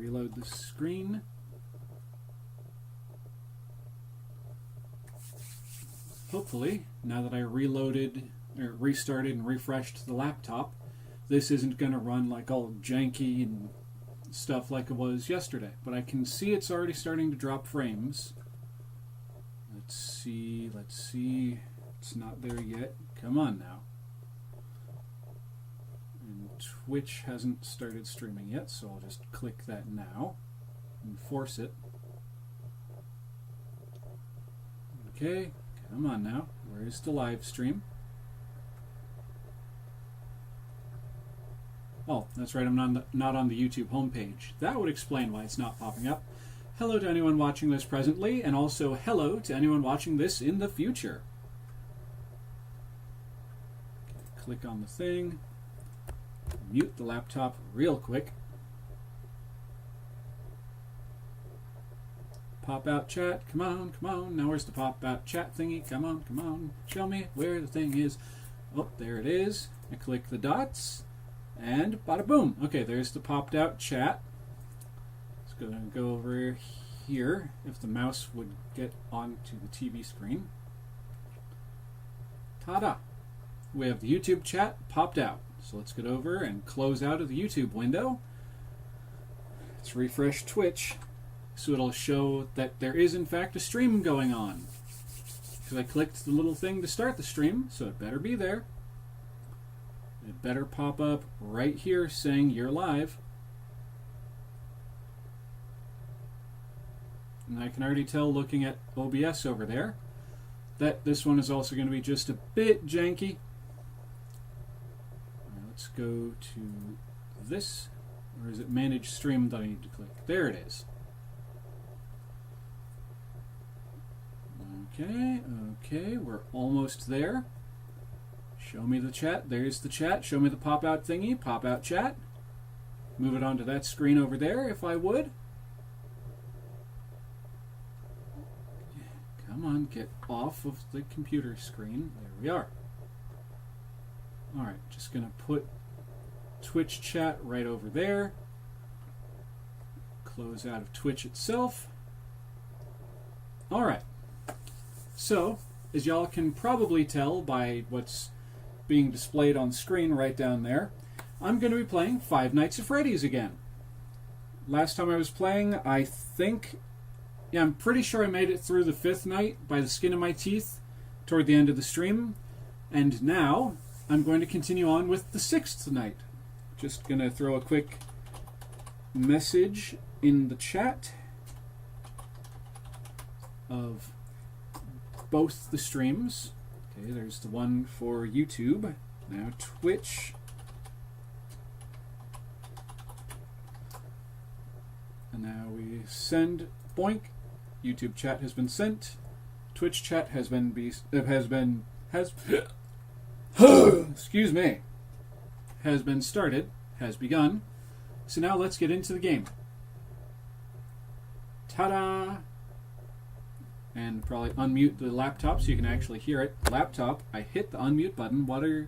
reload the screen. Hopefully, now that I reloaded, or restarted and refreshed the laptop, this isn't going to run like all janky and stuff like it was yesterday. But I can see it's already starting to drop frames. Let's see. It's not there yet. Come on now. And Twitch hasn't started streaming yet, so I'll just click that now and force it. Okay, come on now. Where's the live stream? Oh, that's right, I'm not on the YouTube homepage. That would explain why it's not popping up. Hello to anyone watching this presently, and also hello to anyone watching this in the future. Okay, click on the thing. Mute the laptop real quick. Pop out chat, come on, come on. Now where's the pop out chat thingy? Come on, come on. Show me where the thing is. Oh, there it is. I click the dots. And bada boom. Okay, there's the popped out chat. It's going to go over here if the mouse would get onto the TV screen. Ta-da! We have the YouTube chat popped out. So let's get over and close out of the YouTube window. Let's refresh Twitch so it'll show that there is in fact a stream going on. Because I clicked the little thing to start the stream, so it better be there. It better pop up right here saying you're live. And I can already tell looking at OBS over there that this one is also going to be just a bit janky. Right, let's go to this. Or is it manage stream that I need to click? There it is. Okay, we're almost there. Show me the chat. There's the chat. Show me the pop-out thingy. Pop-out chat. Move it onto that screen over there, if I would. Come on, get off of the computer screen. There we are. Alright, just going to put Twitch chat right over there. Close out of Twitch itself. Alright. So, as y'all can probably tell by what's being displayed on screen right down there, I'm going to be playing Five Nights at Freddy's again. Last time I was playing, I'm pretty sure I made it through the 5th night by the skin of my teeth toward the end of the stream, and now I'm going to continue on with the 6th night. Just going to throw a quick message in the chat of both the streams. Okay, there's the one for YouTube. Now Twitch. And now we send. Boink. YouTube chat has been sent. Twitch chat has excuse me. Has been started. Has begun. So now let's get into the game. Ta-da! And probably unmute the laptop so you can actually hear it. Laptop, I hit the unmute button. Okay,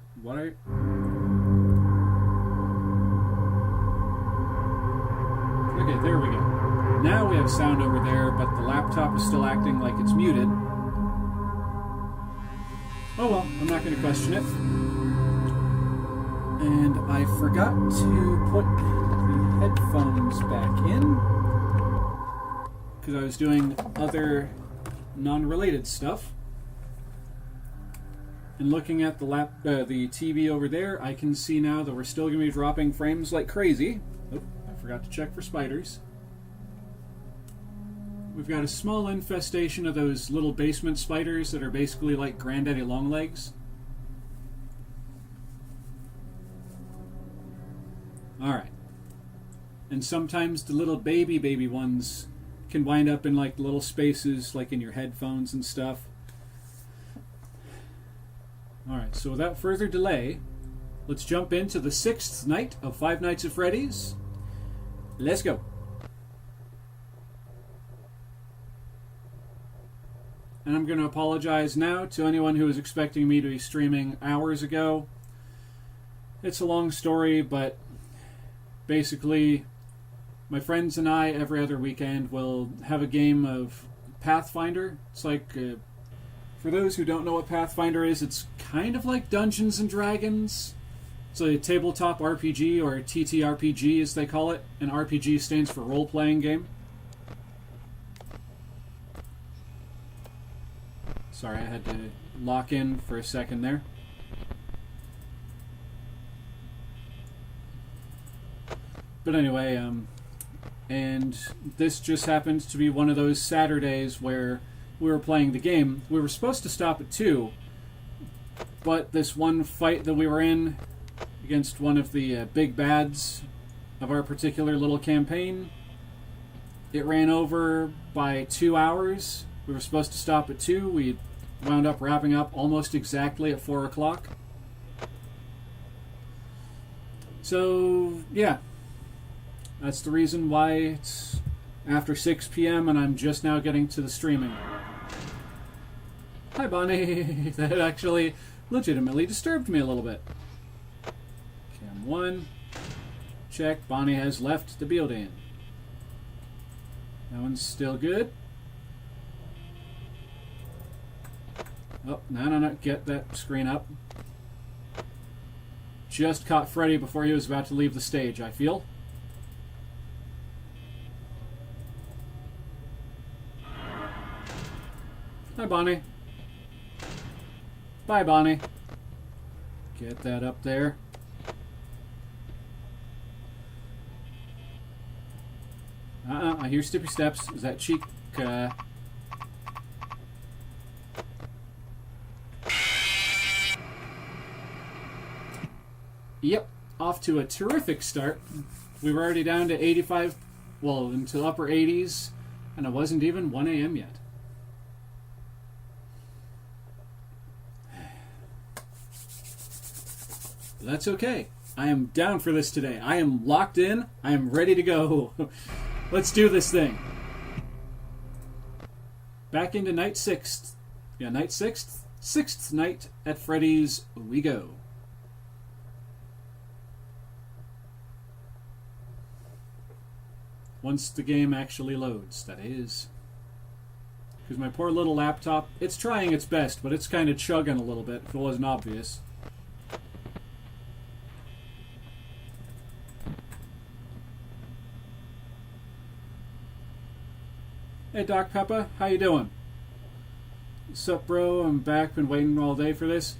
there we go. Now we have sound over there, but the laptop is still acting like it's muted. Oh well, I'm not going to question it. And I forgot to put the headphones back in because I was doing other non-related stuff. And looking at the TV over there, I can see now that we're still going to be dropping frames like crazy. Oh, I forgot to check for spiders. We've got a small infestation of those little basement spiders that are basically like Granddaddy Longlegs. Alright. And sometimes the little baby ones can wind up in like little spaces like in your headphones and stuff. Alright, so without further delay, let's jump into the 6th night of Five Nights at Freddy's. Let's go. And I'm going to apologize now to anyone who was expecting me to be streaming hours ago. It's a long story, but basically my friends and I, every other weekend, will have a game of Pathfinder. It's like, for those who don't know what Pathfinder is, it's kind of like Dungeons and Dragons. It's a tabletop RPG, or TTRPG as they call it. And RPG stands for role-playing game. Sorry, I had to lock in for a second there. But anyway, and this just happened to be one of those Saturdays where we were playing the game. We were supposed to stop at 2, but this one fight that we were in against one of the big bads of our particular little campaign, it ran over by 2 hours. We were supposed to stop at 2. We wound up wrapping up almost exactly at 4 o'clock. So, yeah. That's the reason why it's after 6 p.m. and I'm just now getting to the streaming. Hi, Bonnie. That actually legitimately disturbed me a little bit. Cam 1. Check. Bonnie has left the building. That one's still good. Oh, no. Get that screen up. Just caught Freddy before he was about to leave the stage, I feel. Hi, Bonnie. Bye, Bonnie. Get that up there. I hear steppy steps. Is that Chica? Yep, off to a terrific start. We were already down to 85, well, into upper 80s, and it wasn't even 1 a.m. yet. That's okay. I am down for this today. I am locked in. I am ready to go. Let's do this thing. Back into night 6th. Yeah, night 6th. 6th night at Freddy's we go. Once the game actually loads, that is. Because my poor little laptop, it's trying its best, but it's kind of chugging a little bit, if it wasn't obvious. Hey, Doc Peppa, how you doing? Sup, bro? I'm back. Been waiting all day for this.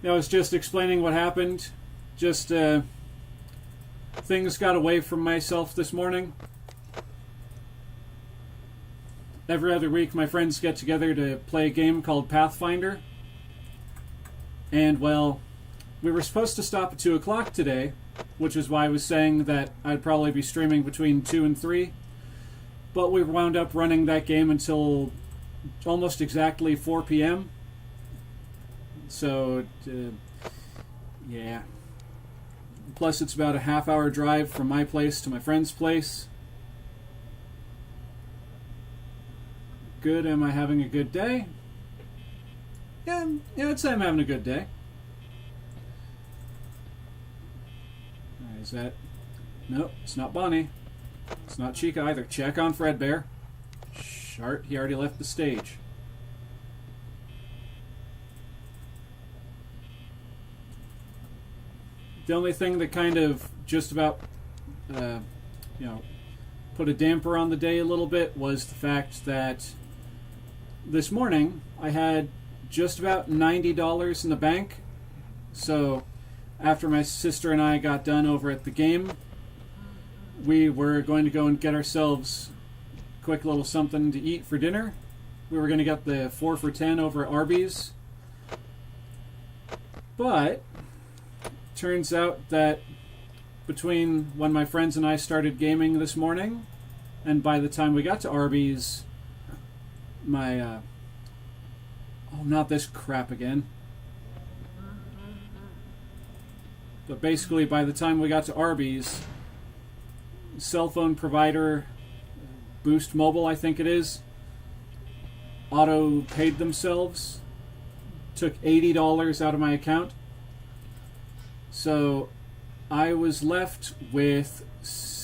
I was just explaining what happened. Just, things got away from myself this morning. Every other week, my friends get together to play a game called Pathfinder. And, well, we were supposed to stop at 2 o'clock today, which is why I was saying that I'd probably be streaming between 2 and 3. But we wound up running that game until almost exactly 4 p.m. So, yeah. Plus, it's about a half-hour drive from my place to my friend's place. Good. Am I having a good day? Yeah, I'd say I'm having a good day. Is that... Nope, it's not Bonnie. It's not Chica either. Check on Fredbear. Shart, he already left the stage. The only thing that kind of just about, put a damper on the day a little bit was the fact that this morning I had just about $90 in the bank. So after my sister and I got done over at the game, we were going to go and get ourselves a quick little something to eat for dinner. We were going to get the 4 for $10 over at Arby's. But turns out that between when my friends and I started gaming this morning and by the time we got to Arby's, my oh, not this crap again. But basically by the time we got to Arby's, cell phone provider Boost Mobile, I think it is, auto paid themselves, took $80 out of my account. So I was left with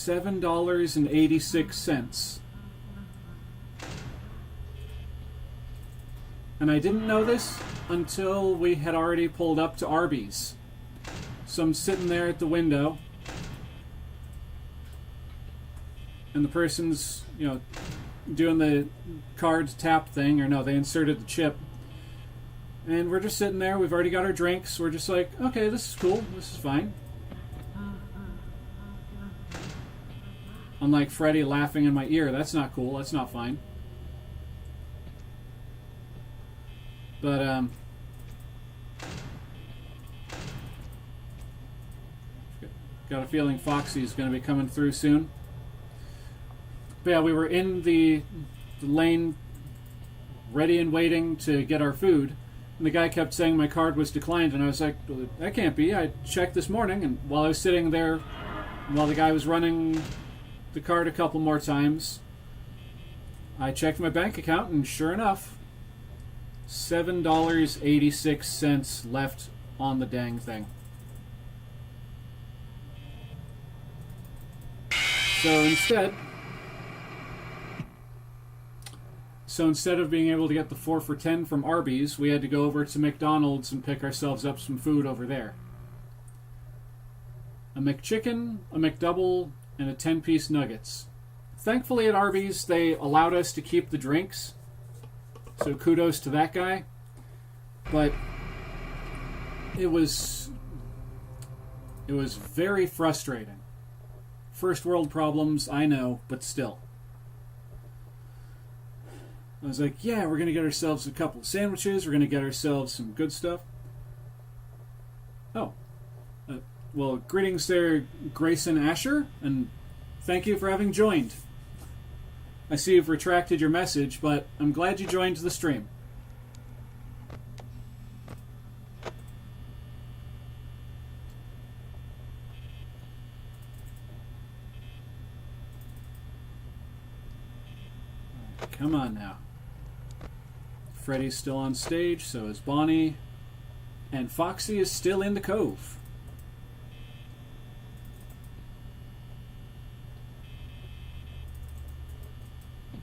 $7.86. And I didn't know this until we had already pulled up to Arby's. So I'm sitting there at the window, and the person's, doing the card tap thing, or no, they inserted the chip. And we're just sitting there, we've already got our drinks, we're just like, okay, this is cool, this is fine. Unlike Freddy laughing in my ear, that's not cool, that's not fine. But, got a feeling Foxy's going to be coming through soon. But yeah, we were in the lane, ready and waiting to get our food, and the guy kept saying my card was declined, and I was like, well, that can't be. I checked this morning, and while I was sitting there, while the guy was running the card a couple more times, I checked my bank account, and sure enough, $7.86 left on the dang thing. So instead of being able to get the 4 for $10 from Arby's, we had to go over to McDonald's and pick ourselves up some food over there. A McChicken, a McDouble, and a 10-piece nuggets. Thankfully at Arby's, they allowed us to keep the drinks. So kudos to that guy. But it was very frustrating. First world problems, I know, but still. I was like, yeah, we're going to get ourselves a couple of sandwiches. We're going to get ourselves some good stuff. Oh. Well, greetings there, Grayson Asher, and thank you for having joined. I see you've retracted your message, but I'm glad you joined the stream. Come on now. Freddy's still on stage, so is Bonnie. And Foxy is still in the cove.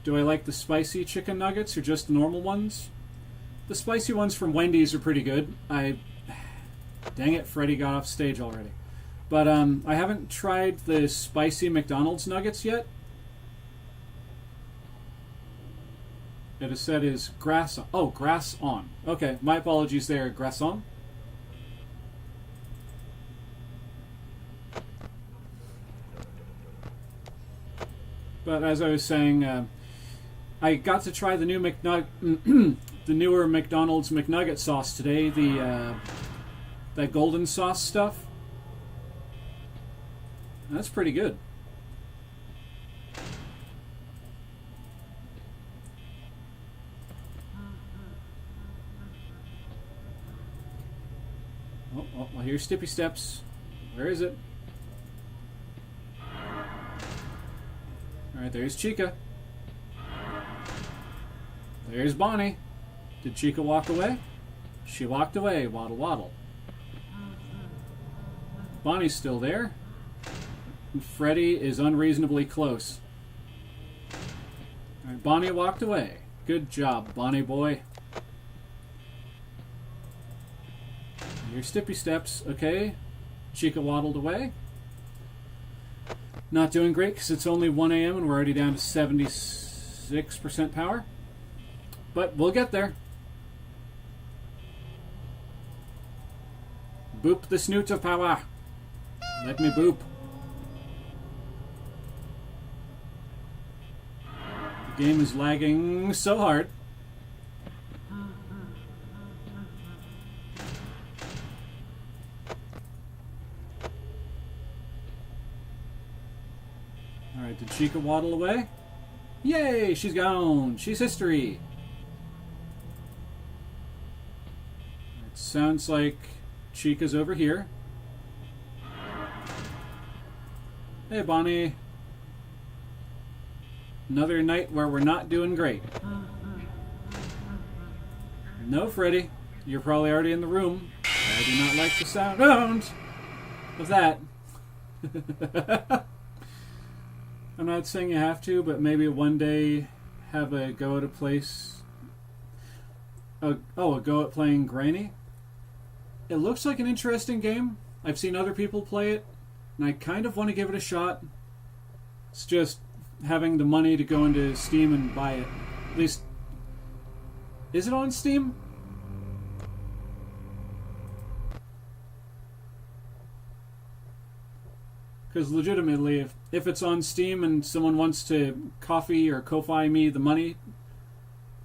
Do I like the spicy chicken nuggets or just the normal ones? The spicy ones from Wendy's are pretty good. Dang it, Freddy got off stage already. But I haven't tried the spicy McDonald's nuggets yet. It is said is grass on. Oh, grass on. Okay, my apologies there, grass on. But as I was saying, I got to try the new the newer McDonald's McNugget sauce today. That golden sauce stuff. That's pretty good. Oh, well, here's Stippy Steps. Where is it? Alright, there's Chica. There's Bonnie. Did Chica walk away? She walked away. Waddle, waddle. Bonnie's still there. And Freddy is unreasonably close. Alright, Bonnie walked away. Good job, Bonnie boy. Your Stippy Steps, okay. Chica waddled away. Not doing great because it's only 1 a.m. and we're already down to 76% power. But we'll get there. Boop the snoot of power. Let me boop. The game is lagging so hard. Alright, did Chica waddle away? Yay, she's gone. She's history. It sounds like Chica's over here. Hey, Bonnie. Another night where we're not doing great. No, Freddy. You're probably already in the room. I do not like the sound of that. I'm not saying you have to, but maybe one day have a go at a place. A go at playing Granny. It looks like an interesting game. I've seen other people play it, and I kind of want to give it a shot. It's just having the money to go into Steam and buy it. At least, is it on Steam? Because legitimately, if it's on Steam and someone wants to coffee or Ko-Fi me the money,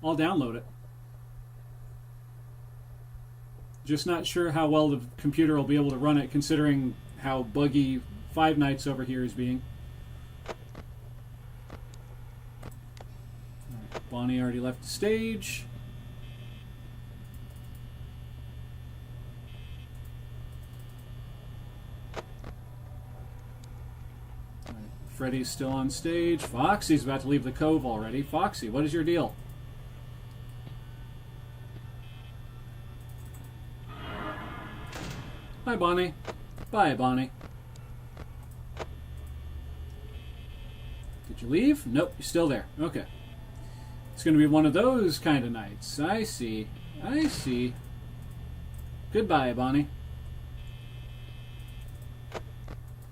I'll download it. Just not sure how well the computer will be able to run it, considering how buggy Five Nights over here is being. Right, Bonnie already left the stage. Right, Freddy's still on stage. Foxy's about to leave the cove already. Foxy, what is your deal? Bye, Bonnie. Bye, Bonnie. Did you leave? Nope, you're still there. Okay. It's going to be one of those kind of nights. I see. I see. Goodbye, Bonnie.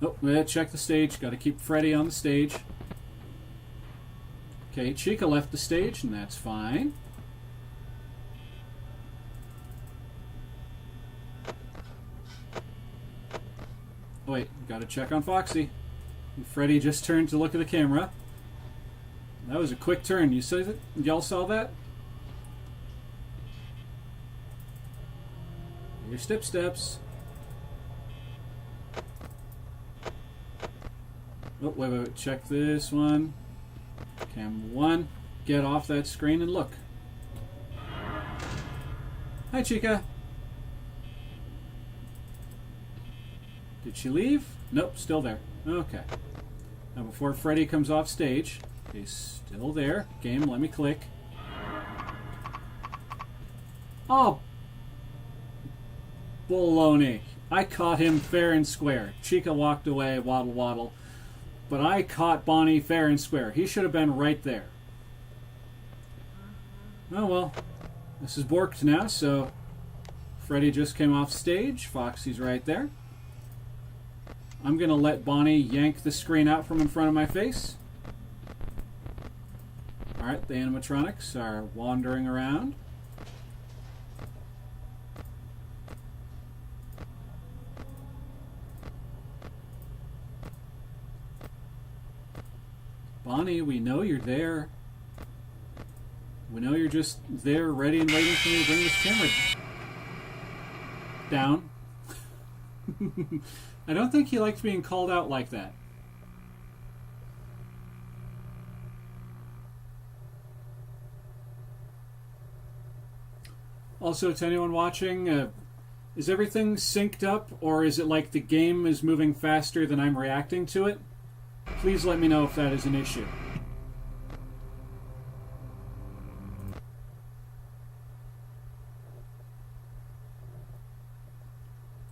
Oh, we gotta check the stage. Got to keep Freddy on the stage. Okay, Chica left the stage, and that's fine. Oh, wait, gotta check on Foxy. And Freddy just turned to look at the camera. That was a quick turn. You see that? Y'all saw that? Your steps. Oh, wait. Check this one. Cam 1. Get off that screen and look. Hi, Chica. Did she leave? Nope, still there. Okay. Now before Freddy comes off stage, he's still there. Game, let me click. Oh! Baloney. I caught him fair and square. Chica walked away, waddle. But I caught Bonnie fair and square. He should have been right there. Oh well. This is borked now, so Freddy just came off stage. Foxy's right there. I'm going to let Bonnie yank the screen out from in front of my face. Alright, the animatronics are wandering around. Bonnie, we know you're there. We know you're just there, ready and waiting for me to bring this camera down. I don't think he likes being called out like that. Also, to anyone watching, is everything synced up, or is it like the game is moving faster than I'm reacting to it? Please let me know if that is an issue.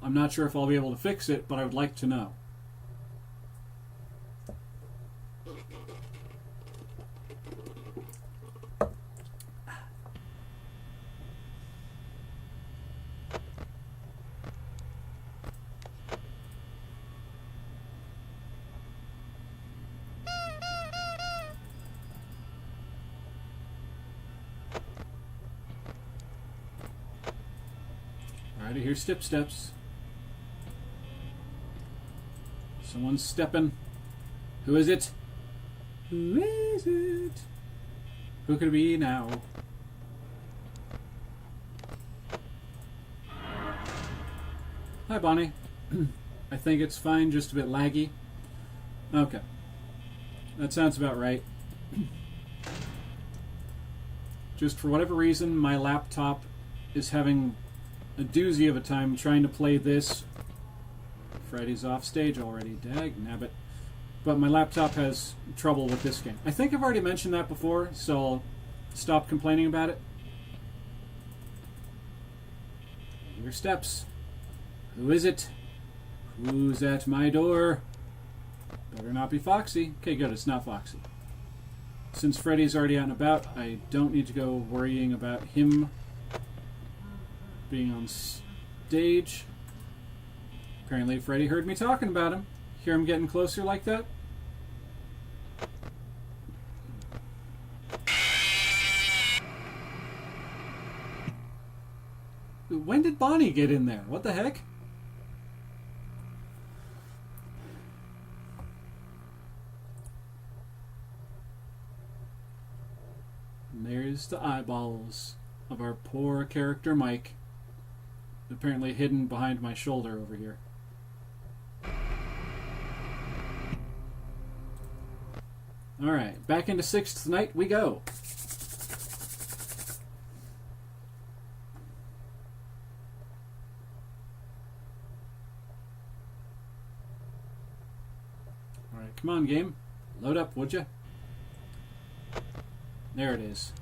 I'm not sure if I'll be able to fix it, but I would like to know. Alright, I hear steps. Someone's stepping. Who is it? Who is it? Who could it be now? Hi, Bonnie. I think it's fine, just a bit laggy. Okay. That sounds about right. Just for whatever reason, my laptop is having a doozy of a time trying to play this. Freddy's off stage already. Dag nabbit. But my laptop has trouble with this game. I think I've already mentioned that before, so I'll stop complaining about it. Your steps. Who is it? Who's at my door? Better not be Foxy. Okay, good, it's not Foxy. Since Freddy's already out and about, I don't need to go worrying about him being on stage. Apparently Freddy heard me talking about him. Hear him getting closer like that? When did Bonnie get in there? What the heck? And there's the eyeballs of our poor character Mike. Apparently hidden behind my shoulder over here. Alright, back into Sixth Night we go. Alright, come on game. Load up, would ya? There it is.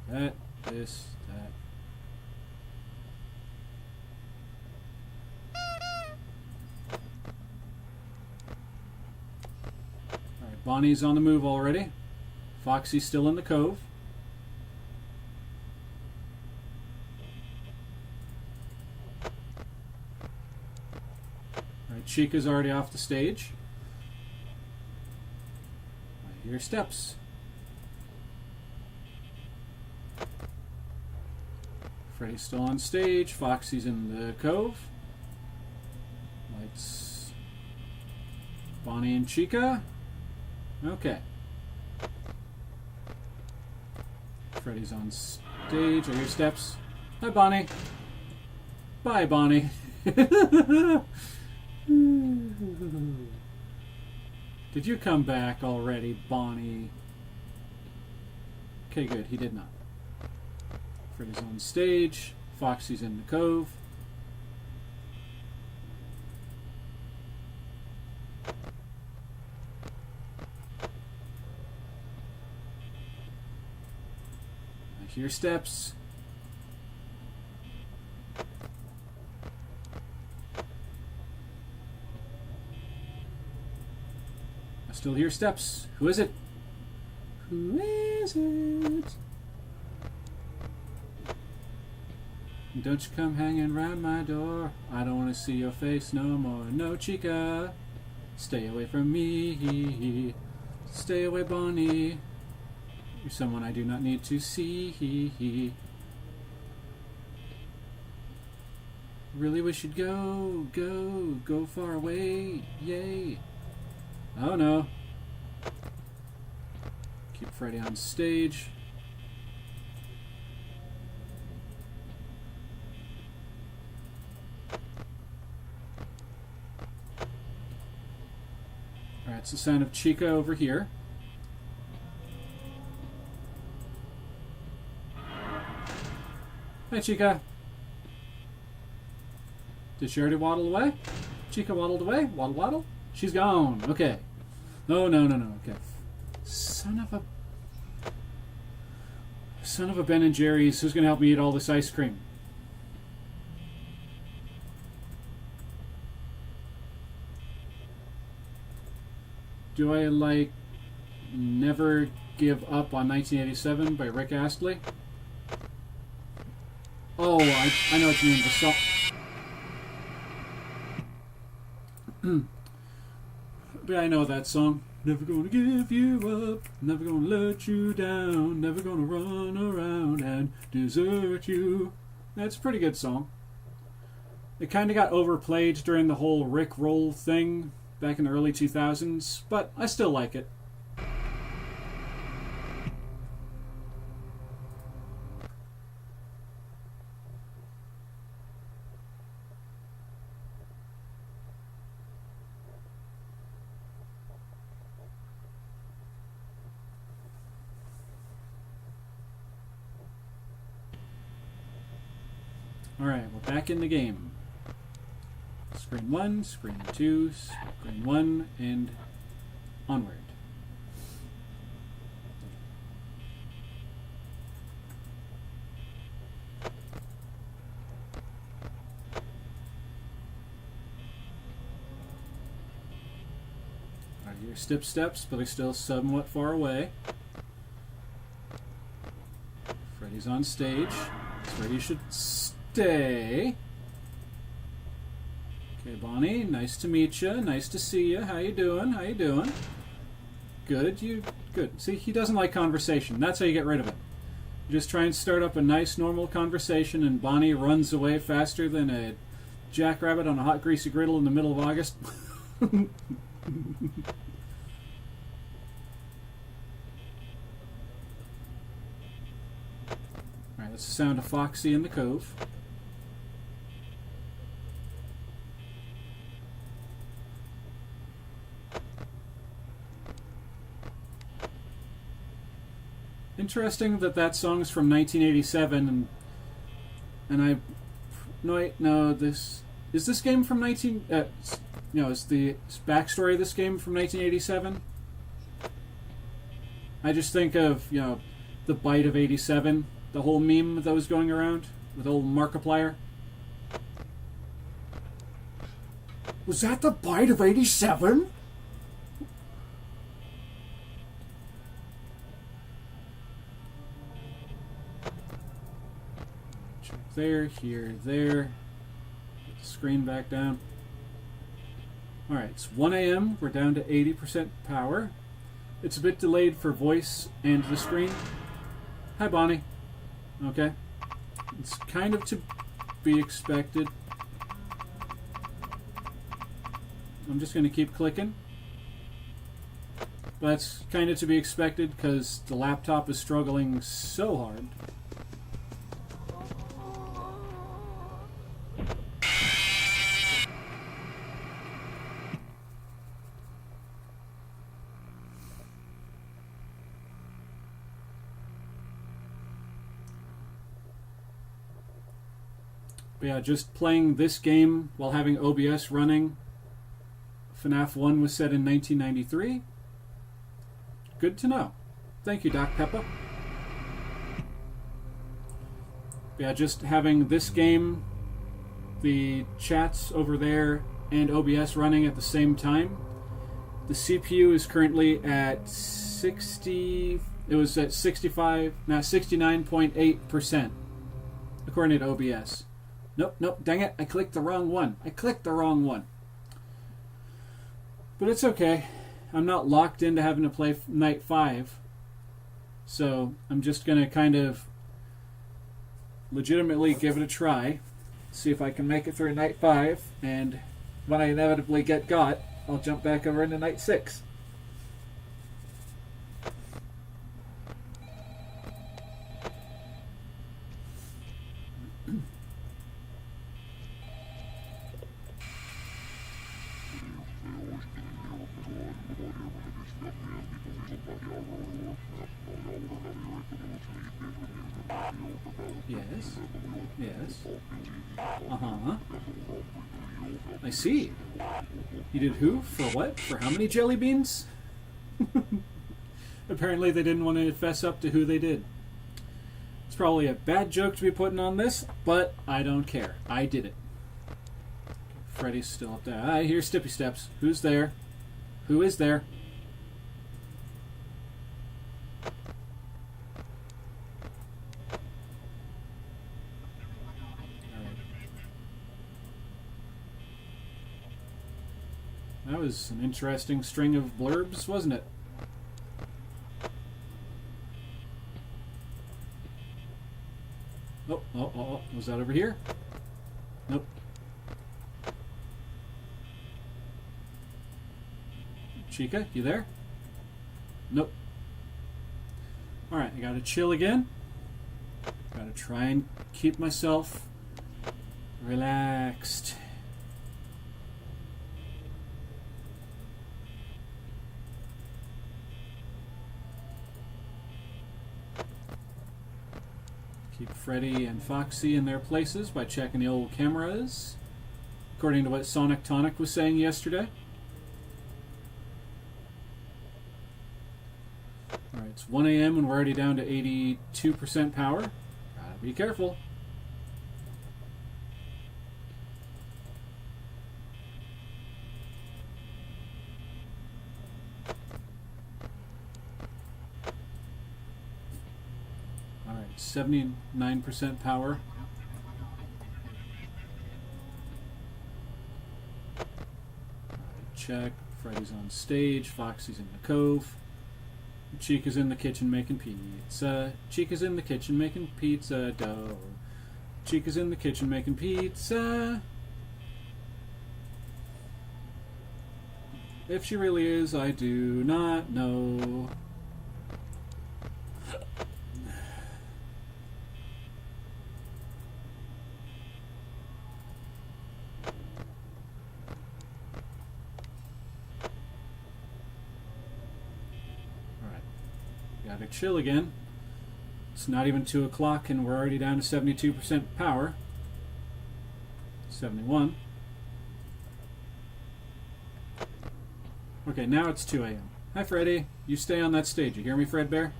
That, this, that. Alright, Bonnie's on the move already. Foxy's still in the cove. Alright, Chica's already off the stage. I hear steps. Freddy's still on stage. Foxy's in the cove. Lights. Bonnie and Chica. Okay. Freddy's on stage. I hear steps. Hi, Bonnie. Bye, Bonnie. Did you come back already, Bonnie? Okay, good. He did not. Freddy's on stage. Foxy's in the cove. I hear steps. I still hear steps. Who is it? Who is it? Don't you come hanging round my door. I don't want to see your face no more. No, Chica. Stay away from me. Stay away, Bonnie. You're someone I do not need to see. Really wish you'd go far away. Yay. Oh no. Keep Freddy on stage. Alright, it's the sound of Chica over here. Hi, Chica. Did she already waddle away? Chica waddled away? Waddle, waddle? She's gone. Okay. No. Okay. Son of a Ben and Jerry's. Who's going to help me eat all this ice cream? Do I like Never Give Up on 1987 by Rick Astley? Oh, I know what you mean. The song. But I know that song. Never gonna give you up, never gonna let you down, never gonna run around and desert you. That's a pretty good song. It kind of got overplayed during the whole Rick roll thing back in the early 2000s, but I still like it. Alright, we're back in the game. Screen 1, screen 2, screen 1, and onward. Alright, hear steps, but they're still somewhat far away. Freddy's on stage. Freddy should stay. Okay, Bonnie, nice to meet you. Nice to see you. How you doing? How you doing? Good. Good. See, he doesn't like conversation. That's how you get rid of it. You just try and start up a nice, normal conversation, and Bonnie runs away faster than a jackrabbit on a hot, greasy griddle in the middle of August. Alright, that's the sound of Foxy in the Cove. Interesting that that song's from 1987, and I... No, wait, no, this... Is this game from 19... is the backstory of this game from 1987? I just think of, the bite of 87, the whole meme that was going around with old Markiplier. Was that the bite of 87? There, here, there. Put the screen back down. Alright, it's 1 a.m. We're down to 80% power. It's a bit delayed for voice and the screen. Hi, Bonnie. Okay. It's kind of to be expected. I'm just going to keep clicking. That's kind of to be expected because the laptop is struggling so hard. But yeah, just playing this game while having OBS running. FNAF 1 was set in 1993. Good to know. Thank you, Doc Peppa. But yeah, just having this game, the chats over there, and OBS running at the same time. The CPU is currently at 60... It was at 69.8%, according to OBS. Nope, dang it, I clicked the wrong one. But it's okay. I'm not locked into having to play Night 5. So I'm just going to kind of legitimately give it a try. See if I can make it through Night 5. And when I inevitably get got, I'll jump back over into Night 6. Yes. Uh-huh. I see. You did who? For what? For how many jelly beans? Apparently they didn't want to fess up to who they did. It's probably a bad joke to be putting on this, but I don't care. I did it. Freddy's still up there. I hear Stippy Steps. Who's there? Who is there? That was an interesting string of blurbs, wasn't it? Oh. Was that over here? Nope. Chica, you there? Nope. Alright, I gotta chill again. Gotta try and keep myself relaxed. Keep Freddy and Foxy in their places by checking the old cameras, according to what Sonic Tonic was saying yesterday. Alright, it's 1 a.m. and we're already down to 82% power. Gotta be careful. 79% power. Check. Freddy's on stage. Foxy's in the cove. Chica's in the kitchen making pizza. Chica's in the kitchen making pizza dough. Chica's in the kitchen making pizza. If she really is, I do not know. Gotta chill again. It's not even 2 o'clock and we're already down to 72% power. 71. Okay, now it's 2 a.m. Hi, Freddy. You stay on that stage. You hear me, Fredbear?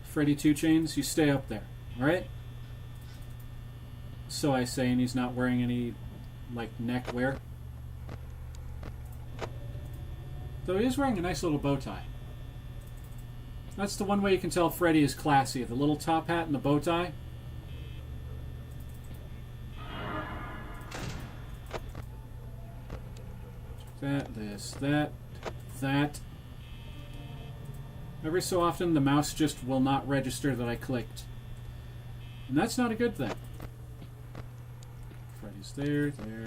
Freddy 2 Chains, you stay up there. Alright? So I say, and he's not wearing any, like, neck wear. Though he is wearing a nice little bow tie. That's the one way you can tell Freddy is classy. The little top hat and the bow tie. That, this, that, that. Every so often the mouse just will not register that I clicked. And that's not a good thing. Freddy's there, there.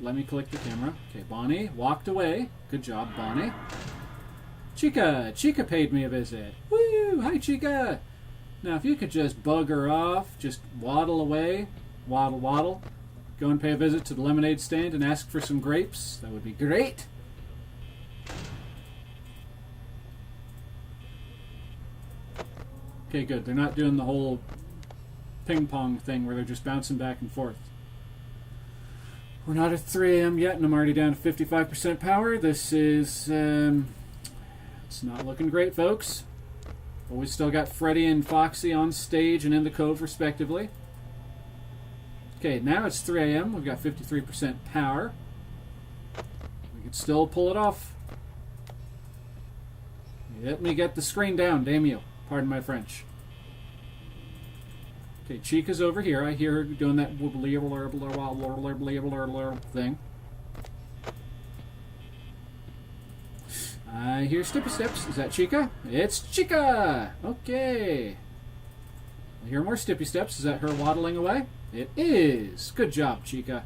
Let me click the camera. Okay, Bonnie walked away. Good job, Bonnie. Chica! Chica paid me a visit. Woo! Hi, Chica! Now, if you could just bug her off, just waddle away, waddle, waddle, go and pay a visit to the lemonade stand and ask for some grapes, that would be great. Okay, good. They're not doing the whole ping-pong thing where they're just bouncing back and forth. We're not at 3 a.m. yet, and I'm already down to 55% power. This is, it's not looking great, folks. But we still got Freddy and Foxy on stage and in the cove, respectively. Okay, now it's 3 a.m. We've got 53% power. We can still pull it off. Let me get the screen down, damn you. Pardon my French. Okay, Chica's over here. I hear her doing that thing. I hear Stippy Steps. Is that Chica? It's Chica! Okay. I hear more Stippy Steps. Is that her waddling away? It is. Good job, Chica.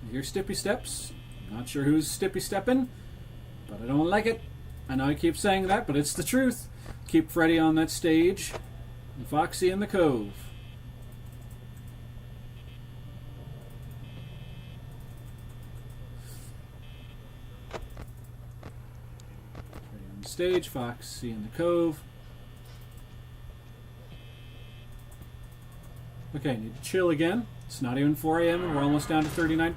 I hear Stippy Steps. Not sure who's Stippy Steppin', but I don't like it. I know I keep saying that, but it's the truth. Keep Freddy on that stage and Foxy in the cove. Freddy on the stage, Foxy in the cove. Okay, need to chill again. It's not even 4 a.m. and we're almost down to 39%.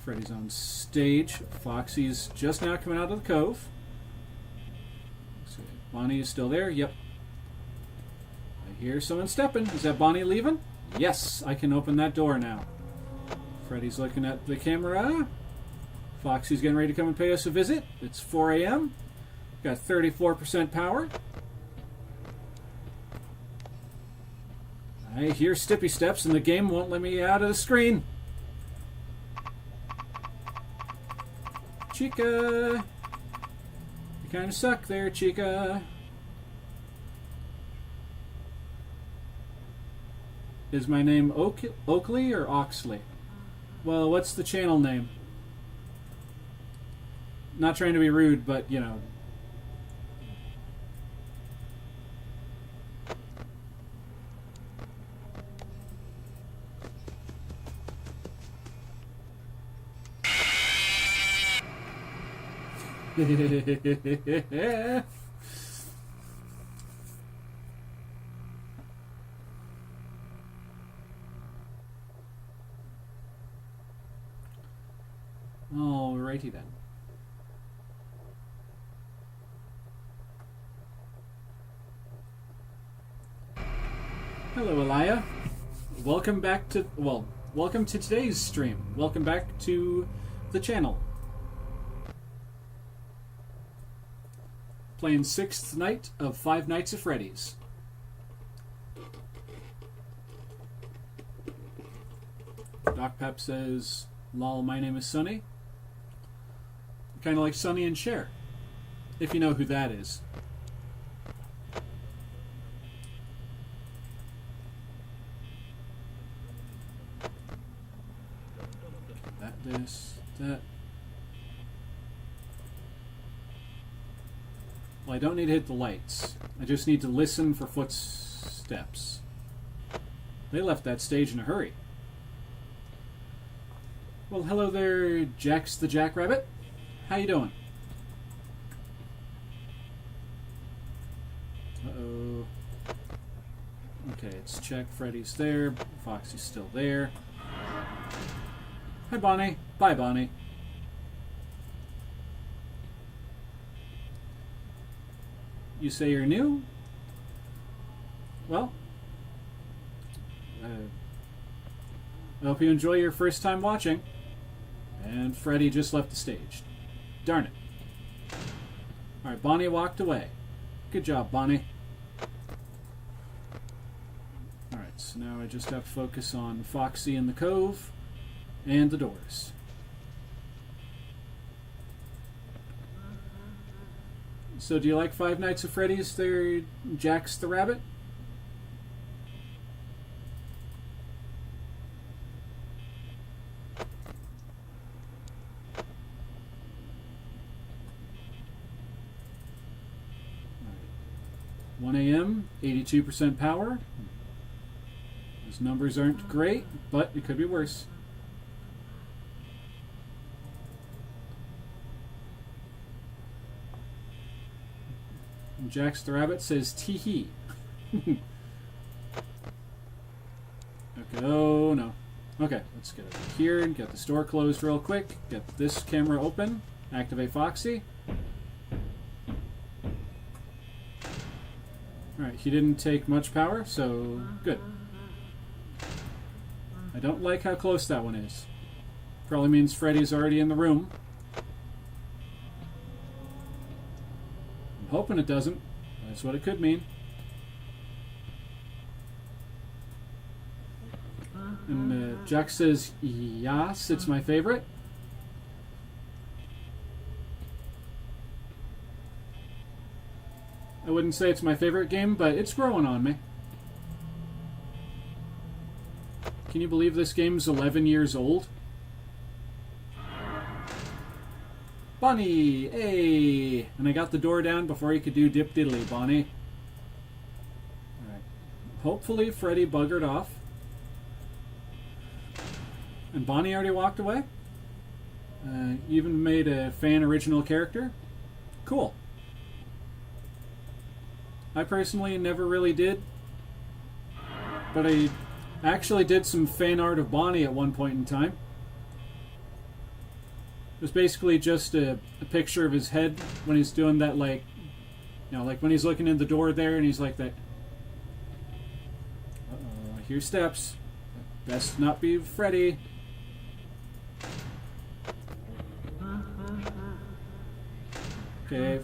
Freddy's on stage. Foxy's just now coming out of the cove. So Bonnie is still there. Yep. I hear someone stepping. Is that Bonnie leaving? Yes, I can open that door now. Freddy's looking at the camera. Foxy's getting ready to come and pay us a visit. It's 4 a.m. Got 34% power. I hear Stippy Steps and the game won't let me out of the screen. Chica! You kind of suck there, Chica. Is my name Oakley or Oxley? Well, what's the channel name? Not trying to be rude, but, you know. Alrighty then. Hello, Elia. Welcome back to, well, welcome to today's stream. Welcome back to the channel. Playing 6th night of Five Nights at Freddy's. Doc Pep says, lol, my name is Sunny. Kind of like Sonny and Cher, if you know who that is. That. Well, I don't need to hit the lights. I just need to listen for footsteps. They left that stage in a hurry. Well, hello there, Jax the Jackrabbit. How you doing? Uh-oh. Okay, let's check. Freddy's there. Foxy's still there. Hi, Bonnie. Bye, Bonnie. You say you're new? Well, I hope you enjoy your first time watching. And Freddy just left the stage. Darn it. Alright, Bonnie walked away. Good job, Bonnie. Alright, so now I just have to focus on Foxy in the cove and the doors. So do you like Five Nights at Freddy's there, Jax the Rabbit? Right. 1 a.m., 82% power. Those numbers aren't great, but it could be worse. Jax the Rabbit says tee-hee. Okay, oh no. Okay, let's get over here and get the store closed real quick. Get this camera open. Activate Foxy. Alright, he didn't take much power, so good. I don't like how close that one is. Probably means Freddy's already in the room. Hoping it doesn't. That's what it could mean. And Jack says, yes, it's my favorite. I wouldn't say it's my favorite game, but it's growing on me. Can you believe this game's 11 years old? Bonnie! Hey! And I got the door down before he could do dip diddly, Bonnie. Alright. Hopefully Freddy buggered off. And Bonnie already walked away. Even made a fan original character. Cool. I personally never really did. But I actually did some fan art of Bonnie at one point in time. It was basically just a picture of his head when he's doing that, like, you know, like when he's looking in the door there and he's like that. Uh-oh, I hear steps. Best not be Freddy. Okay.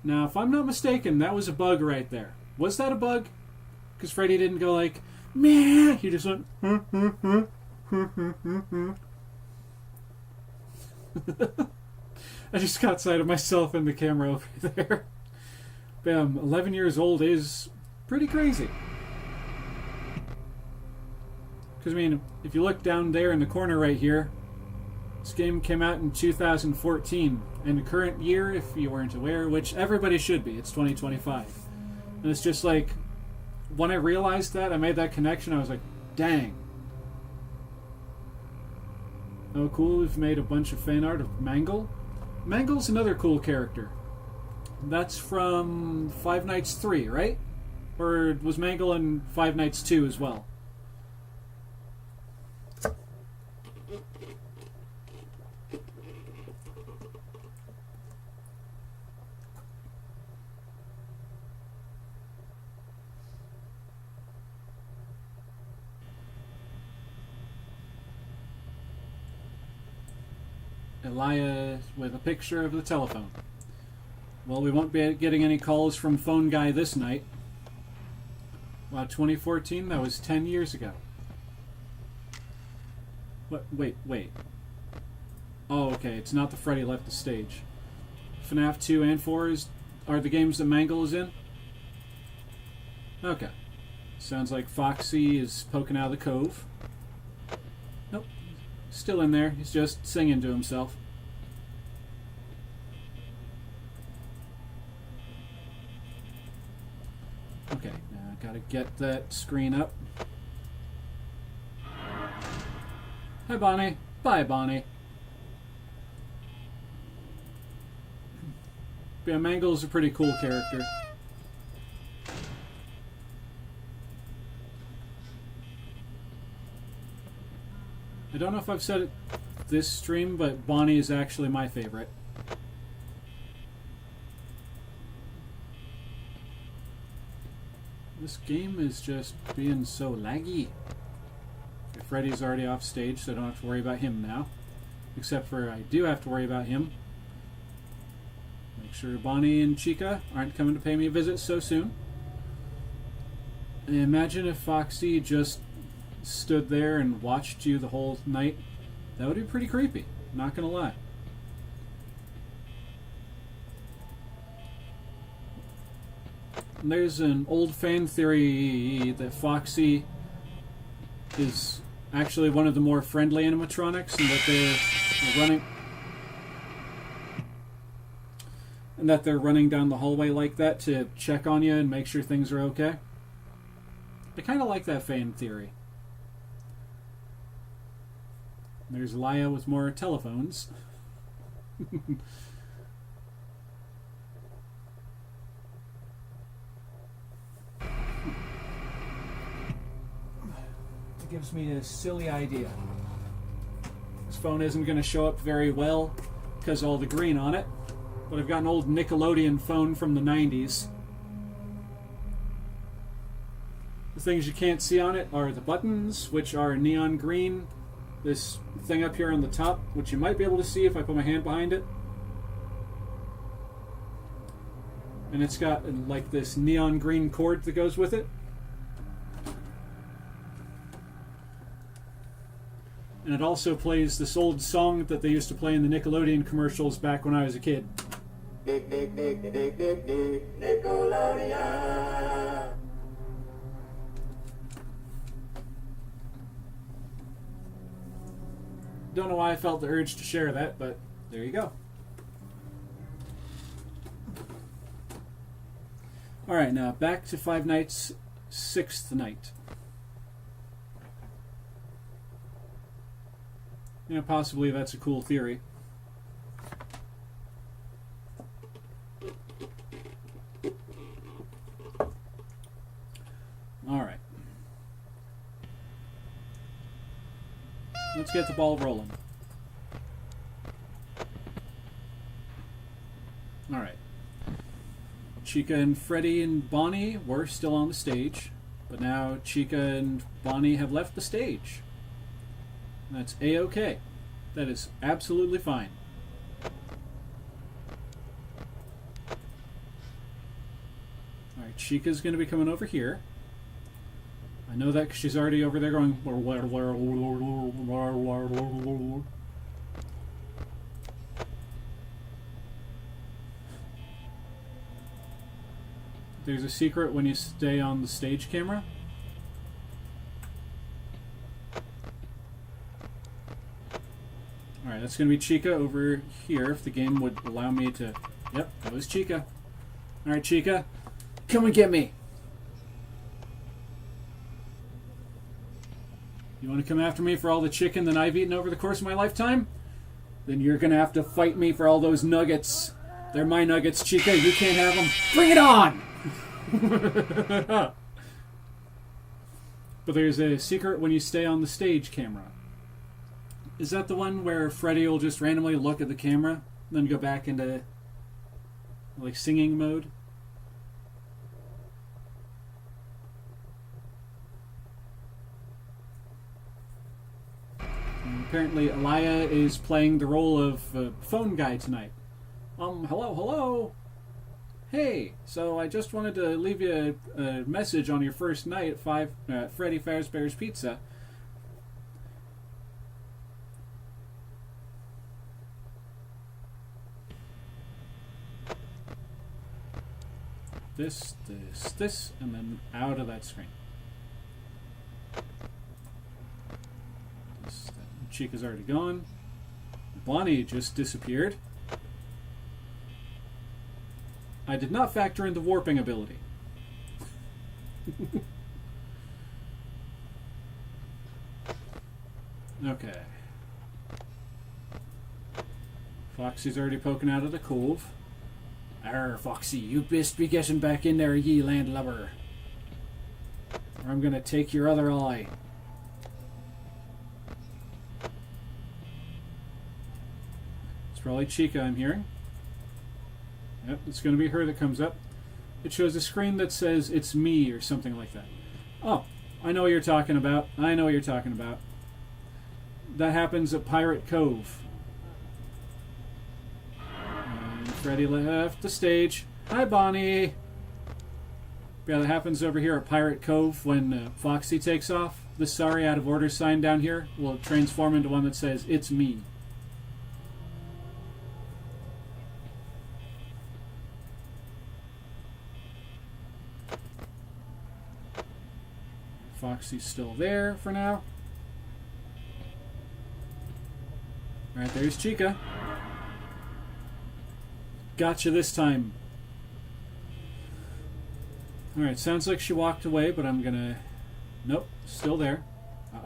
Now, if I'm not mistaken, that was a bug right there. Was that a bug? Because Freddy didn't go like, meh. He just went, I just got sight of myself in the camera over there. Bam, 11 years old is pretty crazy. Because, I mean, if you look down there in the corner right here, this game came out in 2014. And the current year, if you weren't aware, which everybody should be, it's 2025. And it's just like, when I realized that, I made that connection, I was like, dang. Oh, cool, we've made a bunch of fan art of Mangle. Mangle's another cool character. That's from Five Nights 3, right? Or was Mangle in Five Nights 2 as well? Elia with a picture of the telephone. Well, we won't be getting any calls from Phone Guy this night. Wow, 2014? That was 10 years ago. What? Wait. Oh, okay, it's not the Freddy left the stage. FNAF 2 and 4 are the games that Mangle is in? Okay. Sounds like Foxy is poking out of the cove. Nope. Still in there. He's just singing to himself. Okay, now I gotta get that screen up. Hi, Bonnie. Bye, Bonnie. Yeah, Mangle's a pretty cool character. I don't know if I've said it this stream, but Bonnie is actually my favorite. This game is just being so laggy. Okay, Freddy's already off stage, so I don't have to worry about him now. Except for I do have to worry about him. Make sure Bonnie and Chica aren't coming to pay me a visit so soon. And imagine if Foxy just stood there and watched you the whole night. That would be pretty creepy, not gonna lie. And there's an old fan theory that Foxy is actually one of the more friendly animatronics, and that they're running down the hallway like that to check on you and make sure things are okay. I kind of like that fan theory. There's Laya with more telephones. It gives me a silly idea. This phone isn't going to show up very well because of all the green on it, but I've got an old Nickelodeon phone from the 90s. The things you can't see on it are the buttons, which are neon green. This thing up here on the top, which you might be able to see if I put my hand behind it. And it's got like this neon green cord that goes with it. And it also plays this old song that they used to play in the Nickelodeon commercials back when I was a kid. Nickelodeon. Don't know why I felt the urge to share that, but there you go. Alright, now back to Five Nights, Sixth Night. You know, possibly that's a cool theory. Alright. Let's get the ball rolling. Alright. Chica and Freddy and Bonnie were still on the stage, but now Chica and Bonnie have left the stage. That's A-OK. That is absolutely fine. Alright, Chica's going to be coming over here. I know that because she's already over there going... There's a secret when you stay on the stage camera. Alright, that's going to be Chica over here, if the game would allow me to... Yep, that was Chica. Alright, Chica, come and get me! You want to come after me for all the chicken that I've eaten over the course of my lifetime? Then you're going to have to fight me for all those nuggets. They're my nuggets, Chica. You can't have them. Bring it on! But there's a secret when you stay on the stage camera. Is that the one where Freddy will just randomly look at the camera and then go back into like singing mode? apparently Alaya is playing the role of phone guy tonight. Hello. Hey, so I just wanted to leave you a message on your first night at Freddy Fazbear's Pizza. This, and then out of that screen. Chica's already gone. Bonnie just disappeared. I did not factor in the warping ability. Okay. Foxy's already poking out of the cove. Arr, Foxy, you best be getting back in there, ye landlubber. Or I'm gonna take your other eye. It's probably Chica I'm hearing. Yep, it's gonna be her that comes up. It shows a screen that says it's me or something like that. Oh, I know what you're talking about. That happens at Pirate Cove. Freddy left the stage. Hi, Bonnie. Yeah, that happens over here at Pirate Cove when Foxy takes off. The sorry out of order sign down here will transform into one that says, it's me. Foxy's still there for now. Alright, there's Chica. Gotcha this time. Alright, sounds like she walked away, but I'm gonna... Nope, still there.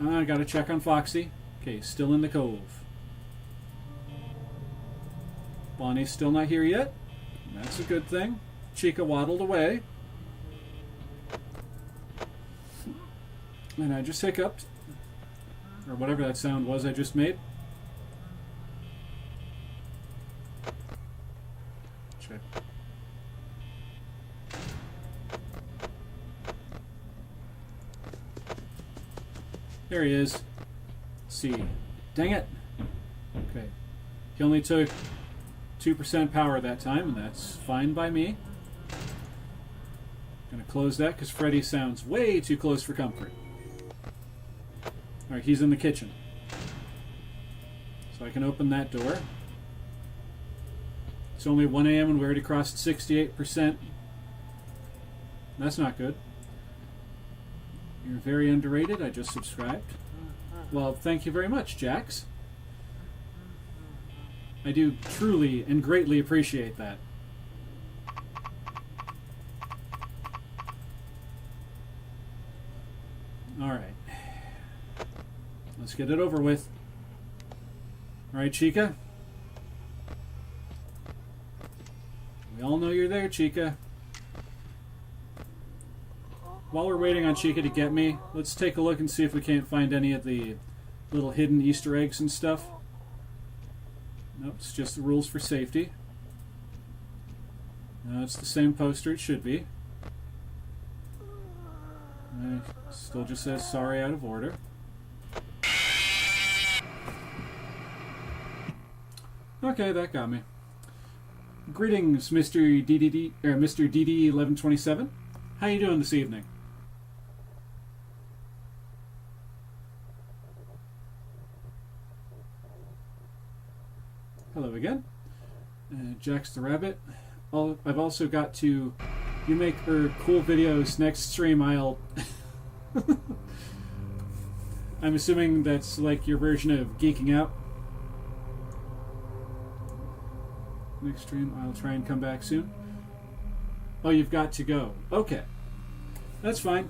I gotta check on Foxy. Okay, still in the cove. Bonnie's still not here yet. That's a good thing. Chica waddled away. And I just hiccuped. Or whatever that sound was I just made. Check. There he is. Let's see. Dang it. Okay. He only took 2% power that time, and that's fine by me. Gonna close that because Freddy sounds way too close for comfort. Alright, he's in the kitchen. So I can open that door. It's only 1 a.m. and we already crossed 68%. That's not good. You're very underrated. I just subscribed. Well, thank you very much, Jax. I do truly and greatly appreciate that. Alright. Let's get it over with. Alright, Chica. We all know you're there, Chica. While we're waiting on Chica to get me, let's take a look and see if we can't find any of the little hidden Easter eggs and stuff. Nope, it's just the rules for safety. No, it's the same poster it should be. It still just says sorry out of order. Okay, that got me. Greetings, Mr. DD 1127. How you doing this evening? Hello again. Jax the Rabbit. I've also got to... You make cool videos next stream, I'll... I'm assuming that's like your version of geeking out. Next stream, I'll try and come back soon. Oh, you've got to go. Okay. That's fine.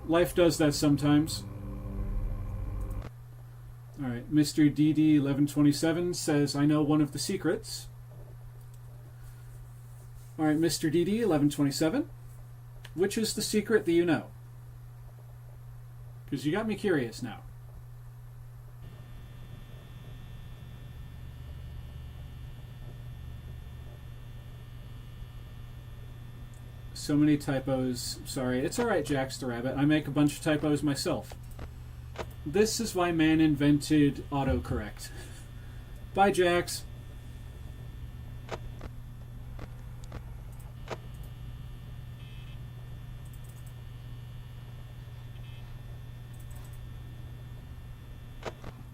Life does that sometimes. Alright, Mr. DD1127 says, I know one of the secrets. Alright, Mr. DD1127, which is the secret that you know? Because you got me curious now. So many typos. Sorry. It's alright, Jax the Rabbit. I make a bunch of typos myself. This is why man invented autocorrect. Bye, Jax.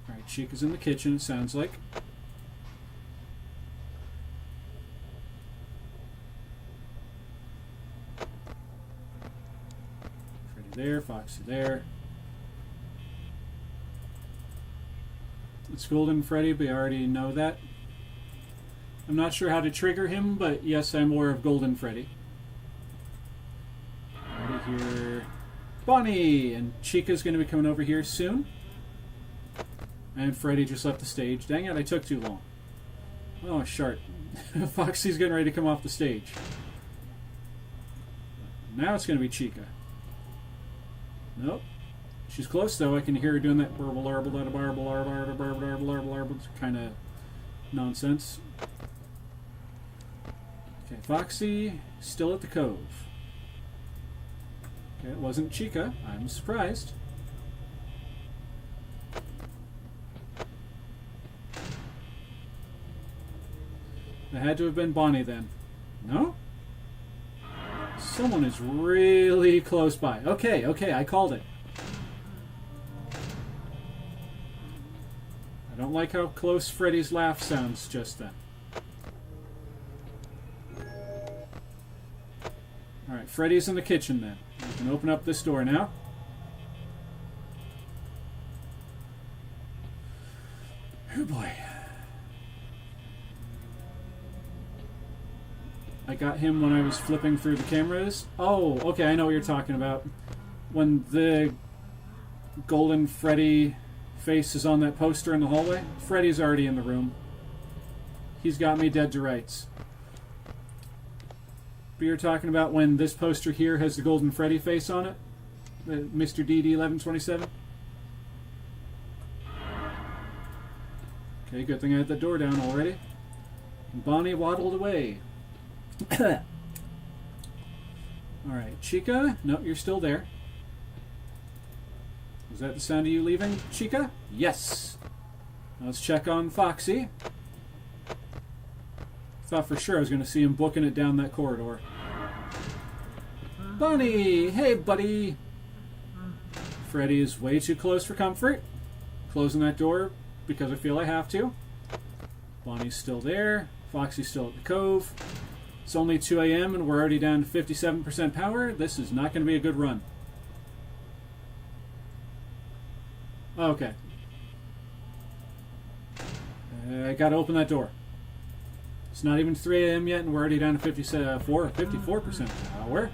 Alright, Chica's in the kitchen, it sounds like. Freddy there, Foxy there. It's Golden Freddy, but I already know that. I'm not sure how to trigger him, but yes, I'm aware of Golden Freddy. Right here. Bonnie! And Chica's going to be coming over here soon. And Freddy just left the stage. Dang it, I took too long. Oh, shart. Foxy's getting ready to come off the stage. Now it's going to be Chica. Nope. She's close, though. I can hear her doing that kind of nonsense. Okay, Foxy, still at the cove. Okay, it wasn't Chica. I'm surprised. It had to have been Bonnie, then. No? Someone is really close by. Okay, I called it. I don't like how close Freddy's laugh sounds just then. Alright, Freddy's in the kitchen then. We can open up this door now. Oh boy. I got him when I was flipping through the cameras. Oh, okay, I know what you're talking about. When the Golden Freddy face is on that poster in the hallway. Freddy's already in the room. He's got me dead to rights. But you're talking about when this poster here has the Golden Freddy face on it? Mr. DD1127? Okay, good thing I had the door down already. And Bonnie waddled away. Alright, Chica? No, you're still there. Was that the sound of you leaving, Chica? Yes. Now let's check on Foxy. Thought for sure I was going to see him booking it down that corridor. Bonnie! Hey, buddy! Freddy is way too close for comfort. Closing that door because I feel I have to. Bonnie's still there. Foxy's still at the cove. It's only 2 a.m. and we're already down to 57% power. This is not going to be a good run. Okay. I gotta open that door. It's not even 3 a.m. yet, and we're already down to 54% power.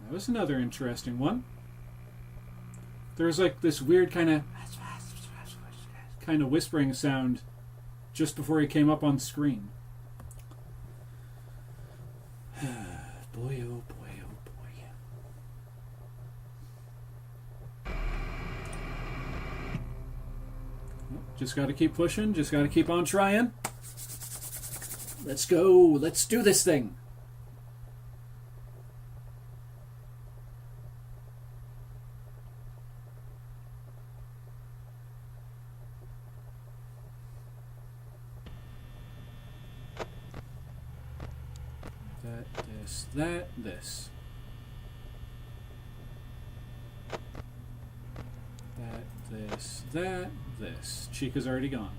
That was another interesting one. There's like this weird kind of whispering sound just before he came up on screen. Boy, oh boy, oh boy. Just got to keep pushing. Just got to keep on trying. Let's go. Let's do this thing. This. This. Chica's already gone.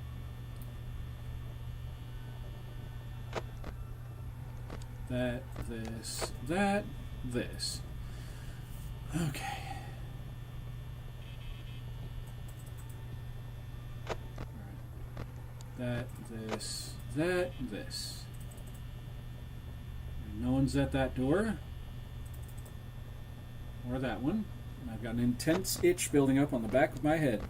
This. Okay. This. No one's at that door. Or that one. And I've got an intense itch building up on the back of my head.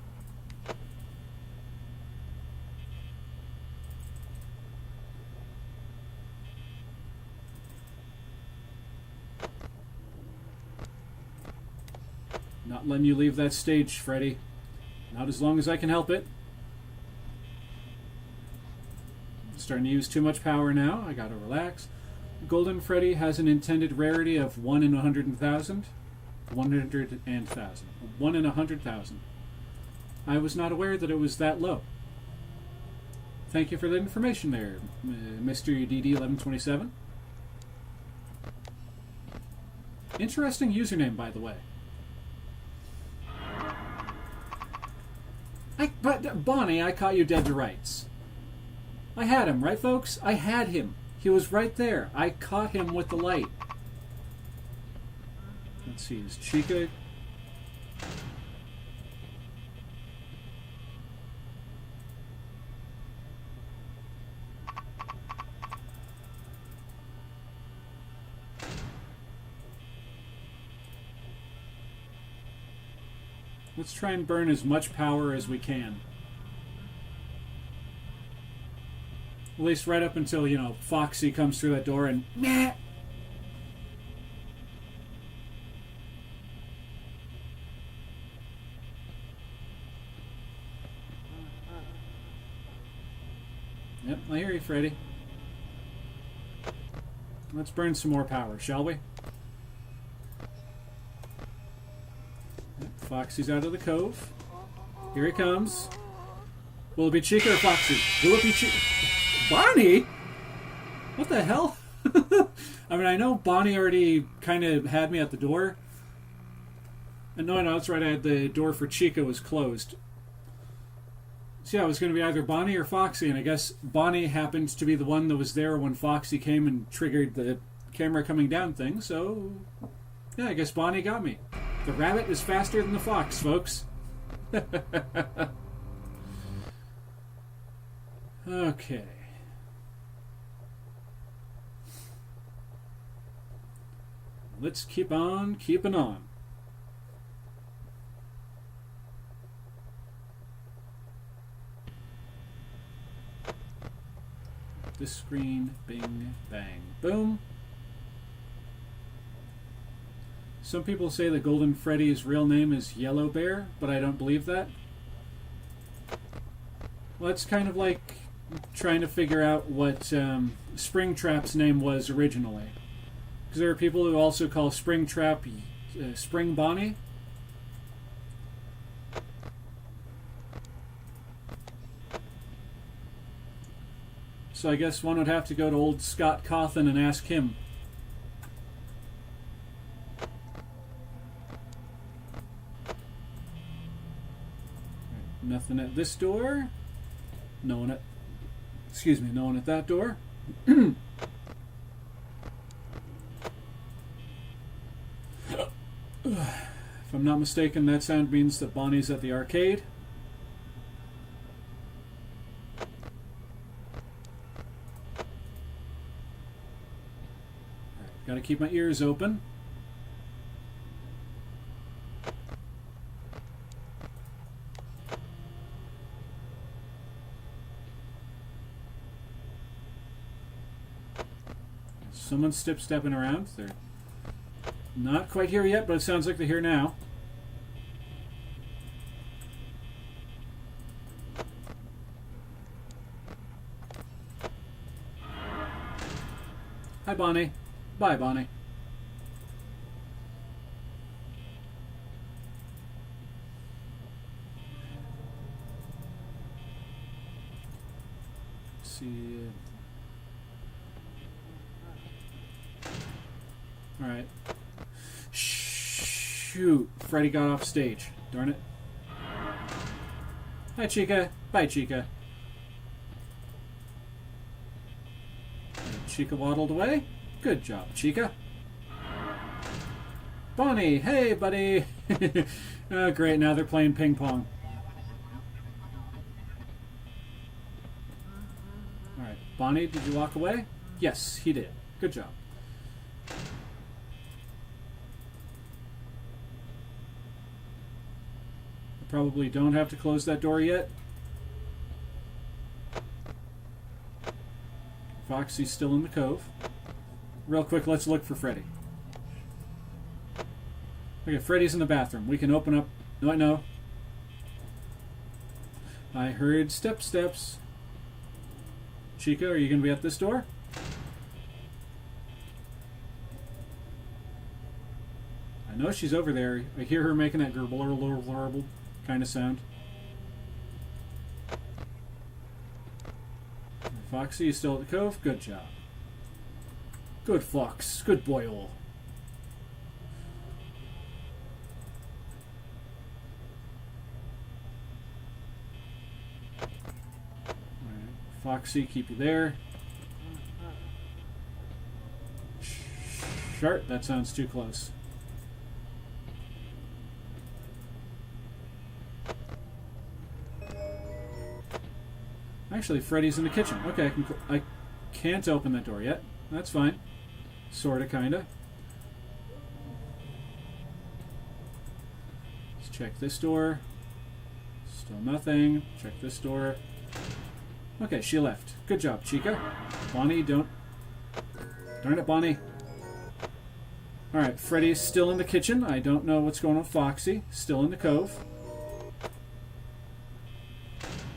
Not letting you leave that stage, Freddy. Not as long as I can help it. I'm starting to use too much power now. I gotta relax. Golden Freddy has an intended rarity of 1 in 100,000. 100,000. 1 in 100,000. I was not aware that it was that low. Thank you for the information there, Mr. DD1127. Interesting username, by the way. But Bonnie, I caught you dead to rights. I had him, right, folks? I had him. He was right there. I caught him with the light. Let's see, is Chica... Let's try and burn as much power as we can. At least right up until, you know, Foxy comes through that door and... Meh! Yep, I hear you, Freddy. Let's burn some more power, shall we? Foxy's out of the cove. Here he comes. Will it be Chica or Foxy? Will it be Chica? Bonnie? What the hell? I mean, I know Bonnie already kind of had me at the door. And no, that's right. I had the door for Chica was closed. So yeah, it was going to be either Bonnie or Foxy, and I guess Bonnie happened to be the one that was there when Foxy came and triggered the camera coming down thing. So yeah, I guess Bonnie got me. The rabbit is faster than the fox, folks. Okay. Let's keep on keeping on. This screen, bing, bang, boom. Some people say that Golden Freddy's real name is Yellow Bear, but I don't believe that. Well, it's kind of like trying to figure out what Springtrap's name was originally. Because there are people who also call Springtrap Spring Bonnie. So I guess one would have to go to old Scott Cawthon and ask him. Nothing at this door. No one at... Excuse me, no one at that door. If I'm not mistaken, that sound means that Bonnie's at the arcade. Right, gotta keep my ears open. Someone's stepping around. They're not quite here yet, but it sounds like they're here now. Hi, Bonnie. Bye, Bonnie. Let's see. Alright. Shoot. Freddy got off stage. Darn it. Hi, Chica. Bye, Chica. And Chica waddled away. Good job, Chica. Bonnie. Hey, buddy. Oh, great. Now they're playing ping pong. Alright. Bonnie, did you walk away? Yes, he did. Good job. Probably don't have to close that door yet. Foxy's still in the cove. Real quick, let's look for Freddy. Okay, Freddy's in the bathroom. We can open up... No, I know. I heard steps. Chica, are you going to be at this door? know she's over there. I hear her making that gurble kind of sound. Foxy, you still at the cove? Good job. Good fox. Good boy-ole. Foxy, keep you there. Shart, that sounds too close. Actually, Freddy's in the kitchen. Okay, I can't open that door yet. That's fine. Sorta, kinda. Let's check this door. Still nothing. Check this door. Okay, she left. Good job, Chica. Bonnie, don't... Darn it, Bonnie. Alright, Freddy's still in the kitchen. I don't know what's going on with Foxy. Still in the cove.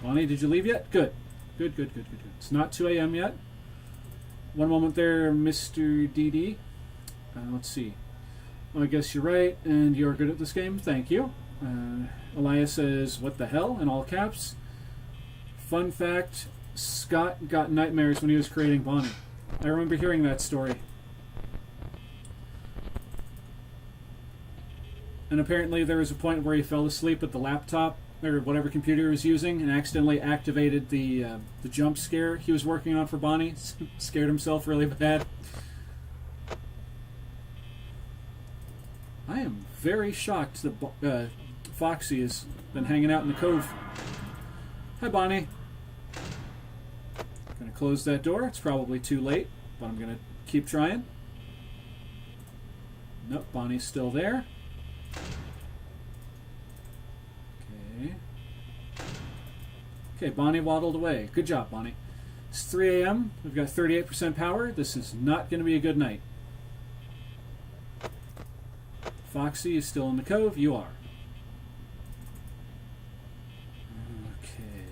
Bonnie, did you leave yet? Good. Good. It's not 2 a.m. yet. One moment there, Mr. DD. Let's see. Oh, I guess you're right, and you're good at this game. Thank you. Elias says, what the hell? In all caps. Fun fact, Scott got nightmares when he was creating Bonnie. I remember hearing that story. And apparently there was a point where he fell asleep at the laptop, or whatever computer he was using, and accidentally activated the jump scare he was working on for Bonnie. Scared himself really bad. I am very shocked that Foxy has been hanging out in the cove. Hi, Bonnie. Gonna close that door. It's probably too late, but I'm gonna keep trying. Nope, Bonnie's still there. Okay. Okay, Bonnie waddled away. Good job, Bonnie. It's 3 a.m. We've got 38% power. This is not going to be a good night. Foxy is still in the cove. You are. Okay.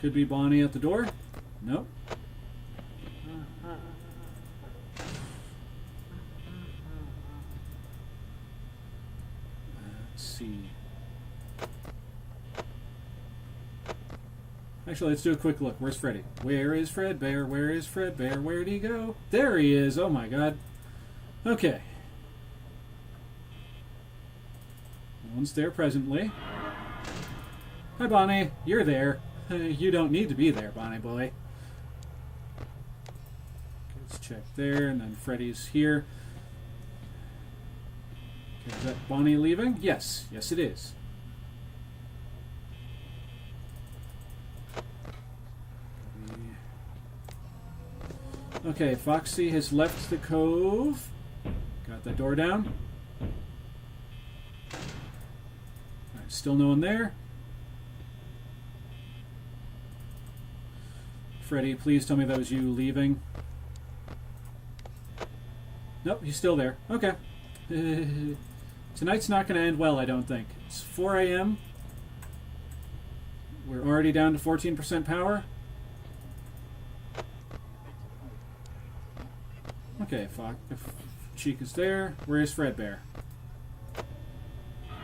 Could be Bonnie at the door. Nope. Let's see. Actually, let's do a quick look. Where's Freddy? Where is Fredbear? Where is Fredbear? Where'd he go? There he is. Oh my god. Okay. No one's there presently. Hi, Bonnie. You're there. You don't need to be there, Bonnie boy. Let's check there, and then Freddy's here. Okay, is that Bonnie leaving? Yes. Yes, it is. Okay, Foxy has left the cove. Got that door down. Alright, still no one there. Freddy, please tell me that was you leaving. Nope, he's still there. Okay. Tonight's not going to end well, I don't think. It's 4 a.m. We're already down to 14% power. Okay, if Chica's there, where's Fredbear?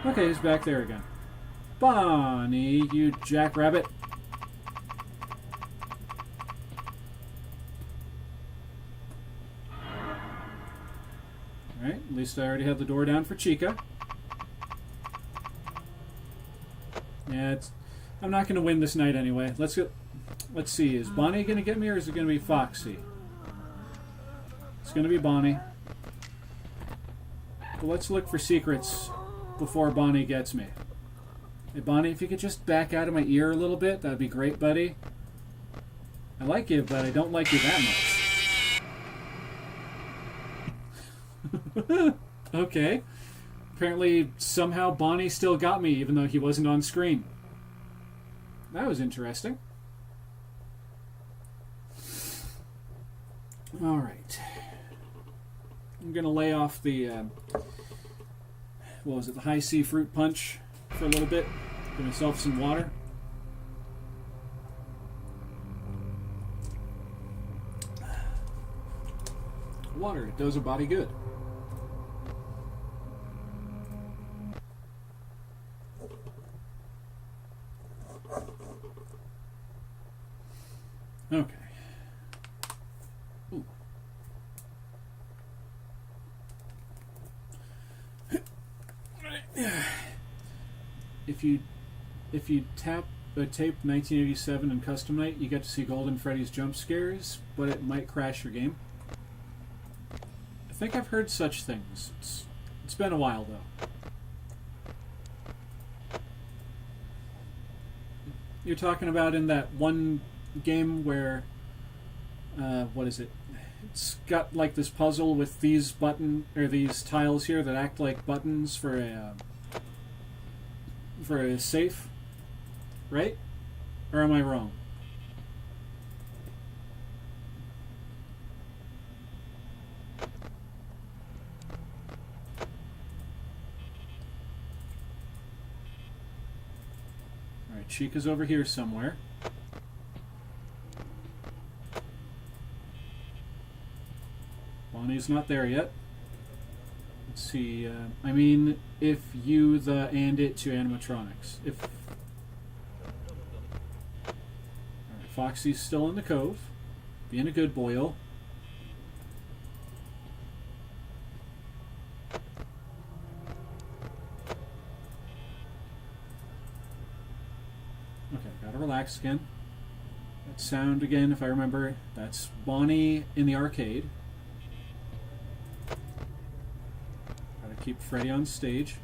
Okay, he's back there again. Bonnie, you jackrabbit. Alright, at least I already have the door down for Chica. Yeah, I'm not going to win this night anyway. Let's see, is Bonnie going to get me or is it going to be Foxy? It's going to be Bonnie. But let's look for secrets before Bonnie gets me. Hey, Bonnie, if you could just back out of my ear a little bit, that would be great, buddy. I like you, but I don't like you that much. Okay. Apparently, somehow Bonnie still got me, even though he wasn't on screen. That was interesting. Alright. I'm going to lay off the, what was it, the high C fruit punch for a little bit. Give myself some water. Water, it does a body good. Okay. Ooh. If you tap a tape 1987 in Custom Night, you get to see Golden Freddy's jump scares, but it might crash your game. I think I've heard such things. It's been a while though. You're talking about in that one game where what is it? It's got like this puzzle with these these tiles here that act like buttons for a safe, right? Or am I wrong? All right, Chica's over here somewhere. Bonnie's not there yet. Let's see. I mean, if you the and it to animatronics. If Alright, Foxy's still in the cove, being a good boyo. Okay, gotta relax again. That sound again, if I remember, that's Bonnie in the arcade. Keep Freddy on stage.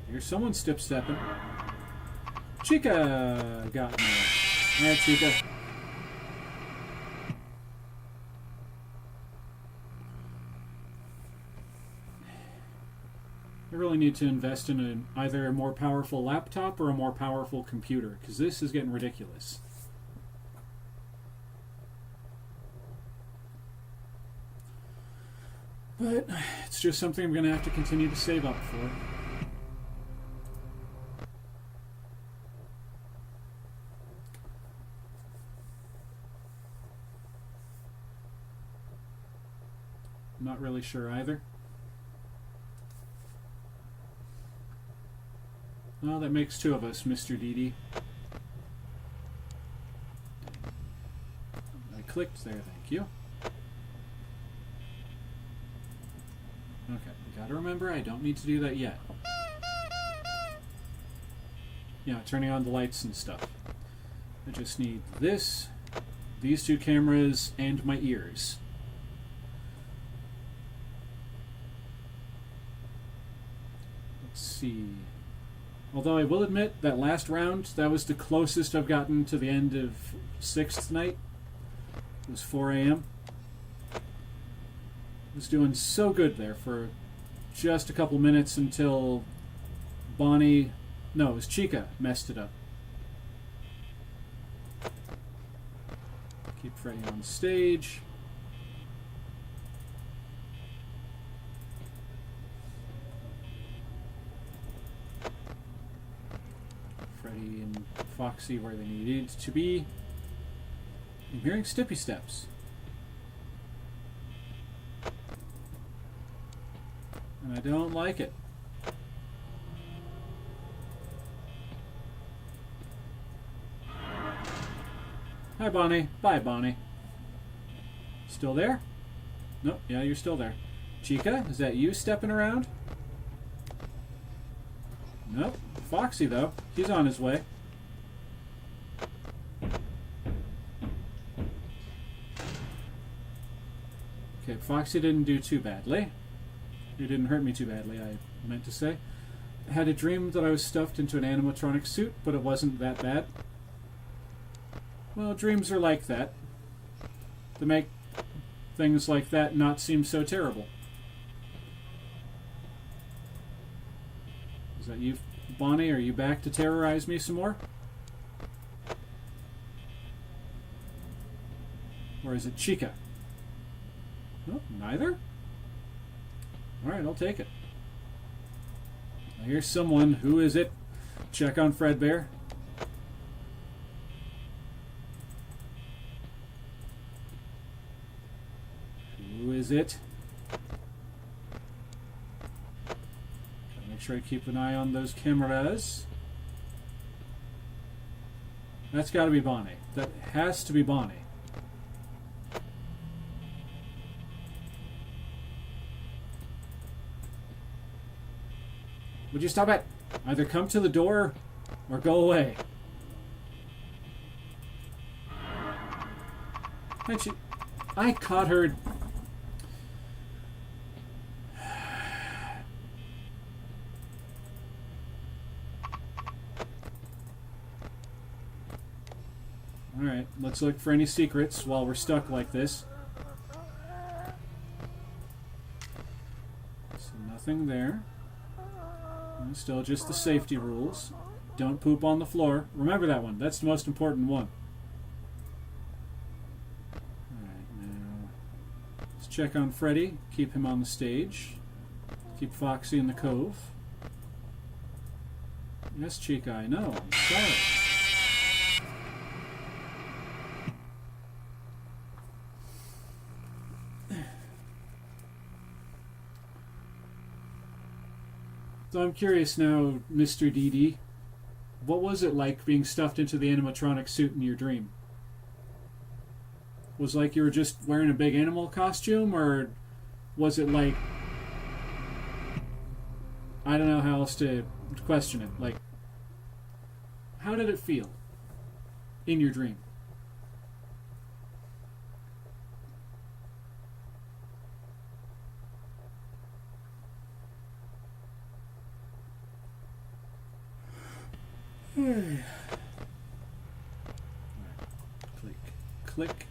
Here's someone step-stepping. Chica got me. Yeah, Chica. I really need to invest in either a more powerful laptop or a more powerful computer, because this is getting ridiculous. But it's just something I'm going to have to continue to save up for. I'm not really sure either. Oh, that makes two of us, Mr. Didi. I clicked there, thank you. Okay, gotta remember I don't need to do that yet. Yeah, turning on the lights and stuff. I just need this, these two cameras, and my ears. Let's see. Although I will admit, that last round, that was the closest I've gotten to the end of 6th night. It was 4 a.m. Was doing so good there for just a couple minutes until Bonnie, no, it was Chica, messed it up. Keep Freddy on stage. Freddy and Foxy where they needed to be. I'm hearing steppy steps. And I don't like it. Hi, Bonnie. Bye, Bonnie. Still there? Nope. Yeah, you're still there. Chica, is that you stepping around? Nope. Foxy, though. He's on his way. Okay, Foxy didn't do too badly. It didn't hurt me too badly, I meant to say. I had a dream that I was stuffed into an animatronic suit, but it wasn't that bad. Well, dreams are like that. They make things like that not seem so terrible. Is that you, Bonnie? Are you back to terrorize me some more? Or is it Chica? Oh, neither? Alright, I'll take it. Now here's someone. Who is it? Check on Fredbear. Who is it? Gotta make sure I keep an eye on those cameras. That's got to be Bonnie. That has to be Bonnie. Would you stop it? Either come to the door or go away. And I caught her. Alright, let's look for any secrets while we're stuck like this. So nothing there. And still just the safety rules. Don't poop on the floor. Remember that one. That's the most important one. Alright, now let's check on Freddy. Keep him on the stage. Keep Foxy in the cove. Yes, Chica, I know. I'm sorry. So I'm curious now, Mr. DD, what was it like being stuffed into the animatronic suit in your dream? Was it like you were just wearing a big animal costume, or was it like... I don't know how else to question it. Like, how did it feel in your dream? Click, click.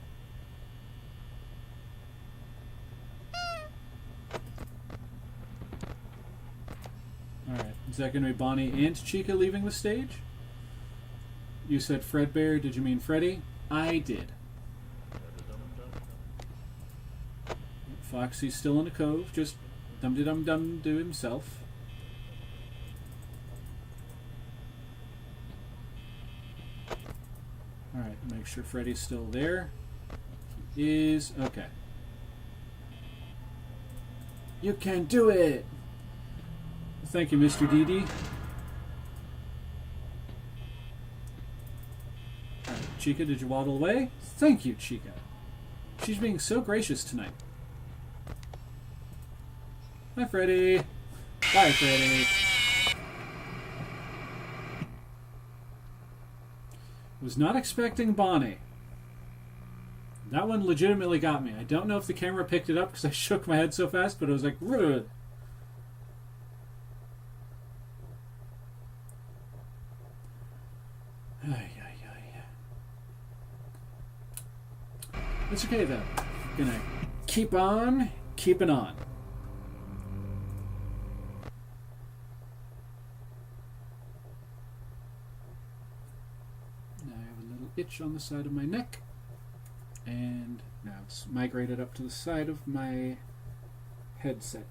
Alright, is that going to be Bonnie and Chica leaving the stage? You said Fredbear, did you mean Freddy? I did. Foxy's still in the cove, just dum-de-dum-dum to himself. Alright, make sure Freddy's still there. He is. Okay. You can do it! Thank you, Mr. DD. Alright, Chica, did you waddle away? Thank you, Chica. She's being so gracious tonight. Hi, Freddy. Bye, Freddy. Was not expecting Bonnie. That one legitimately got me. I don't know if the camera picked it up because I shook my head so fast, but it was like, rude. It's okay though. Gonna keep on keeping on. Itch on the side of my neck, and now it's migrated up to the side of my headset.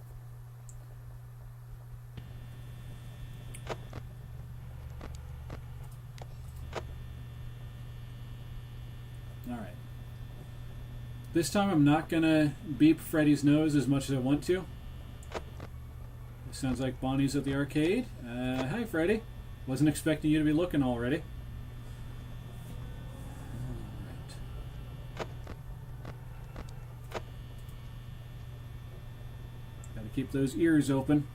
Alright. This time I'm not gonna beep Freddy's nose as much as I want to. It sounds like Bonnie's at the arcade. Hi Freddy. Wasn't expecting you to be looking already. Keep those ears open.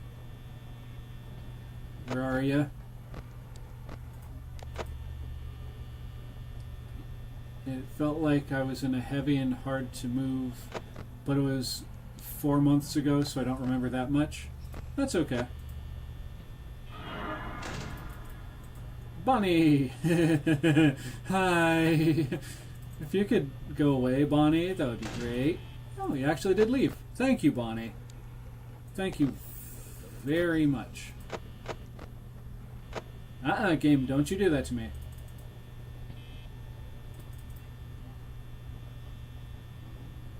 Where are you? It felt like I was in a heavy and hard to move, but it was 4 months ago, so I don't remember that much. That's okay. Bonnie! Hi! If you could go away, Bonnie, that would be great. Oh, you actually did leave. Thank you, Bonnie. Thank you very much. Game, don't you do that to me.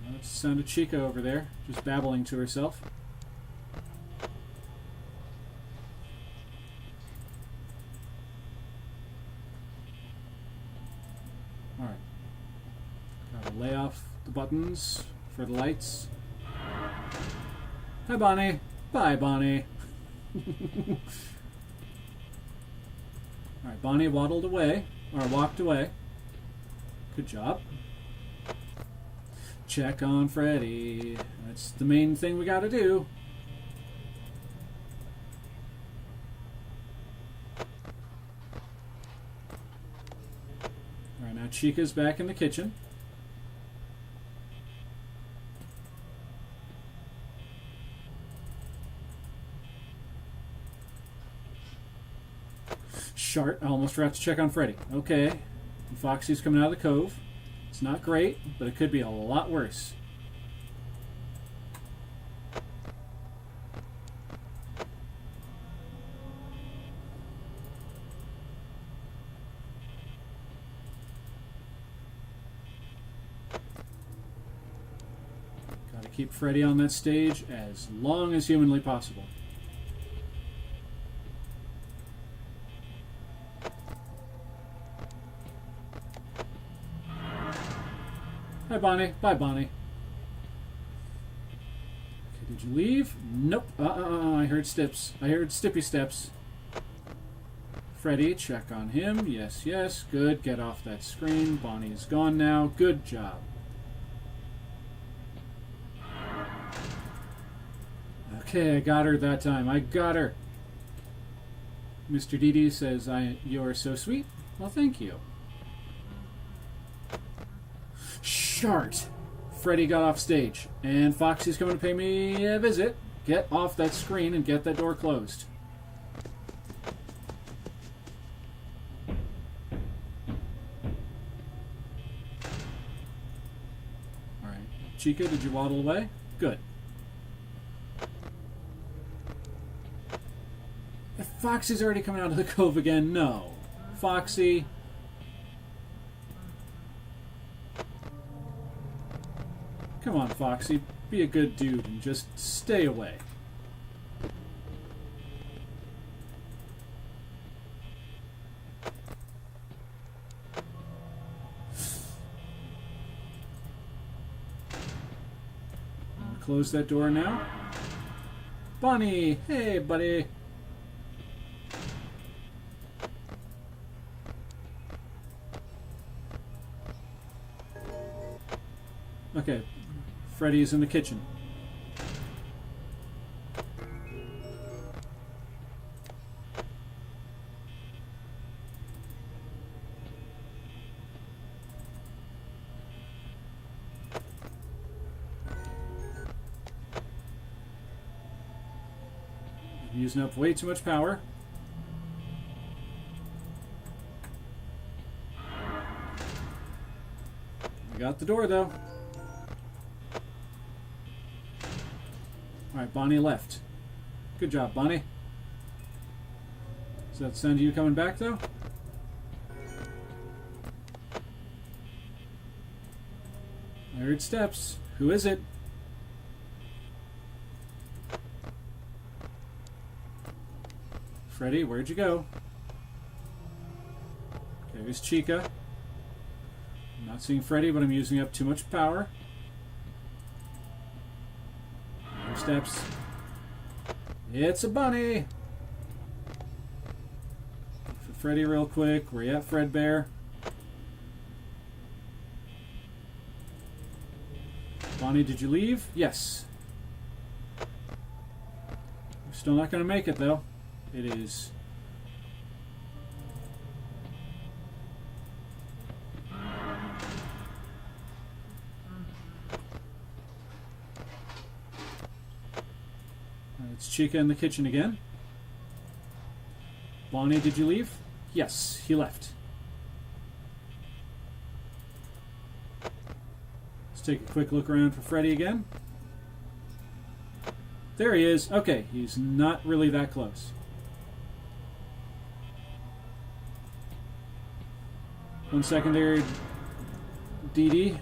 That's the sound of Chica over there, just babbling to herself. Alright. Gotta lay off the buttons for the lights. Hi, Bonnie. Bye, Bonnie. Alright, Bonnie waddled away. Or walked away. Good job. Check on Freddy. That's the main thing we gotta do. Alright, now Chica's back in the kitchen. Shart, I almost forgot to check on Freddy. Okay. And Foxy's coming out of the cove. It's not great, but it could be a lot worse. Gotta keep Freddy on that stage as long as humanly possible. Hi, Bonnie. Bye, Bonnie. Okay, did you leave? Nope. I heard steps. I heard Stippy steps. Freddy, check on him. Yes, yes. Good. Get off that screen. Bonnie is gone now. Good job. Okay, I got her that time. I got her. Mr. Didi says, you're so sweet. Well, thank you. Shart. Freddy got off stage, and Foxy's coming to pay me a visit. Get off that screen and get that door closed. Alright. Chica, did you waddle away? Good. If Foxy's already coming out of the cove again, no. Foxy... Come on, Foxy. Be a good dude and just stay away. I'll close that door now. Bonnie! Hey, buddy! Okay. Freddy's in the kitchen. I'm using up way too much power. I got the door though. Alright, Bonnie left. Good job, Bonnie. Does that sound to you coming back, though? I heard steps. Who is it? Freddy, where'd you go? Okay, there's Chica. I'm not seeing Freddy, but I'm using up too much power. Steps. It's a bunny. For Freddy real quick. Where you at, Fredbear? Bonnie, did you leave? Yes. We're still not going to make it though. It is... It's Chica in the kitchen again. Bonnie, did you leave? Yes, he left. Let's take a quick look around for Freddy again. There he is. Okay, he's not really that close. One second there, Dee Dee.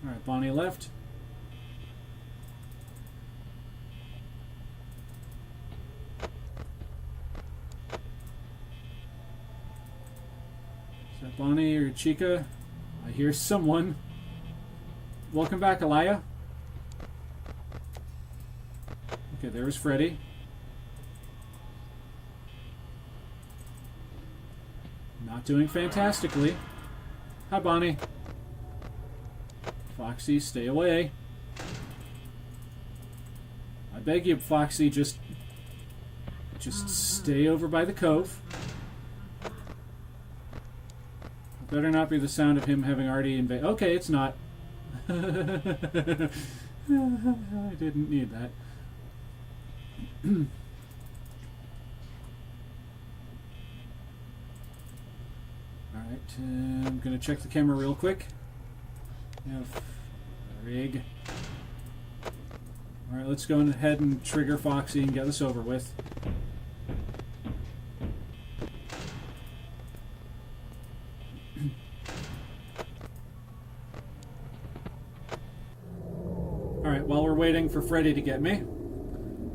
Alright, Bonnie left. Is that Bonnie or Chica? I hear someone. Welcome back, Alaya. Okay, there's Freddy. Not doing fantastically. Hi, Bonnie. Foxy, stay away. I beg you, Foxy, just stay over by the cove. It better not be the sound of him having already invaded. Okay, it's not. I didn't need that. Alright, I'm going to check the camera real quick. Rig. Alright, let's go ahead and trigger Foxy and get this over with. Alright, while we're waiting for Freddy to get me,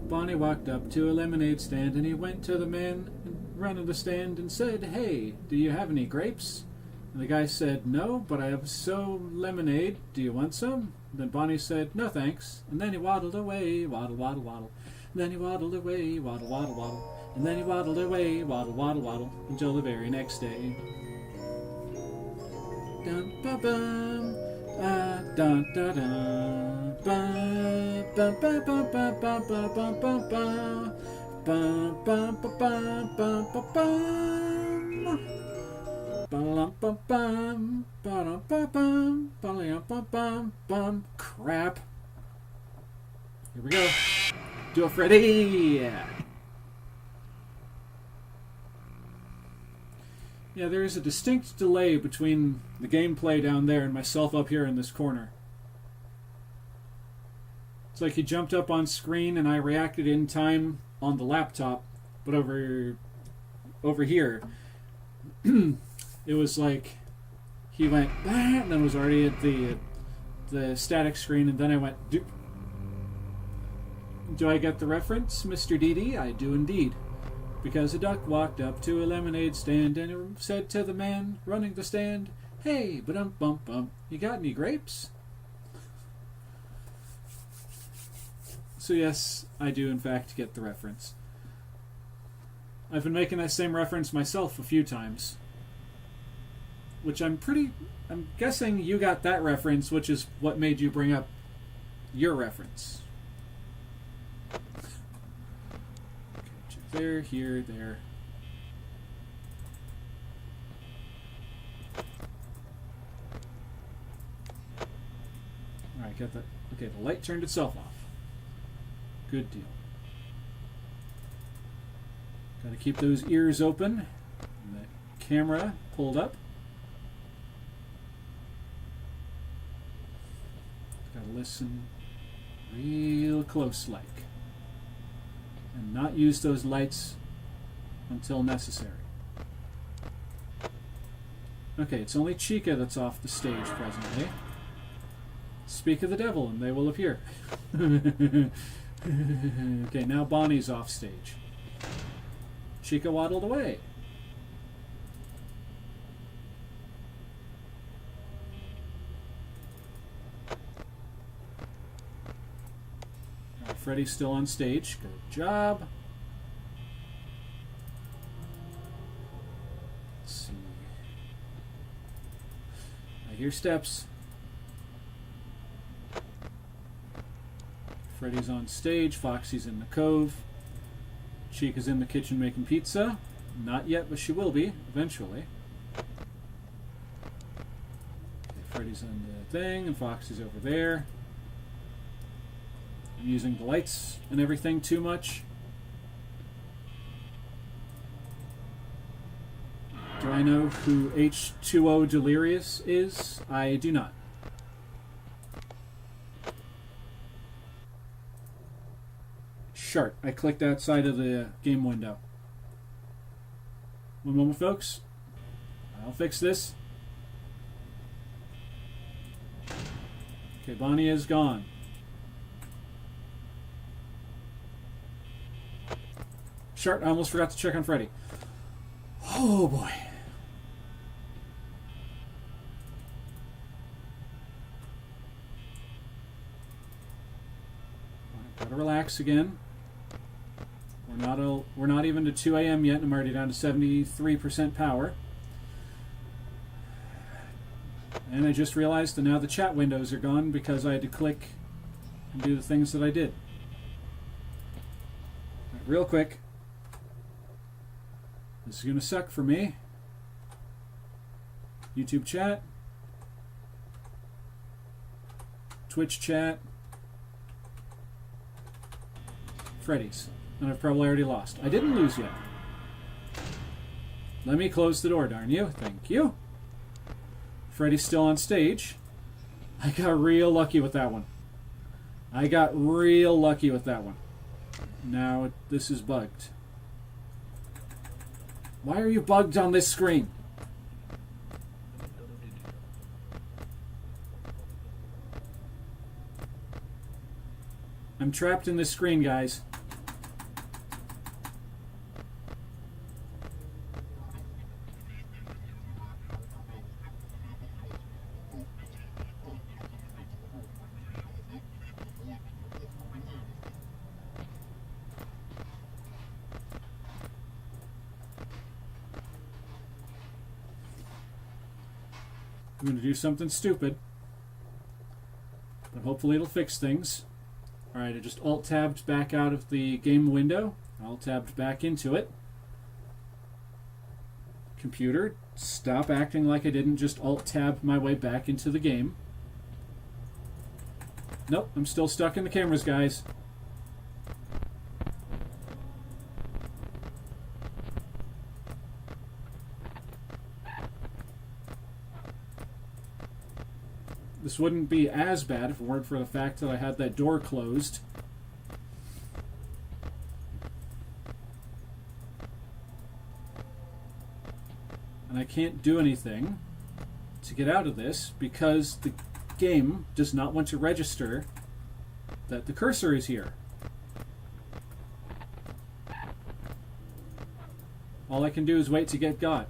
Bonnie walked up to a lemonade stand and he went to the man running the stand and said, "Hey, do you have any grapes?" And the guy said, "No, but I have lemonade. Do you want some?" And then Bonnie said, "No, thanks." And then he waddled away, waddle, waddle, waddle. And then he waddled away, waddle, waddle, waddle. And then he waddled away, waddle, waddle, waddle, until the very next day. Dun ba bum, dun da dun, ba ba ba ba ba ba ba ba ba ba. Bum bum ba bum bum ba bum. Ba bum ba bum ba bum bum. Crap. Here we go. Do it, Freddy. Yeah, there is a distinct delay between the gameplay down there and myself up here in this corner. It's like he jumped up on screen and I reacted in time on the laptop, but over here, it was like he went and then was already at the static screen, and then I went doop. Do I get the reference, Mr. DD? I do indeed. Because a duck walked up to a lemonade stand and said to the man running the stand, "Hey, ba-dum-bum-bum, you got any grapes?" So yes, I do in fact get the reference. I've been making that same reference myself a few times. Which I'm guessing you got that reference, which is what made you bring up your reference. There, here, there. Alright, got that. Okay, the light turned itself off. Good deal. Gotta keep those ears open. And the camera pulled up. Gotta listen real close like. And not use those lights until necessary. Okay, it's only Chica that's off the stage presently. Speak of the devil and they will appear. Okay, now Bonnie's off stage. Chica waddled away. Freddy's still on stage. Good job. Let's see. I hear steps. Freddy's on stage. Foxy's in the cove. Chica's in the kitchen making pizza. Not yet, but she will be eventually. Okay, Freddy's on the thing, and Foxy's over there. I'm using the lights and everything too much. Do I know who H2O Delirious is? I do not. Shart. I clicked outside of the game window. One moment, folks. I'll fix this. Okay, Bonnie is gone. Shart, I almost forgot to check on Freddy. Oh boy. Gotta relax again. We're not even to 2 a.m. yet, and I'm already down to 73% power. And I just realized that now the chat windows are gone because I had to click and do the things that I did. Right, real quick. This is going to suck for me. YouTube chat. Twitch chat. Freddy's. And I've probably already lost. I didn't lose yet. Let me close the door, darn you. Thank you. Freddy's still on stage. I got real lucky with that one. I got real lucky with that one. Now this is bugged. Why are you bugged on this screen? I'm trapped in this screen, guys. I'm going to do something stupid, but hopefully it'll fix things. Alright, I just Alt-tabbed back out of the game window. Alt-tabbed back into it. Computer, stop acting like I didn't just Alt-tab my way back into the game. Nope, I'm still stuck in the cameras, guys. This wouldn't be as bad if it weren't for the fact that I had that door closed. And I can't do anything to get out of this because the game does not want to register that the cursor is here. All I can do is wait to get got.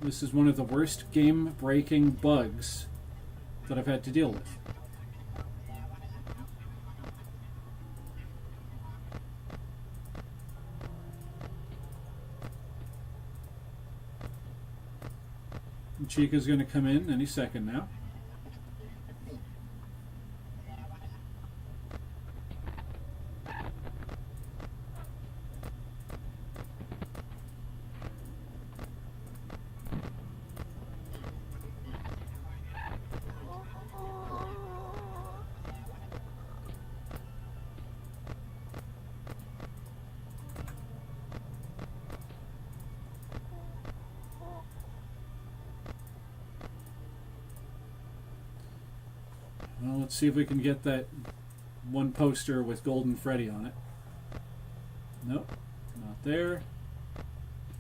This is one of the worst game-breaking bugs that I've had to deal with. And Chica's going to come in any second now. Well, let's see if we can get that one poster with Golden Freddy on it. Nope, not there.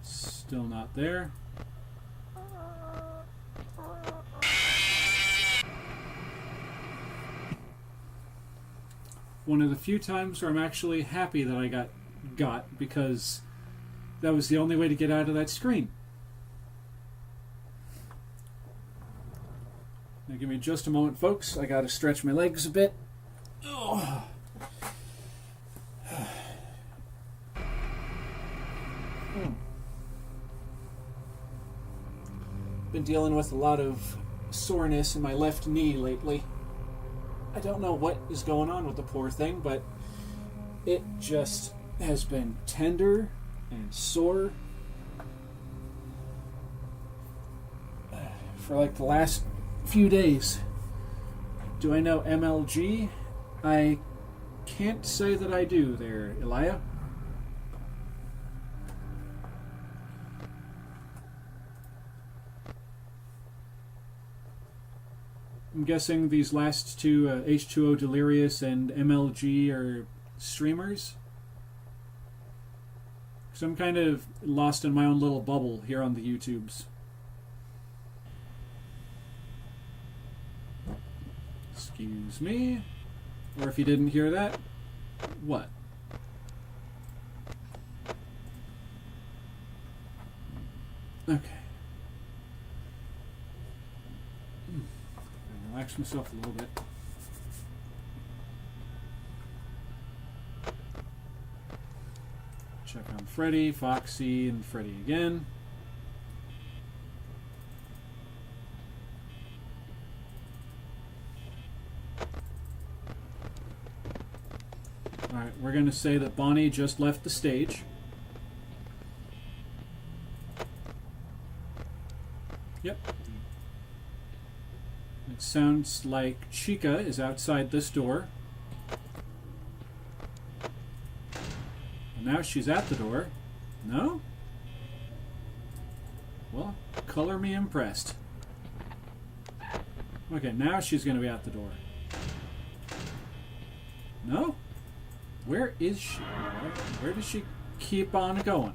Still not there. One of the few times where I'm actually happy that I got because that was the only way to get out of that screen. Now give me just a moment, folks. I gotta stretch my legs a bit. Oh. Been dealing with a lot of soreness in my left knee lately. I don't know what is going on with the poor thing, but it just has been tender and sore for like the last few days. Do I know MLG? I can't say that I do there, Elia. I'm guessing these last two, H2O Delirious and MLG, are streamers. Because I'm kind of lost in my own little bubble here on the YouTubes. Excuse me. Or if you didn't hear that, what? Okay. Relax myself a little bit. Check on Freddy, Foxy, and Freddy again. Alright, we're going to say that Bonnie just left the stage. Yep. It sounds like Chica is outside this door. And now she's at the door. No? Well, color me impressed. Okay, now she's going to be at the door. No? Where is she? Where does she keep on going?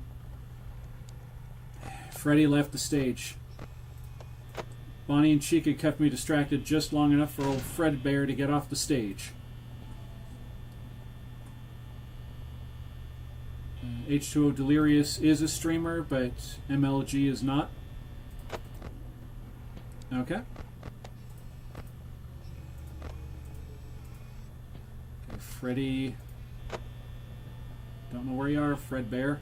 Freddy left the stage. Bonnie and Chica kept me distracted just long enough for old Fred Bear to get off the stage. H2O Delirious is a streamer, but MLG is not. Okay. Okay, Freddy. Don't know where you are, Fred Bear.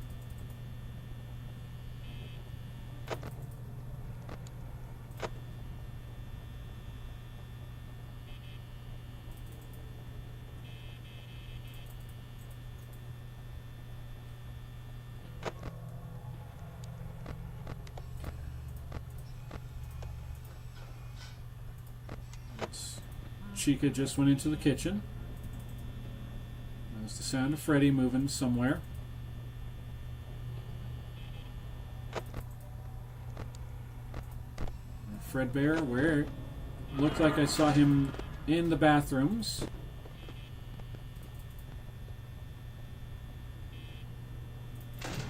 Chica just went into the kitchen. That's the sound of Freddy moving somewhere. Fred Bear, where? Looked like I saw him in the bathrooms.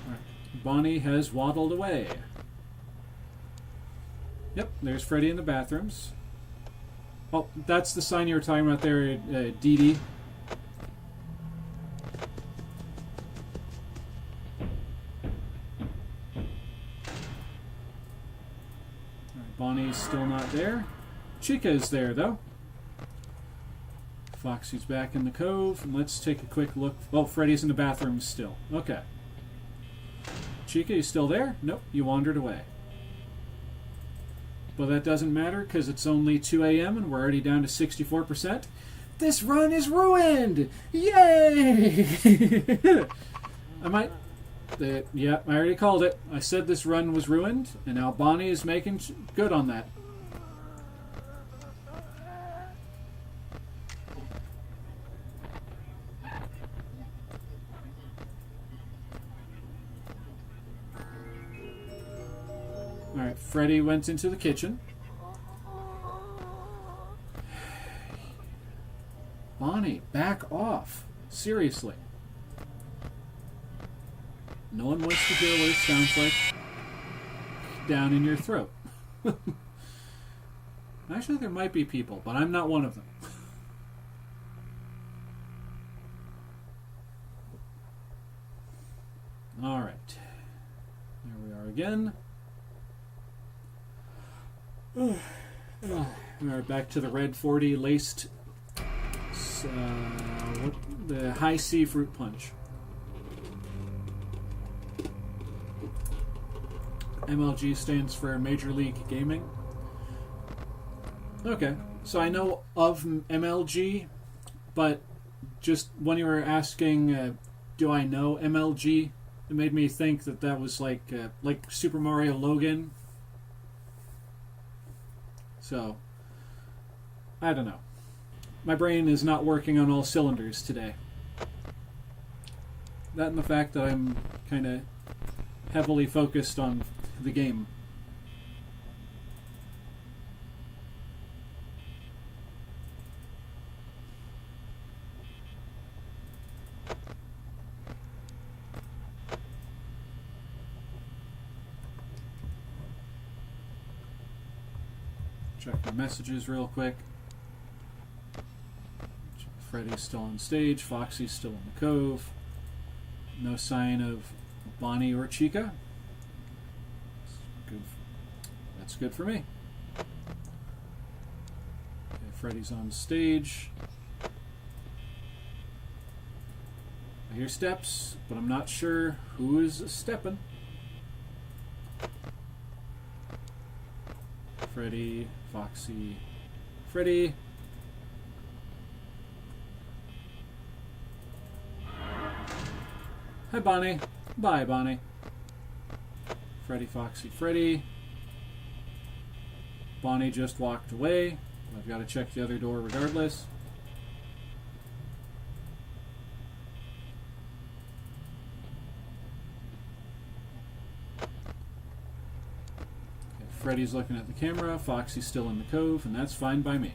Right. Bonnie has waddled away. Yep, there's Freddy in the bathrooms. Oh, that's the sign you were talking about there, Dee Dee. Right, Bonnie's still not there. Chica is there, though. Foxy's back in the cove. And let's take a quick look. Oh, Freddy's in the bathroom still. Okay. Chica, you still there? Nope, you wandered away. But that doesn't matter because it's only 2 a.m. and we're already down to 64%. This run is ruined! Yay! Yeah, I already called it. I said this run was ruined, and now Bonnie is making good on that. Alright, Freddy went into the kitchen. Bonnie, back off. Seriously. No one wants to hear what it sounds like down in your throat. Actually, there might be people, but I'm not one of them. Alright. There we are again. Alright, back to the red 40 laced the high C fruit punch. MLG stands for Major League Gaming. Okay, so I know of MLG, but just when you were asking, do I know MLG, it made me think that was like Super Mario Logan. So, I don't know. My brain is not working on all cylinders today. That and the fact that I'm kind of heavily focused on the game. Check the messages real quick. Freddy's still on stage. Foxy's still in the cove. No sign of Bonnie or Chica. That's good for me. Okay, Freddy's on stage. I hear steps, but I'm not sure who is stepping. Freddy, Foxy, Freddy. Hi, Bonnie. Bye, Bonnie. Freddy, Foxy, Freddy. Bonnie just walked away. I've got to check the other door regardless. Okay, Freddy's looking at the camera. Foxy's still in the cove, and that's fine by me.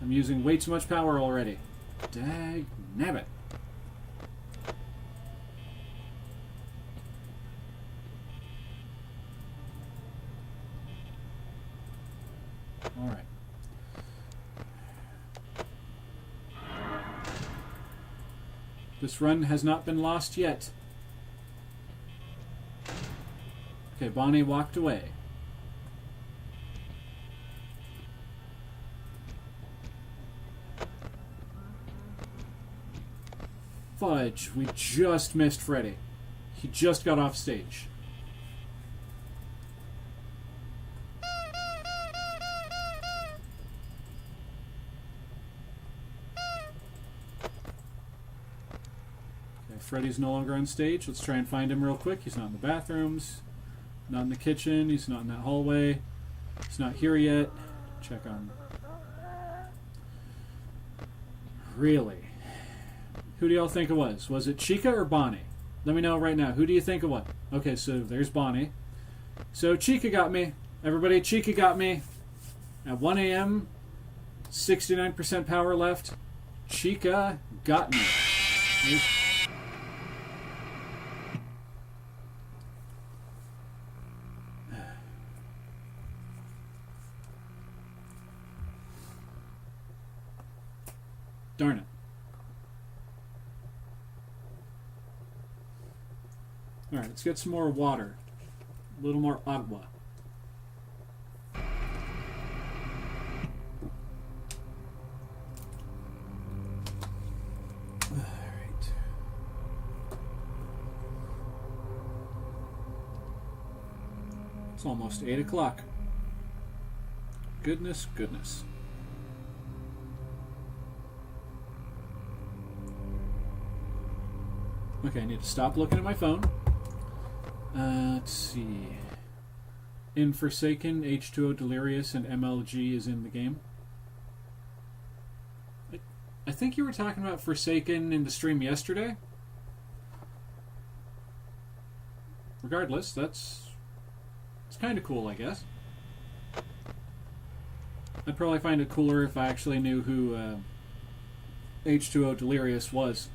I'm using way too much power already. Dag nabbit. All right. This run has not been lost yet. Okay, Bonnie walked away. Fudge, we just missed Freddy. He just got off stage. Okay, Freddy's no longer on stage. Let's try and find him real quick. He's not in the bathrooms, not in the kitchen, he's not in that hallway. He's not here yet. Check on... Really? Who do y'all think it was? Was it Chica or Bonnie? Let me know right now. Who do you think it was? Okay, so there's Bonnie. So Chica got me. Everybody, Chica got me. At 1 a.m., 69% power left. Chica got me. Darn it. Alright, let's get some more water. A little more agua. Alright. It's almost 8 o'clock. Goodness, goodness. Okay, I need to stop looking at my phone. Let's see. In Forsaken, H2O Delirious, and MLG is in the game. I think you were talking about Forsaken in the stream yesterday. Regardless, it's kind of cool, I guess. I'd probably find it cooler if I actually knew who H2O Delirious was.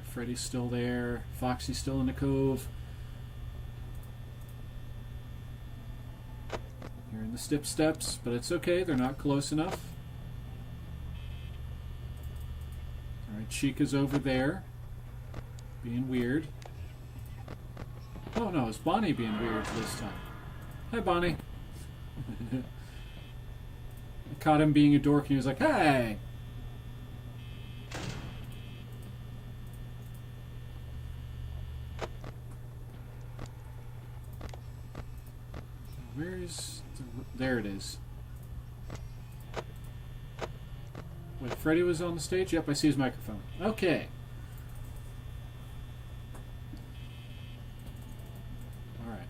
Freddy's still there. Foxy's still in the cove. Hearing the steps, but it's okay. They're not close enough. Alright, Chica's over there. Being weird. Oh no, it's Bonnie being weird this time. Hi, Bonnie. I caught him being a dork and he was like, hey! There it is. Wait, Freddy was on the stage? Yep, I see his microphone. Okay. Alright.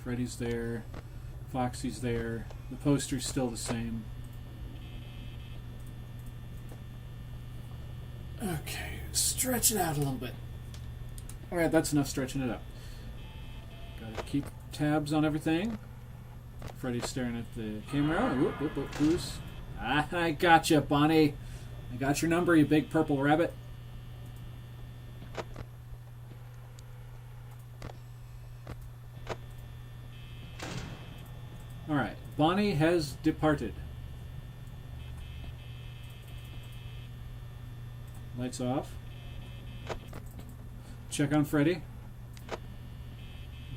Freddy's there. Foxy's there. The poster's still the same. Okay, stretch it out a little bit. Alright, that's enough stretching it out. Gotta keep tabs on everything. Freddy's staring at the camera. Whoop, whoop, whoop. Who's? Ah, I got you, Bonnie. I got your number, you big purple rabbit. Alright, Bonnie has departed. Lights off. Check on Freddy.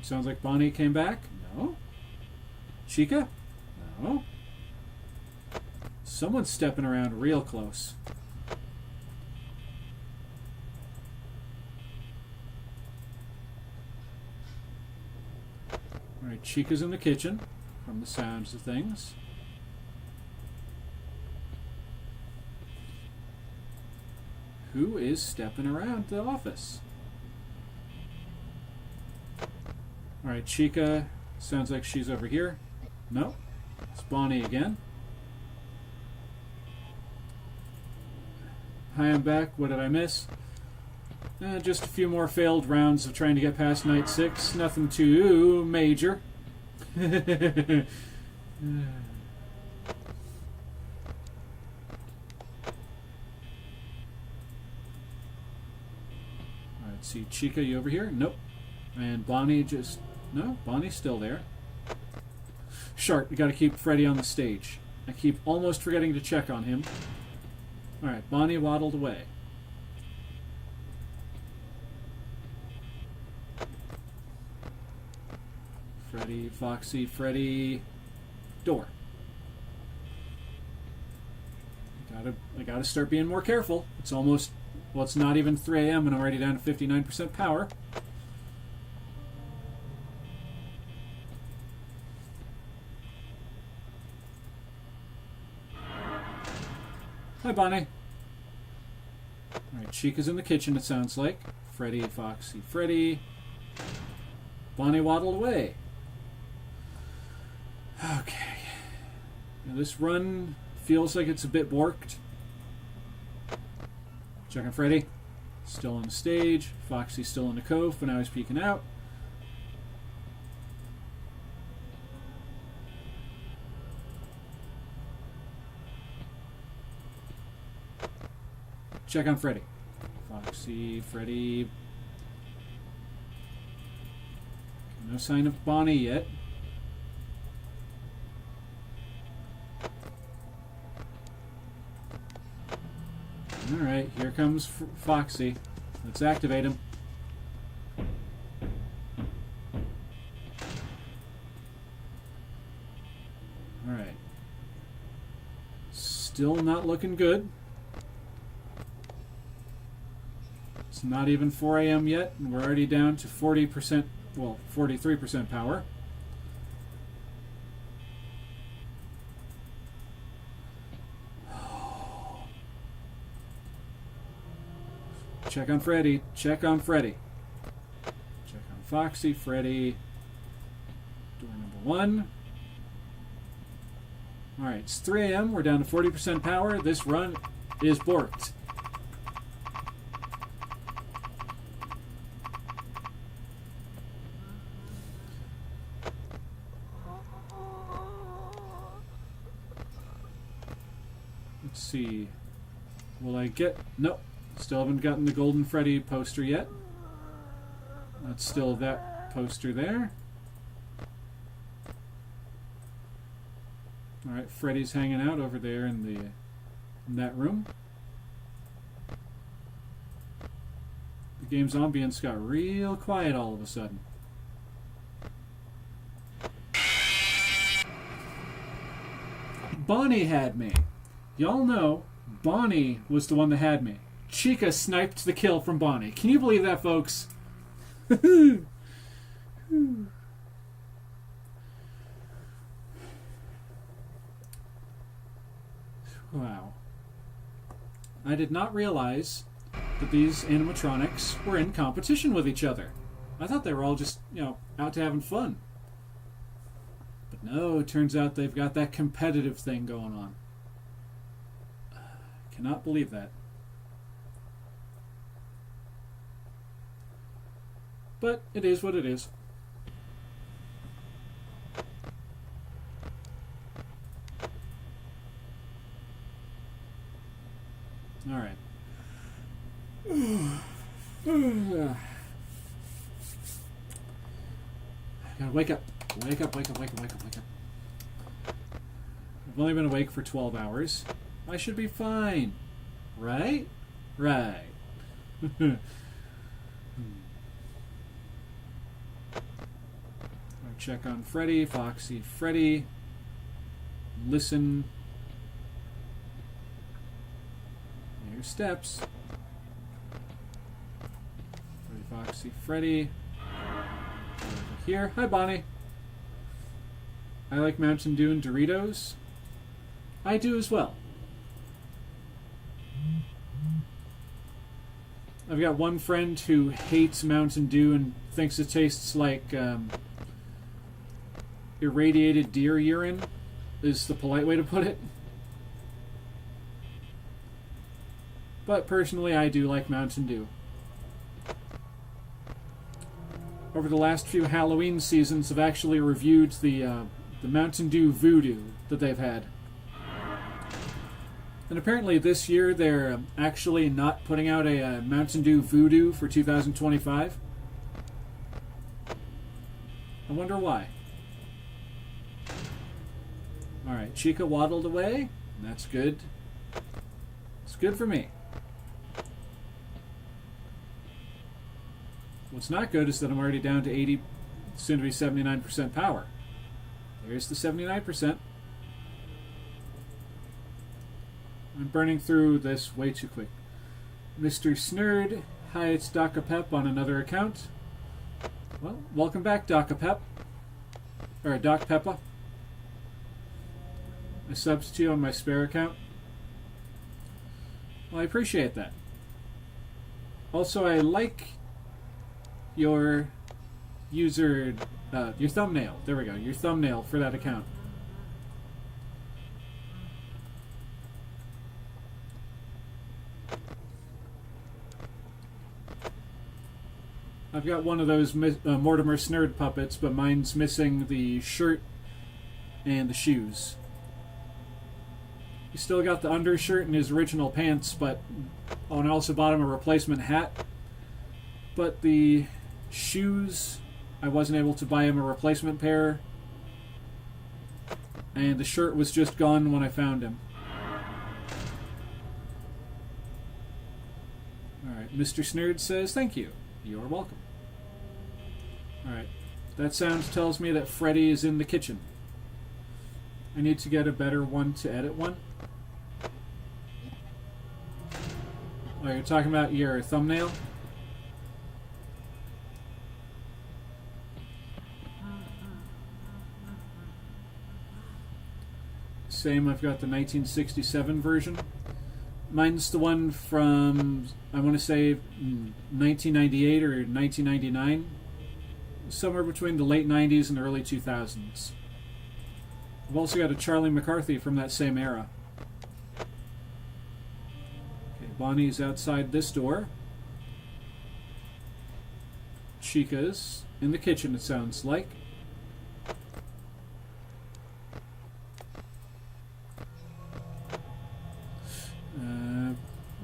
Sounds like Bonnie came back. No. Chica? No. Someone's stepping around real close. Alright, Chica's in the kitchen, from the sounds of things. Who is stepping around the office? Alright, Chica, sounds like she's over here. No, it's Bonnie again. Hi, I'm back. What did I miss? Just a few more failed rounds of trying to get past night 6. Nothing too major. Alright, see, Chica, you over here? Nope. And Bonnie just... No, Bonnie's still there. Sharp, you gotta keep Freddy on the stage. I keep almost forgetting to check on him. Alright, Bonnie waddled away. Freddy, Foxy, Freddy... Door. I gotta start being more careful. It's almost... Well, it's not even 3 a.m. and I'm already down to 59% power. Hi, Bonnie. Alright, Chica's in the kitchen, it sounds like. Freddy, Foxy, Freddy. Bonnie waddled away. Okay. Now this run feels like it's a bit borked. Check on Freddy. Still on the stage. Foxy's still in the cove, but now he's peeking out. Check on Freddy. Foxy, Freddy. No sign of Bonnie yet. Alright, here comes Foxy. Let's activate him. Alright. Still not looking good. It's not even 4 a.m. yet, and we're already down to 40%, well, 43% power. Check on Freddy. Check on Freddy. Check on Foxy, Freddy. Door number 1. Alright, it's 3 a.m. We're down to 40% power. This run is borked. Let's see. Will I get... Nope. Still haven't gotten the Golden Freddy poster yet. That's still that poster there. Alright, Freddy's hanging out over there in that room. The game's ambience got real quiet all of a sudden. Bonnie had me. Y'all know Bonnie was the one that had me. Chica sniped the kill from Bonnie. Can you believe that, folks? Wow. I did not realize that these animatronics were in competition with each other. I thought they were all just, out to having fun. But no, it turns out they've got that competitive thing going on. Cannot believe that. But it is what it is. All right. I gotta wake up. Wake up, wake up, wake up, wake up, wake up. I've only been awake for 12 hours. I should be fine. Right? Right. I'll check on Freddy, Foxy Freddy. Listen. There's steps. Freddy, Foxy Freddy. Over here. Hi, Bonnie. I like Mountain Dew and Doritos. I do as well. I've got one friend who hates Mountain Dew and thinks it tastes like irradiated deer urine, is the polite way to put it. But personally, I do like Mountain Dew. Over the last few Halloween seasons, I've actually reviewed the Mountain Dew Voodoo that they've had. And apparently this year they're actually not putting out a Mountain Dew Voodoo for 2025. I wonder why. Alright, Chica waddled away. That's good. It's good for me. What's not good is that I'm already down to 80, soon to be 79% power. There's the 79%. I'm burning through this way too quick. Mr. Snurd, hi, it's Dr. Pep on another account. Well, welcome back, Dr. Pep. Or Doc Peppa. I substitute on my spare account. Well, I appreciate that. Also, I like your user, your thumbnail. There we go, your thumbnail for that account. I've got one of those Mortimer Snurd puppets, but mine's missing the shirt and the shoes. He still got the undershirt and his original pants, but oh, and I also bought him a replacement hat. But the shoes, I wasn't able to buy him a replacement pair. And the shirt was just gone when I found him. Alright, Mr. Snurd says, thank you. You're welcome. Alright, that sound tells me that Freddy is in the kitchen. I need to get a better one to edit one. Oh, you're talking about your thumbnail? Same, I've got the 1967 version. Mine's the one from, I want to say, 1998 or 1999. Somewhere between the late 90s and early 2000s. I've also got a Charlie McCarthy from that same era. Okay, Bonnie's outside this door. Chica's in the kitchen, it sounds like.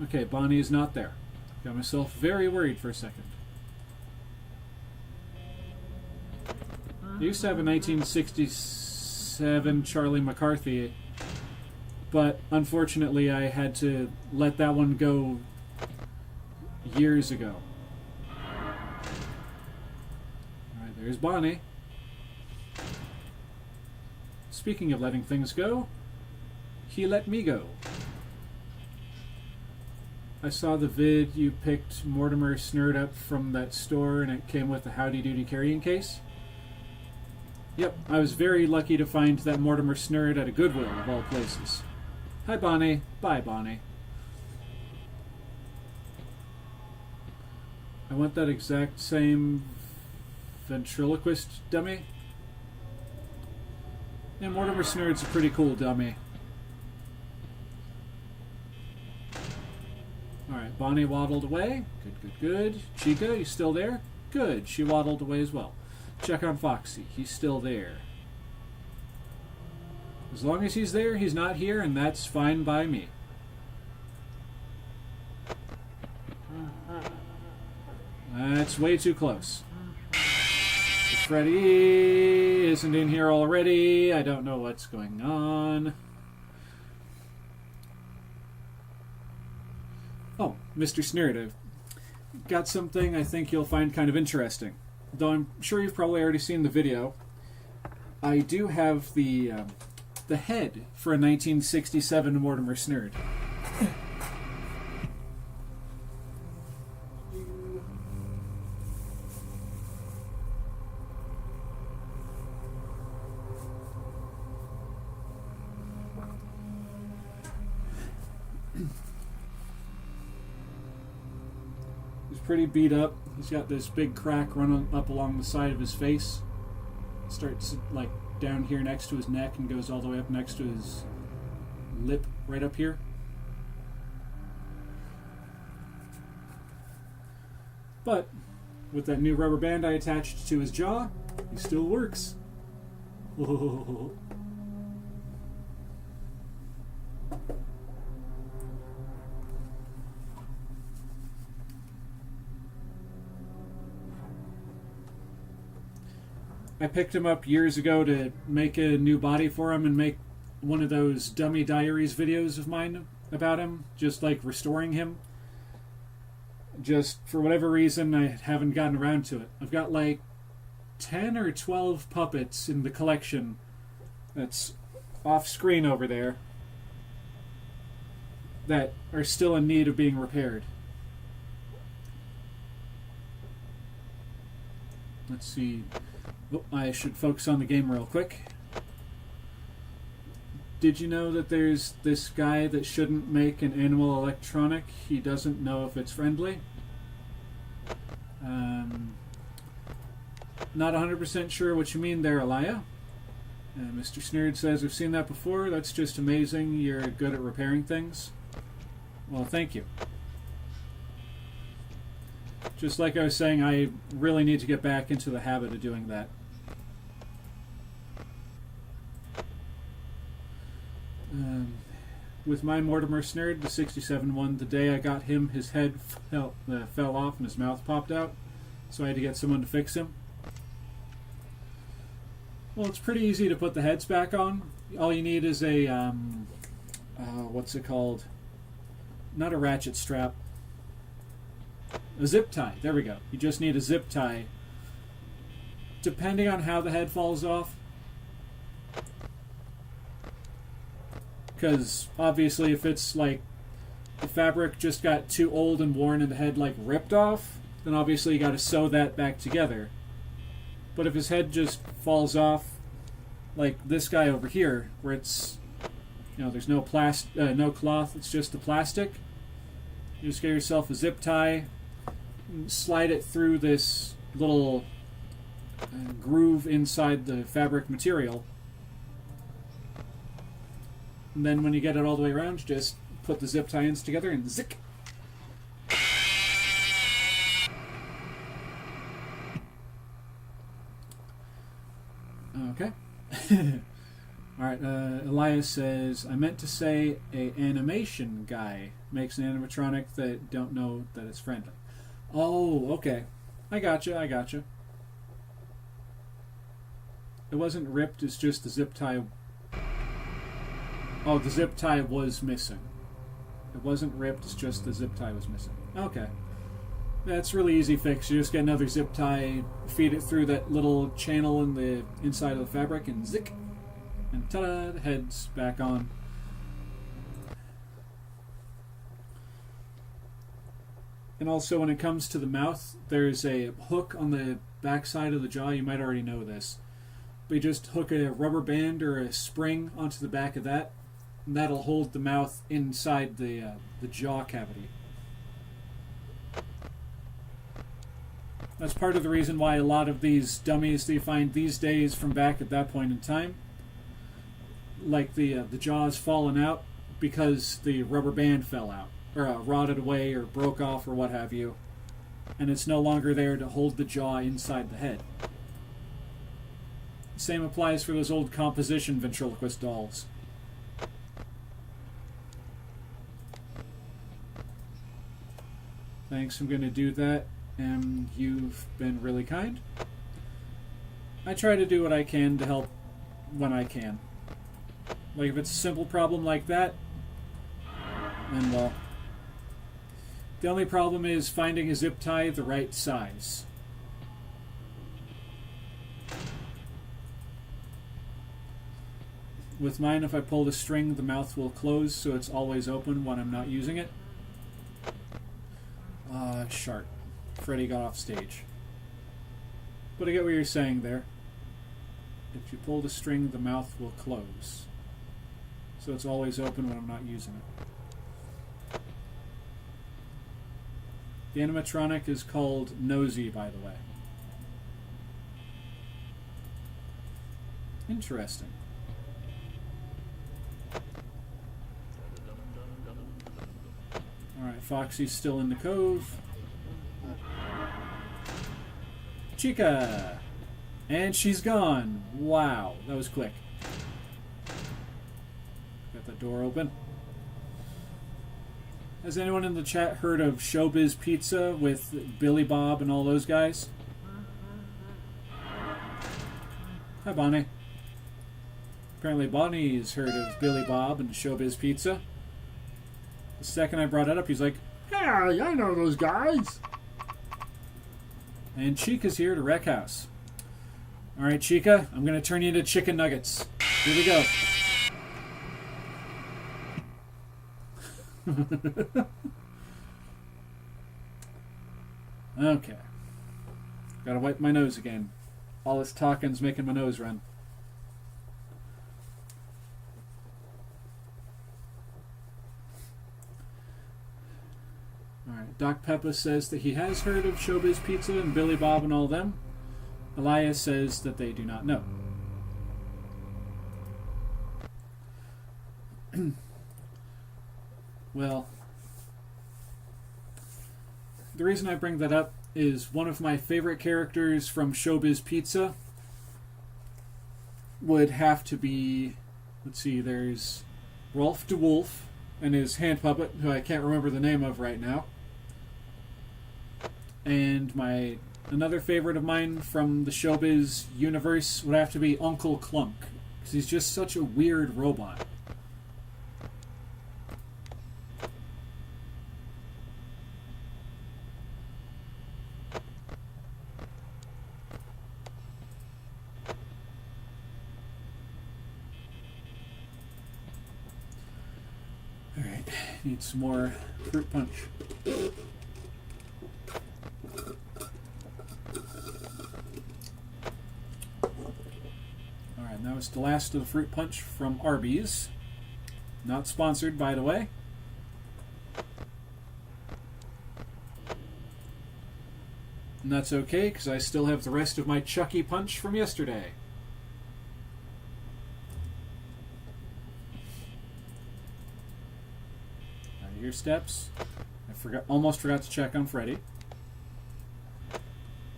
Okay, Bonnie is not there. Got myself very worried for a second. I used to have a 1967 Charlie McCarthy, but unfortunately I had to let that one go years ago. Alright, there's Bonnie. Speaking of letting things go, he let me go. I saw the vid you picked Mortimer Snurd up from that store and it came with a Howdy Doody carrying case. Yep, I was very lucky to find that Mortimer Snurd at a Goodwill of all places. Hi Bonnie. Bye Bonnie. I want that exact same ventriloquist dummy. Yeah, Mortimer Snurd's a pretty cool dummy. Alright, Bonnie waddled away. Good, good, good. Chica, you still there? Good, she waddled away as well. Check on Foxy. He's still there. As long as he's there, he's not here, and that's fine by me. That's way too close. If Freddy isn't in here already, I don't know what's going on. Mr. Snurd, I've got something I think you'll find kind of interesting. Though I'm sure you've probably already seen the video, I do have the head for a 1967 Mortimer Snurd. He's pretty beat up. He's got this big crack running up along the side of his face. Starts like down here next to his neck and goes all the way up next to his lip right up here. But with that new rubber band I attached to his jaw, he still works. Oh. I picked him up years ago to make a new body for him and make one of those dummy diaries videos of mine about him, just like restoring him. Just for whatever reason, I haven't gotten around to it. I've got like 10 or 12 puppets in the collection that's off screen over there that are still in need of being repaired. Let's see. Oh, I should focus on the game real quick. Did you know that there's this guy that shouldn't make an animal electronic? He doesn't know if it's friendly. Not 100% sure what you mean there, Elia. Mr. Snurd says, "I've seen that before. That's just amazing. You're good at repairing things." Well, thank you. Just like I was saying, I really need to get back into the habit of doing that. With my Mortimer Snurd, the 67 one, the day I got him, his head fell off and his mouth popped out, so I had to get someone to fix him. Well, it's pretty easy to put the heads back on. All you need is a, what's it called? Not a ratchet strap. A zip tie. There we go. You just need a zip tie. Depending on how the head falls off. Because obviously if it's like the fabric just got too old and worn and the head like ripped off, then obviously you got to sew that back together. But if his head just falls off like this guy over here, where it's, you know, there's no cloth, it's just the plastic, you just get yourself a zip tie, slide it through this little groove inside the fabric material, and then when you get it all the way around, just put the zip tie ends together and zick. Okay. Alright, Elias says, "I meant to say a animation guy makes an animatronic that don't know that it's friendly." Oh, okay. I gotcha. It wasn't ripped, it's just the zip tie. Oh, the zip tie was missing. It wasn't ripped, it's just the zip tie was missing. Okay. That's really easy fix. You just get another zip tie, feed it through that little channel in the inside of the fabric, and zick! And ta-da, the head's back on. And also when it comes to the mouth, there's a hook on the back side of the jaw. You might already know this. But you just hook a rubber band or a spring onto the back of that, and that'll hold the mouth inside the jaw cavity. That's part of the reason why a lot of these dummies that you find these days from back at that point in time, like the jaw's fallen out because the rubber band fell out, or rotted away, or broke off, or what have you, and it's no longer there to hold the jaw inside the head. Same applies for those old composition ventriloquist dolls. Thanks, I'm going to do that, and you've been really kind. I try to do what I can to help when I can. Like if it's a simple problem like that, then well, The only problem is finding a zip tie the right size. With mine, if I pull the string, the mouth will close, so it's always open when I'm not using it. Shark. Freddy got off stage. But I get what you're saying there. If you pull the string, the mouth will close. So it's always open when I'm not using it. The animatronic is called Nosy, by the way. Interesting. Alright, Foxy's still in the cove. Chica! And she's gone. Wow, that was quick. Got the door open. Has anyone in the chat heard of Showbiz Pizza with Billy Bob and all those guys? Hi, Bonnie. Apparently Bonnie's heard of Billy Bob and Showbiz Pizza. The second I brought it up, he's like, "Hey, I know those guys." And Chica's here to wreck house. Alright, Chica, I'm going to turn you into chicken nuggets. Here we go. Okay. Gotta wipe my nose again. All this talking's making my nose run. Alright, Doc Peppa says that he has heard of Showbiz Pizza and Billy Bob and all them. Elias says that they do not know. Well, the reason I bring that up is one of my favorite characters from Showbiz Pizza would have to be, let's see, there's Rolf de Wolf and his hand puppet, who I can't remember the name of right now. And another favorite of mine from the Showbiz universe would have to be Uncle Clunk, because he's just such a weird robot. Alright, need some more fruit punch. Alright, that was the last of the fruit punch from Arby's. Not sponsored, by the way. And that's okay, because I still have the rest of my Chucky punch from yesterday. Your steps. Almost forgot to check on Freddy.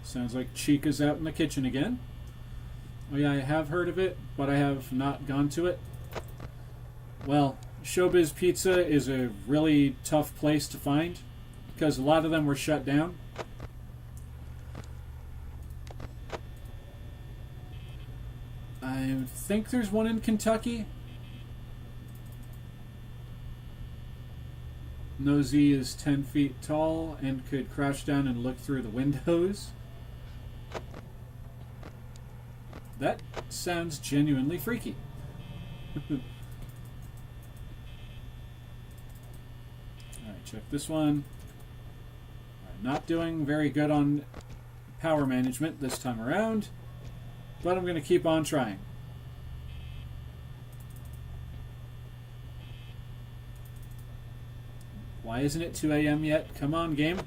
Sounds like Chica's out in the kitchen again. Oh yeah, I have heard of it, but I have not gone to it. Well, Showbiz Pizza is a really tough place to find because a lot of them were shut down. I think there's one in Kentucky. Nosy is 10 feet tall and could crouch down and look through the windows. That sounds genuinely freaky. Alright, check this one. Right, not doing very good on power management this time around, but I'm going to keep on trying. Why isn't it 2 a.m. yet? Come on, game.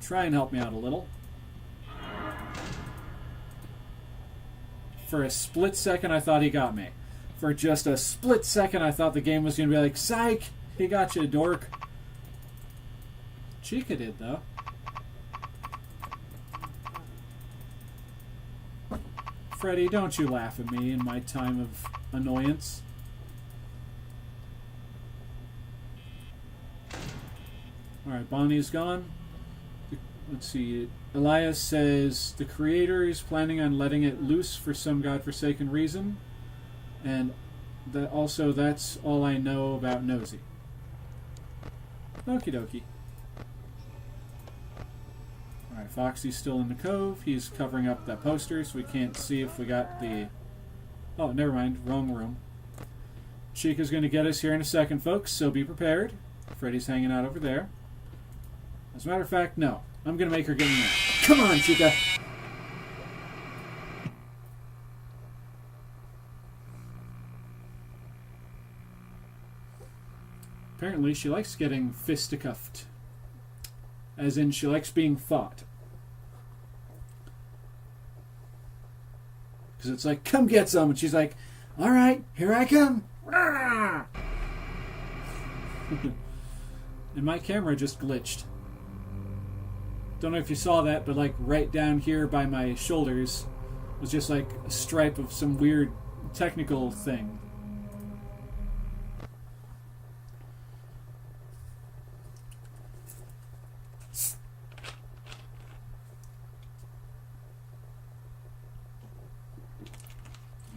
Try and help me out a little. For a split second, I thought he got me. For just a split second, I thought the game was going to be like, psych! He got you, dork. Chica did, though. Freddy, don't you laugh at me in my time of annoyance. Alright, Bonnie's gone. Let's see. Elias says the creator is planning on letting it loose for some godforsaken reason. And that also, that's all I know about Nosy. Okie dokie. Alright, Foxy's still in the cove. He's covering up that poster so we can't see if we got the... Oh, never mind. Wrong room. Chica's going to get us here in a second, folks, so be prepared. Freddy's hanging out over there. As a matter of fact, no. I'm going to make her get in there. Come on, Chica! Apparently, she likes getting fisticuffed. As in, she likes being fought. Because it's like, come get some. And she's like, alright, here I come. And my camera just glitched. Don't know if you saw that, but like right down here by my shoulders was just like a stripe of some weird technical thing.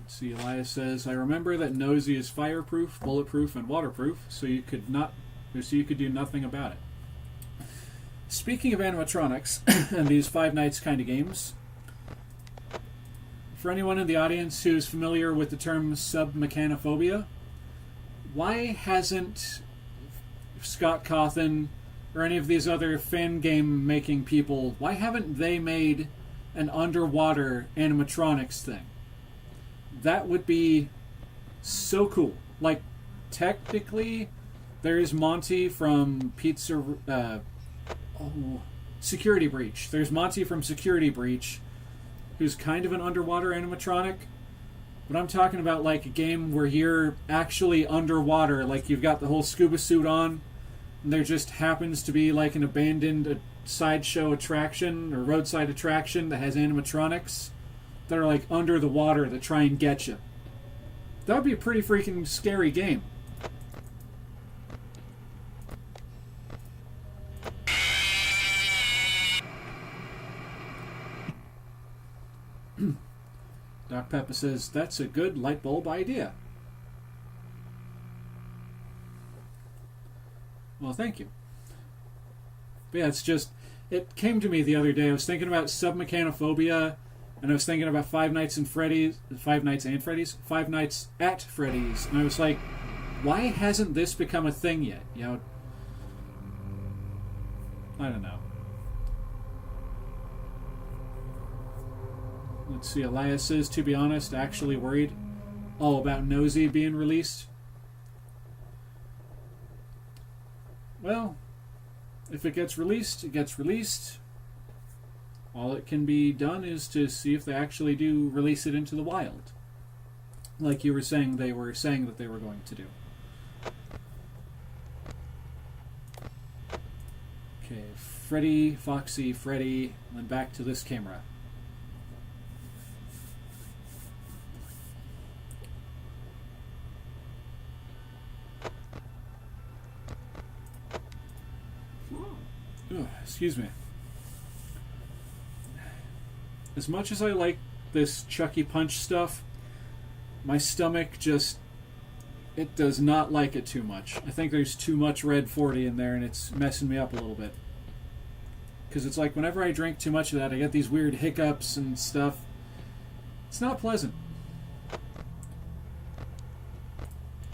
See, Elias says, I remember that Nosy is fireproof, bulletproof, and waterproof, so you could do nothing about it. Speaking of animatronics and these Five Nights kind of games, for anyone in the audience who's familiar with the term submechanophobia, why hasn't Scott Cawthon or any of these other fan game making people, why haven't they made an underwater animatronics thing? That would be so cool. Like, technically, there's Monty from Security Breach. There's Monty from Security Breach, who's kind of an underwater animatronic. But I'm talking about, like, a game where you're actually underwater. Like, you've got the whole scuba suit on, and there just happens to be, like, an abandoned sideshow attraction or roadside attraction that has animatronics that are like under the water that try and get you. That would be a pretty freaking scary game. Doc Peppa says, that's a good light bulb idea. Well, thank you. But yeah, it's just, it came to me the other day. I was thinking about submechanophobia. And I was thinking about Five Nights at Freddy's, Five Nights at Freddy's, and I was like, why hasn't this become a thing yet? You know, I don't know. Let's see, Elias says, to be honest, actually worried. Oh, about Nosy being released? Well, if it gets released, it gets released. All it can be done is to see if they actually do release it into the wild. Like you were saying they were saying that they were going to do. Okay, Freddy, Foxy, Freddy, and then back to this camera. Oh, excuse me. As much as I like this Chucky Punch stuff, my stomach just, it does not like it too much. I think there's too much red 40 in there and it's messing me up a little bit. Because it's like whenever I drink too much of that, I get these weird hiccups and stuff. It's not pleasant.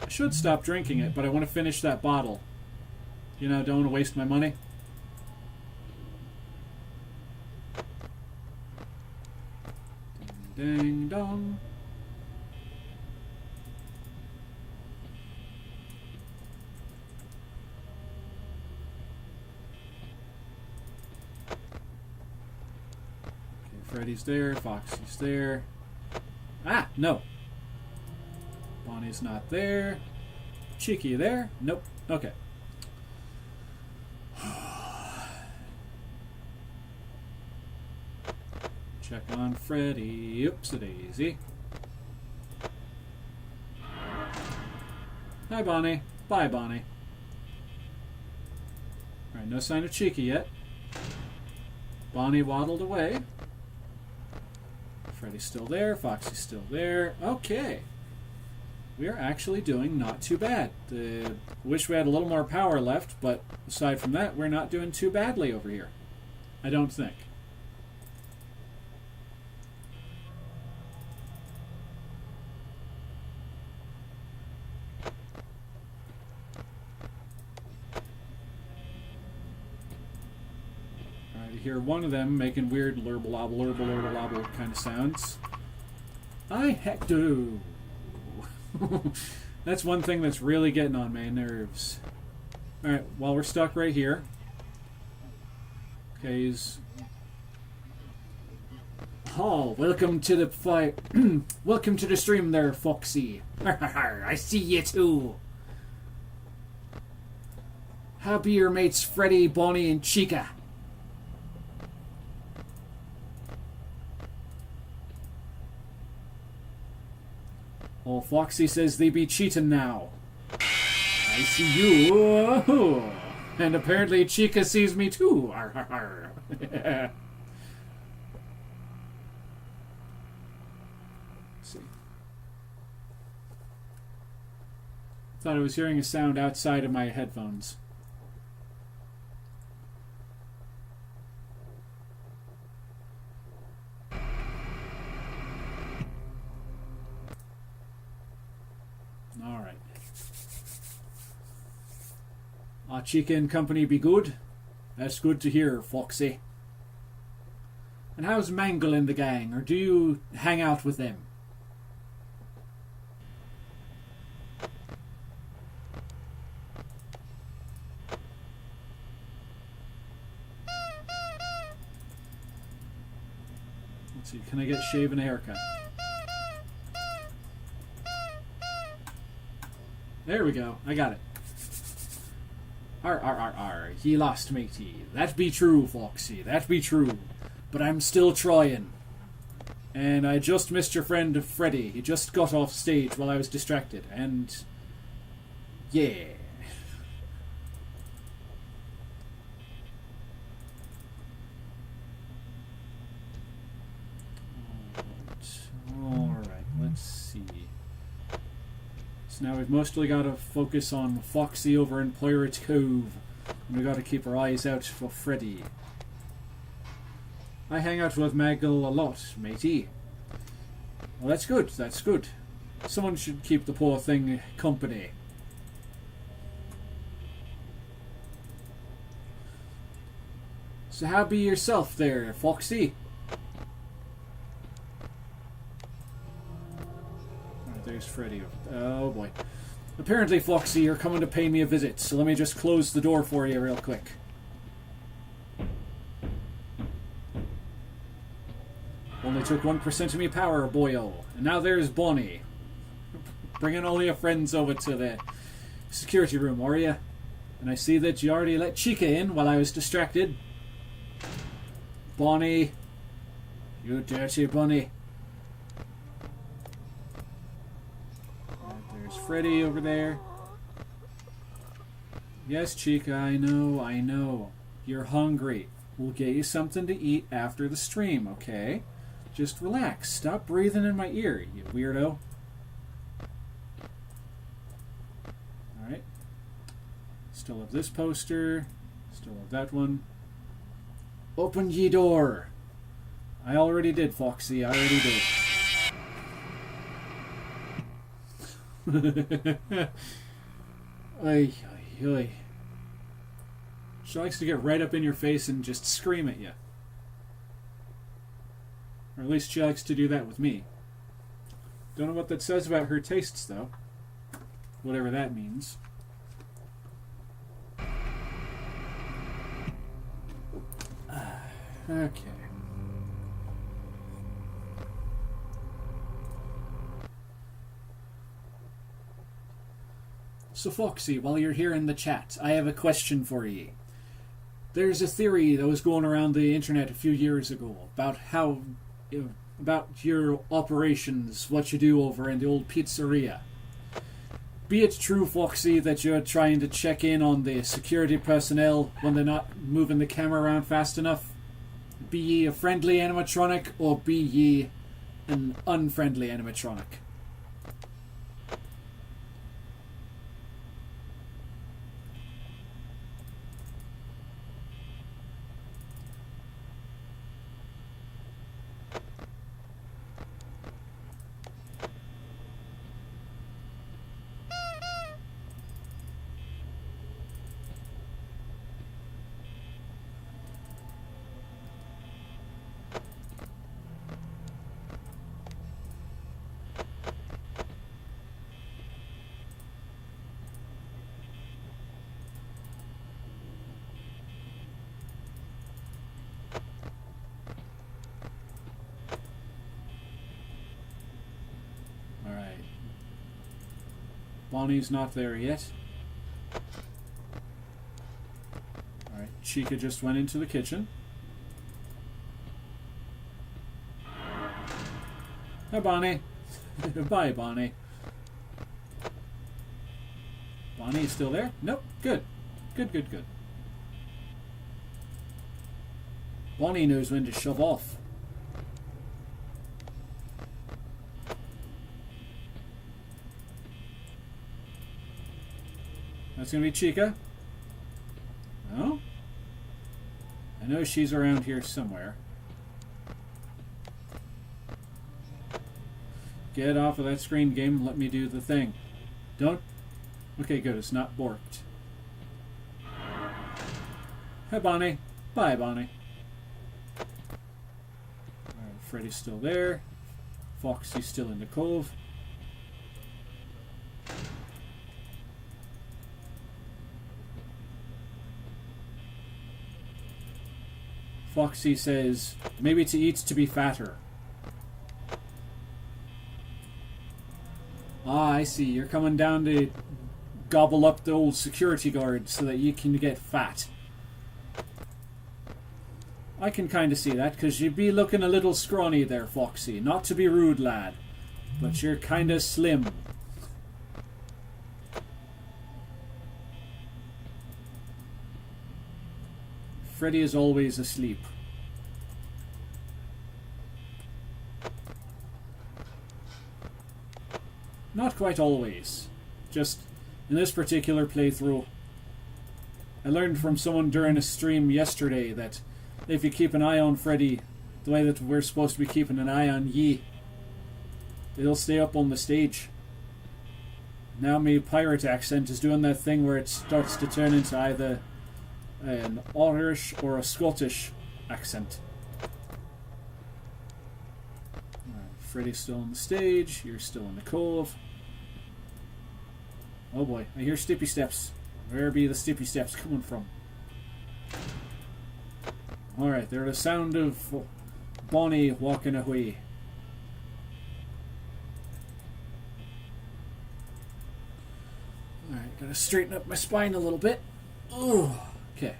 I should stop drinking it, but I want to finish that bottle. You know, don't want to waste my money. Ding dong. Okay, Freddy's there, Foxy's there. Ah, no. Bonnie's not there. Cheeky, you there? Nope. Okay. Check on Freddy. Oops-a-daisy. Hi, Bonnie. Bye, Bonnie. Alright, no sign of Cheeky yet. Bonnie waddled away. Freddy's still there. Foxy's still there. Okay. we're actually doing not too bad. Wish we had a little more power left, but aside from that, we're not doing too badly over here. I don't think. Alright, I hear one of them making weird lurble kind of sounds. I heck do. That's one thing that's really getting on my nerves. Alright, well, we're stuck right here. Okay, he's... Oh, welcome to the fight. Welcome to the stream there, Foxy. I see you too. How be your mates Freddy, Bonnie, and Chica? Oh, Foxy says they be cheating now. I see you. And apparently Chica sees me too. Arr, arr, arr. Let's see. Thought I was hearing a sound outside of my headphones. Alright. Chica and company be good? That's good to hear, Foxy. And how's Mangle in the gang, or do you hang out with them? Let's see, can I get shave and a haircut? There we go, I got it. Arr, arr, arr, arr. He lost, matey. That be true, Foxy. That be true. But I'm still trying. And I just missed your friend Freddy. He just got off stage while I was distracted. And... yeah. Alright, let's see. So now we've mostly got to focus on Foxy over in Pirate Cove. And we've got to keep our eyes out for Freddy. I hang out with Mangle a lot, matey. Well, that's good, that's good. Someone should keep the poor thing company. So how be yourself there, Foxy? There's Freddy. Oh boy. Apparently, Foxy, you're coming to pay me a visit, so let me just close the door for you real quick. Only took 1% of me power, boyo. And now there's Bonnie. Bringing all your friends over to the security room, are you? And I see that you already let Chica in while I was distracted. Bonnie. You dirty bunny. Freddy over there. Yes, Chica, I know. You're hungry. We'll get you something to eat after the stream, okay? Just relax. Stop breathing in my ear, you weirdo. Alright. Still have this poster. Still have that one. Open ye door. I already did, Foxy. I already did. Oy, oy, oy. She likes to get right up in your face and just scream at you. Or at least she likes to do that with me. Don't know what that says about her tastes, though. Whatever that means. Okay. So Foxy, while you're here in the chat, I have a question for ye. There's a theory that was going around the internet a few years ago about how, about your operations, what you do over in the old pizzeria. Be it true, Foxy, that you're trying to check in on the security personnel when they're not moving the camera around fast enough? Be ye a friendly animatronic, or be ye an unfriendly animatronic? Bonnie's not there yet. Alright, Chica just went into the kitchen. Hi, Bonnie. Bye, Bonnie. Bonnie is still there? Nope. Good. Good. Bonnie knows when to shove off. That's going to be Chica. No? I know she's around here somewhere. Get off of that screen, game, and let me do the thing. Don't... Okay, good, it's not borked. Hi, Bonnie. Bye, Bonnie. Alright, Freddy's still there. Foxy's still in the cove. Foxy says, maybe to eat to be fatter. Ah, I see. You're coming down to gobble up the old security guard so that you can get fat. I can kind of see that, because you'd be looking a little scrawny there, Foxy. Not to be rude, lad, but you're kind of slim. Freddy is always asleep. Not quite always. Just in this particular playthrough, I learned from someone during a stream yesterday that if you keep an eye on Freddy the way that we're supposed to be keeping an eye on Yi, it'll stay up on the stage. Now my pirate accent is doing that thing where it starts to turn into either an Irish or a Scottish accent. Alright, Freddy's still on the stage, you're still in the cove. Oh boy, I hear steppy steps. Where be the steppy steps coming from? Alright, they're the sound of Bonnie walking away. Alright, gotta straighten up my spine a little bit. Ooh, okay.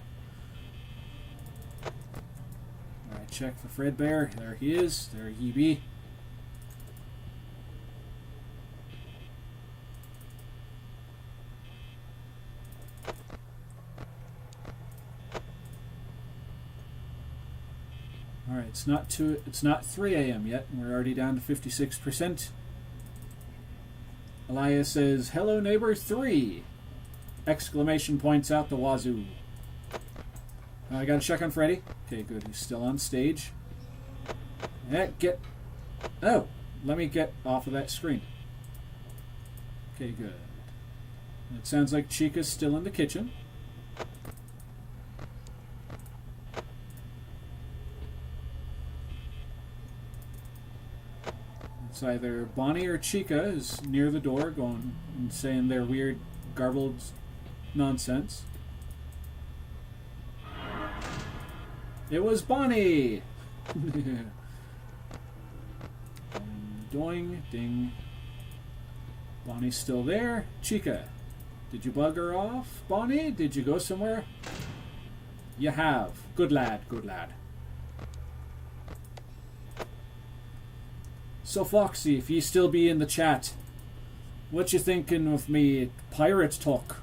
Alright, check for Fredbear. There he is. There he be. Alright, it's not 3 a.m. yet, and we're already down to 56%. Elias says, "Hello neighbor 3!" Exclamation points out the wazoo. I gotta check on Freddy. Okay, good, he's still on stage. Oh, let me get off of that screen. Okay, good. It sounds like Chica's still in the kitchen. It's either Bonnie or Chica is near the door going and saying their weird garbled nonsense. It was Bonnie! Doing, ding. Bonnie's still there. Chica, did you bug her off? Bonnie, did you go somewhere? You have. Good lad, good lad. So Foxy, if you still be in the chat, what you thinking of me pirate talk?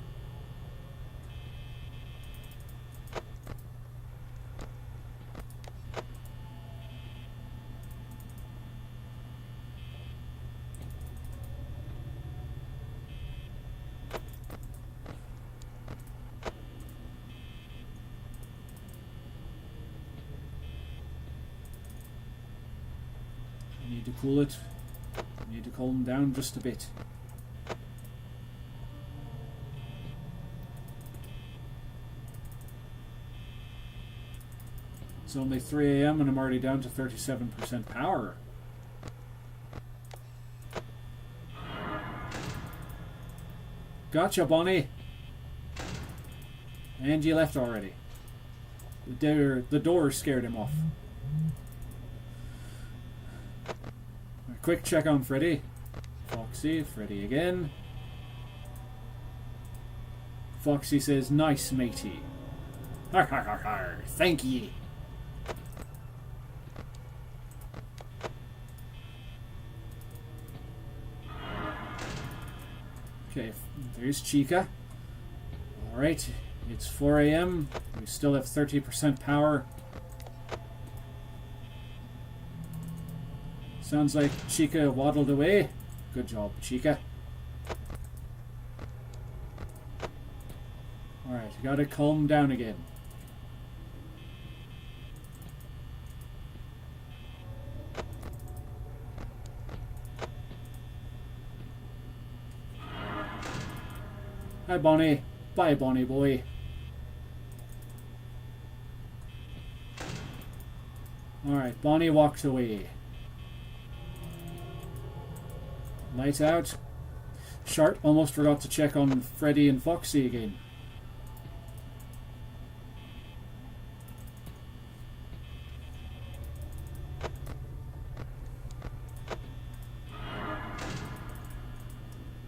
Need to cool it. Need to cool them down just a bit. It's only 3 a.m. and I'm already down to 37% power. Gotcha, Bonnie. And you left already. The door scared him off. A quick check on Freddy. Foxy, Freddy again. Foxy says, nice, matey. Har har har har. Thank ye. Okay, there's Chica. Alright, it's 4 a.m. We still have 30% power. Sounds like Chica waddled away. Good job, Chica. Alright, gotta calm down again. Hi, Bonnie. Bye, Bonnie boy. Alright, Bonnie walks away. Lights out. Shart almost forgot to check on Freddy and Foxy again.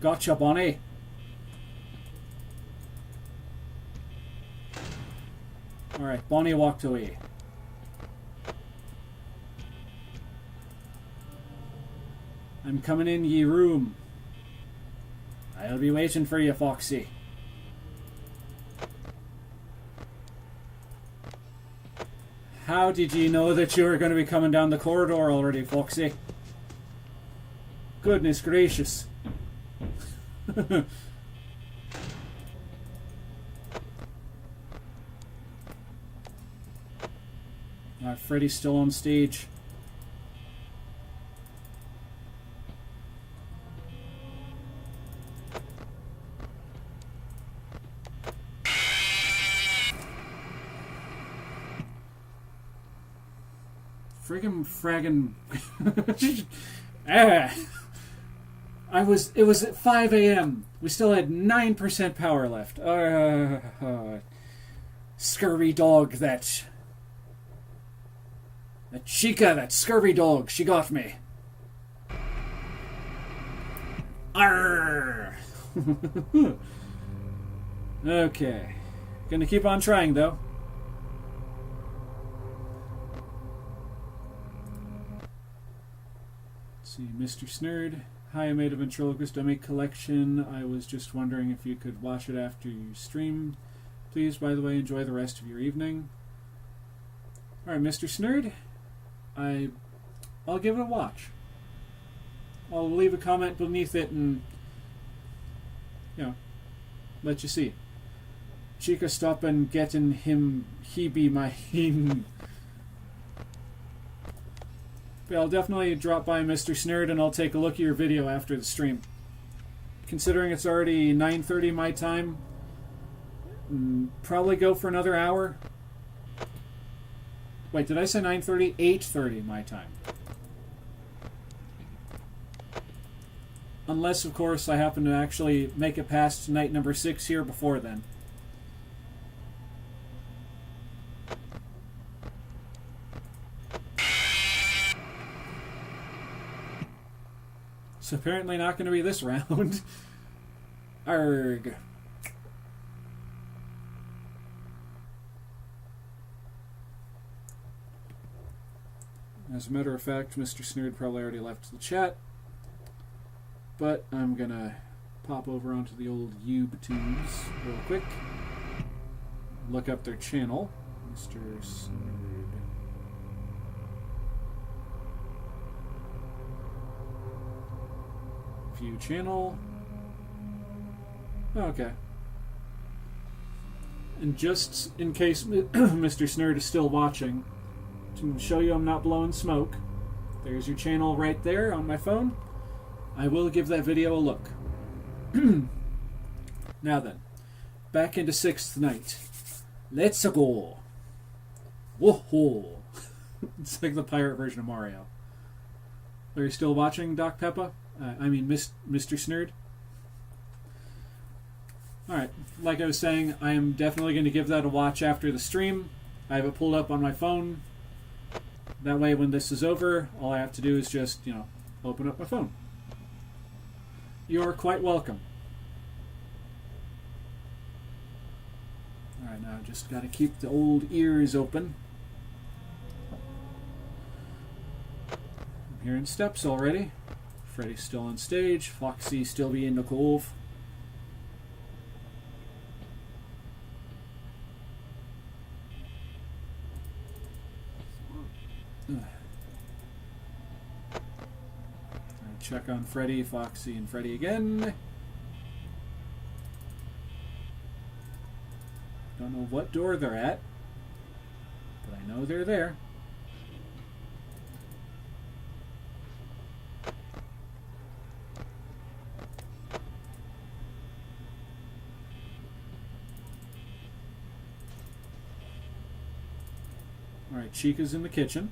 Gotcha, Bonnie. Alright, Bonnie walked away. I'm coming in ye room. I'll be waiting for you, Foxy. How did you know that you were going to be coming down the corridor already, Foxy? Goodness gracious. Freddy's still on stage. Friggin' fraggin' it was at 5 a.m. We still had 9% power left. Scurvy dog, that Chica, that scurvy dog, she got me. Arrgh. Okay. Gonna keep on trying, though. Let's see, Mr. Snurd. Hi, I made a ventriloquist dummy collection. I was just wondering if you could watch it after you stream. Please, by the way, enjoy the rest of your evening. Alright, Mr. Snurd. I'll give it a watch. I'll leave a comment beneath it and, let you see. Chica stoppin' getting him, he be mine. But I'll definitely drop by Mr. Snurd and I'll take a look at your video after the stream. Considering it's already 9:30 my time, probably go for another hour. Wait, did I say 9:30? 8:30 my time. Unless, of course, I happen to actually make it past night number 6 here before then. So apparently not going to be this round. Arrgh. As a matter of fact, Mr. Snurd probably already left the chat. But I'm going to pop over onto the old YouTubes real quick. Look up their channel. Mr. Snurd. View channel. Okay. And just in case Mr. Snurd is still watching, to show you I'm not blowing smoke, there's your channel right there on my phone. I will give that video a look. Now then, back into 6th night. Let's go. Whoa-ho. It's like the pirate version of Mario. Are you still watching, Doc Peppa? Mr. Snurd? Alright, like I was saying, I am definitely going to give that a watch after the stream. I have it pulled up on my phone. That way, when this is over, all I have to do is just, open up my phone. You're quite welcome. Just got to keep the old ears open. I'm hearing steps already. Freddy's still on stage. Foxy still be in the cove. Check on Freddy, Foxy, and Freddy again. Don't know what door they're at, but I know they're there. Alright, Chica's in the kitchen.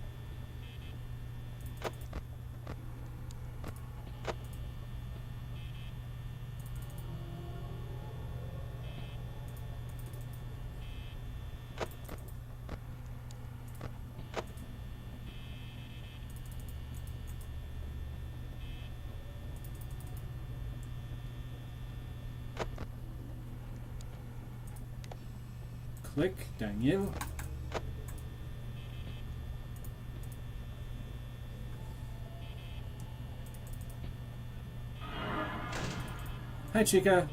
Click, Daniel. Hi, Chica.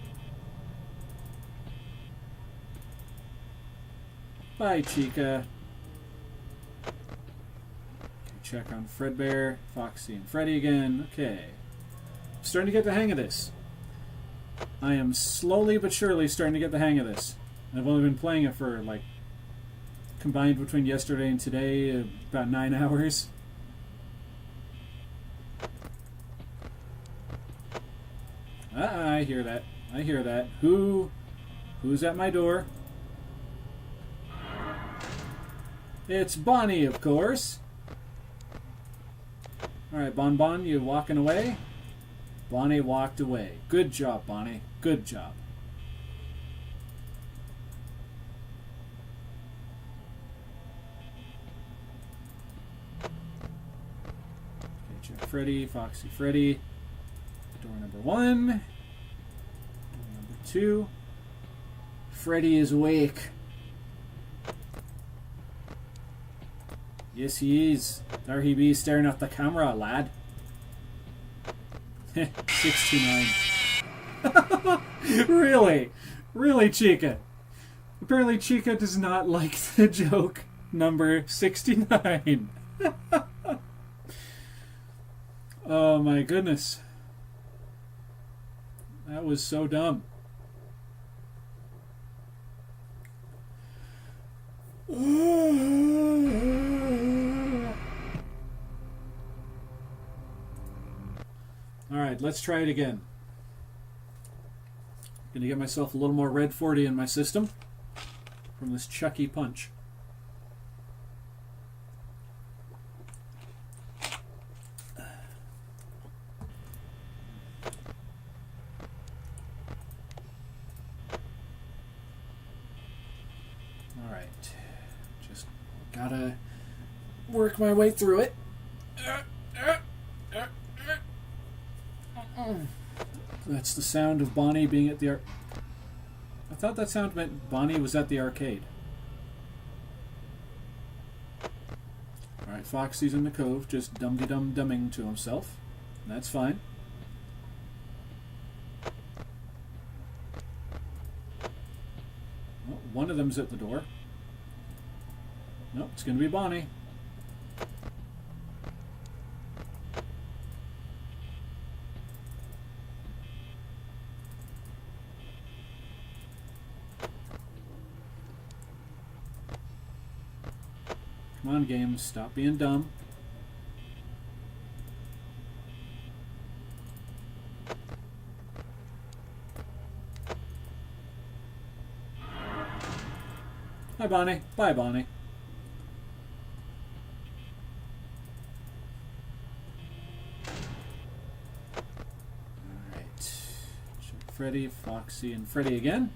Bye, Chica. Okay, check on Fredbear, Foxy, and Freddy again. Okay. I'm starting to get the hang of this. I am slowly but surely starting to get the hang of this. I've only been playing it for, like, combined between yesterday and today, about 9 hours. I hear that. I hear that. Who's at my door? It's Bonnie, of course. Alright, Bon, you walking away? Bonnie walked away. Good job, Bonnie. Good job. Freddy, Foxy, Freddy. Door number 1. Door number 2. Freddy is awake. Yes, he is. There he be staring at the camera, lad. 69. Really? Really, Chica? Apparently Chica does not like the joke number 69. Oh my goodness. That was so dumb. Alright, let's try it again. Gonna get myself a little more red 40 in my system from this Chucky punch. Alright, just gotta work my way through it. That's the sound of Bonnie being at the I thought that sound meant Bonnie was at the arcade. Alright, Foxy's in the cove, just dum-de-dum-dumming to himself. That's fine. Oh, one of them's at the door. Nope, it's going to be Bonnie. Come on, game, stop being dumb. Hi, Bonnie. Bye, Bonnie. Alright. Check Freddy, Foxy, and Freddy again.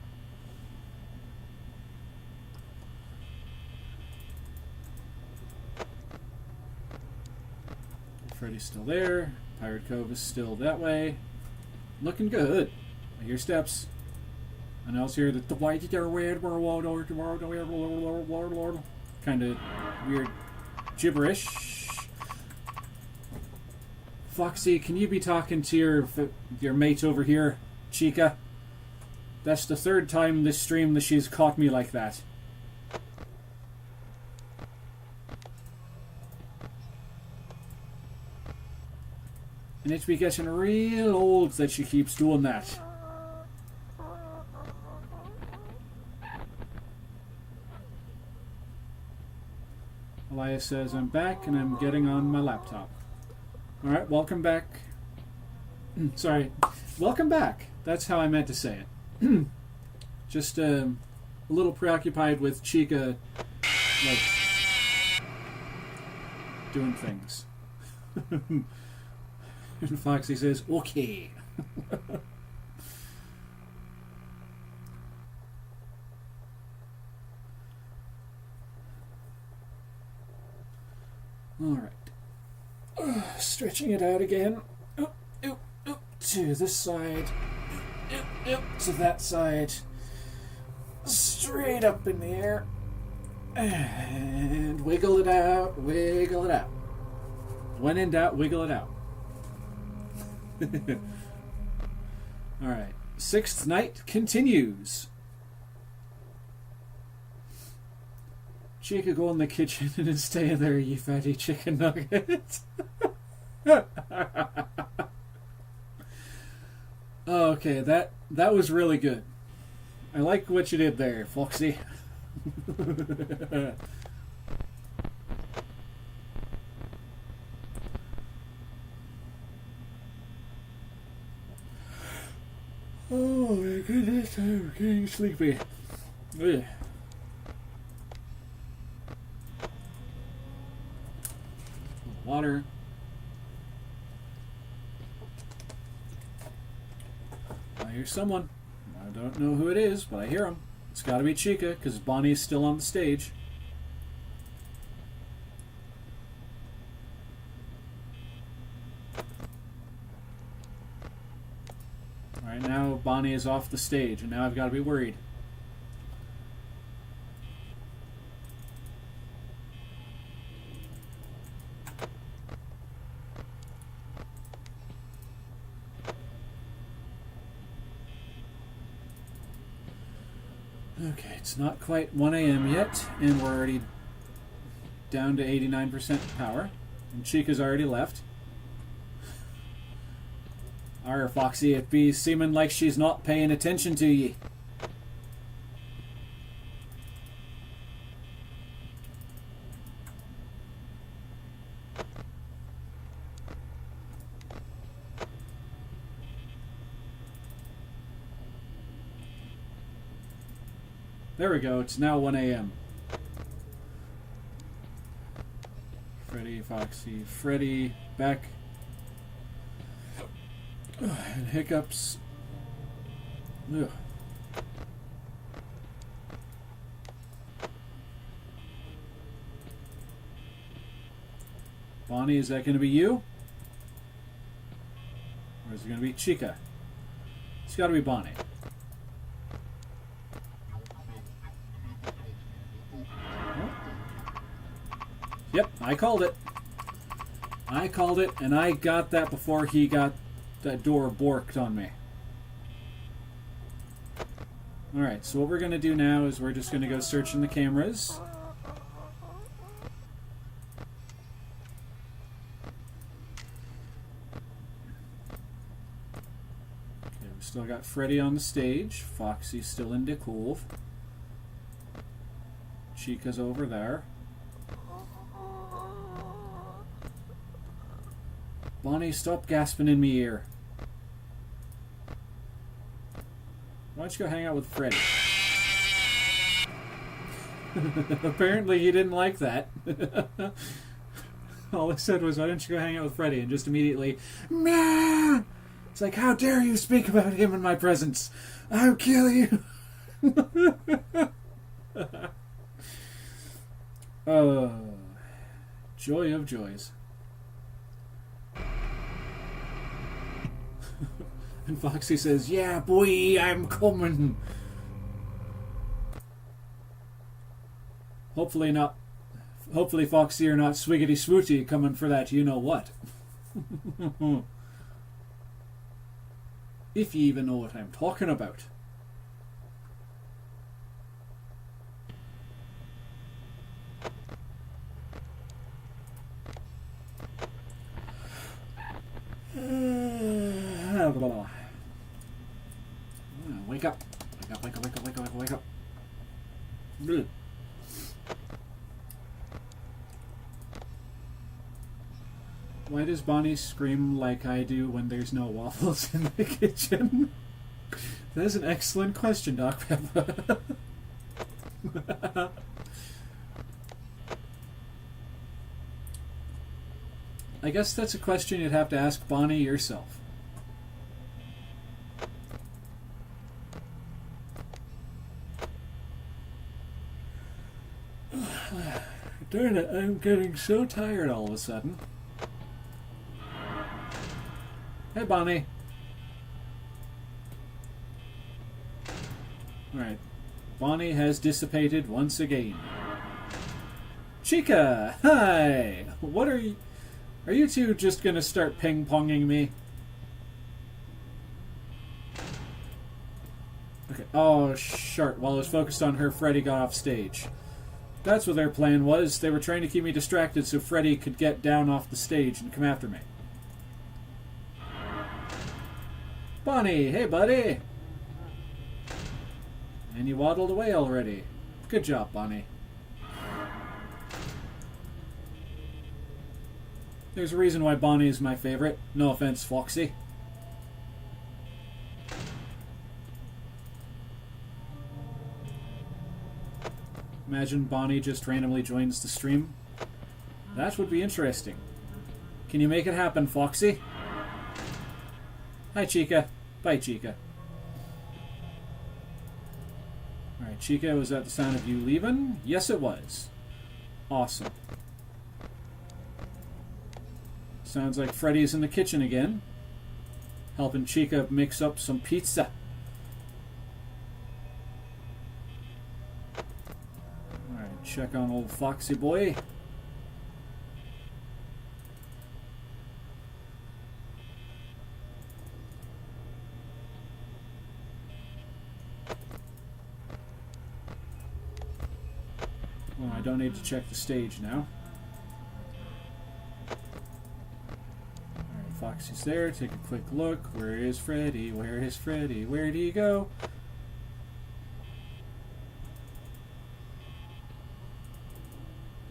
Freddy's still there. Pirate Cove is still that way. Looking good. I hear steps. And I also hear the white kind of weird gibberish. Foxy, can you be talking to your mate over here, Chica? That's the third time this stream that she's caught me like that. And it's be getting real old that she keeps doing that. Elias says, I'm back and I'm getting on my laptop. Alright, welcome back. Sorry. Welcome back. That's how I meant to say it. Just a little preoccupied with Chica, like, doing things. And Foxy says, okay. Alright. Stretching it out again. To this side. To that side. Straight up in the air. And wiggle it out. Wiggle it out. When in doubt, wiggle it out. Alright. Sixth night continues. Chica, go in the kitchen and stay in there, you fatty chicken nugget. Okay, that was really good. I like what you did there, Foxy. Oh my goodness, I'm getting sleepy. Ugh. Water. I hear someone. I don't know who it is, but I hear him. It's got to be Chica, because Bonnie's still on the stage. Alright, now Bonnie is off the stage, and now I've got to be worried. Okay, it's not quite 1 a.m. yet, and we're already down to 89% power. And Chica's already left. Arr, Foxy, it be seeming like she's not paying attention to ye. There we go, it's now 1 a.m. Freddy, Foxy, Freddy, back. And hiccups. Ugh. Bonnie, is that going to be you? Or is it going to be Chica? It's got to be Bonnie. Yep, I called it. I called it, and I got that before he got that door borked on me. Alright, so what we're going to do now is we're just going to go searching the cameras. Okay, we still got Freddy on the stage. Foxy's still in the cove. Chica's over there. Bonnie, stop gasping in me ear. Why don't you go hang out with Freddy? Apparently he didn't like that. All I said was, why don't you go hang out with Freddy? And just immediately, meow! It's like, how dare you speak about him in my presence? I'll kill you. Oh, joy of joys. And Foxy says, yeah, boy, I'm coming. Hopefully not. Hopefully, Foxy, you're not swiggity swooty coming for that you know what. If you even know what I'm talking about. Wake up. Wake up, wake up, wake up, wake up, wake up. Bleh. Why does Bonnie scream like I do when there's no waffles in the kitchen? That is an excellent question, Doc Peppa. I guess that's a question you'd have to ask Bonnie yourself. Darn it, I'm getting so tired all of a sudden. Hey, Bonnie. Alright. Bonnie has dissipated once again. Chica! Hi! What are you... Are you two just gonna start ping-ponging me? Okay. Oh, shart. While I was focused on her, Freddy got off stage. That's what their plan was. They were trying to keep me distracted so Freddy could get down off the stage and come after me. Bonnie, hey buddy! And you waddled away already. Good job, Bonnie. There's a reason why Bonnie is my favorite. No offense, Foxy. Imagine Bonnie just randomly joins the stream. That would be interesting. Can you make it happen, Foxy? Hi, Chica. Bye, Chica. Alright, Chica, was that the sound of you leaving? Yes, it was. Awesome. Sounds like Freddy's in the kitchen again, helping Chica mix up some pizza. Alright, check on old Foxy boy. Well, I don't need to check the stage now. Foxy's there. Take a quick look. Where is Freddy? Where is Freddy? Where did he go?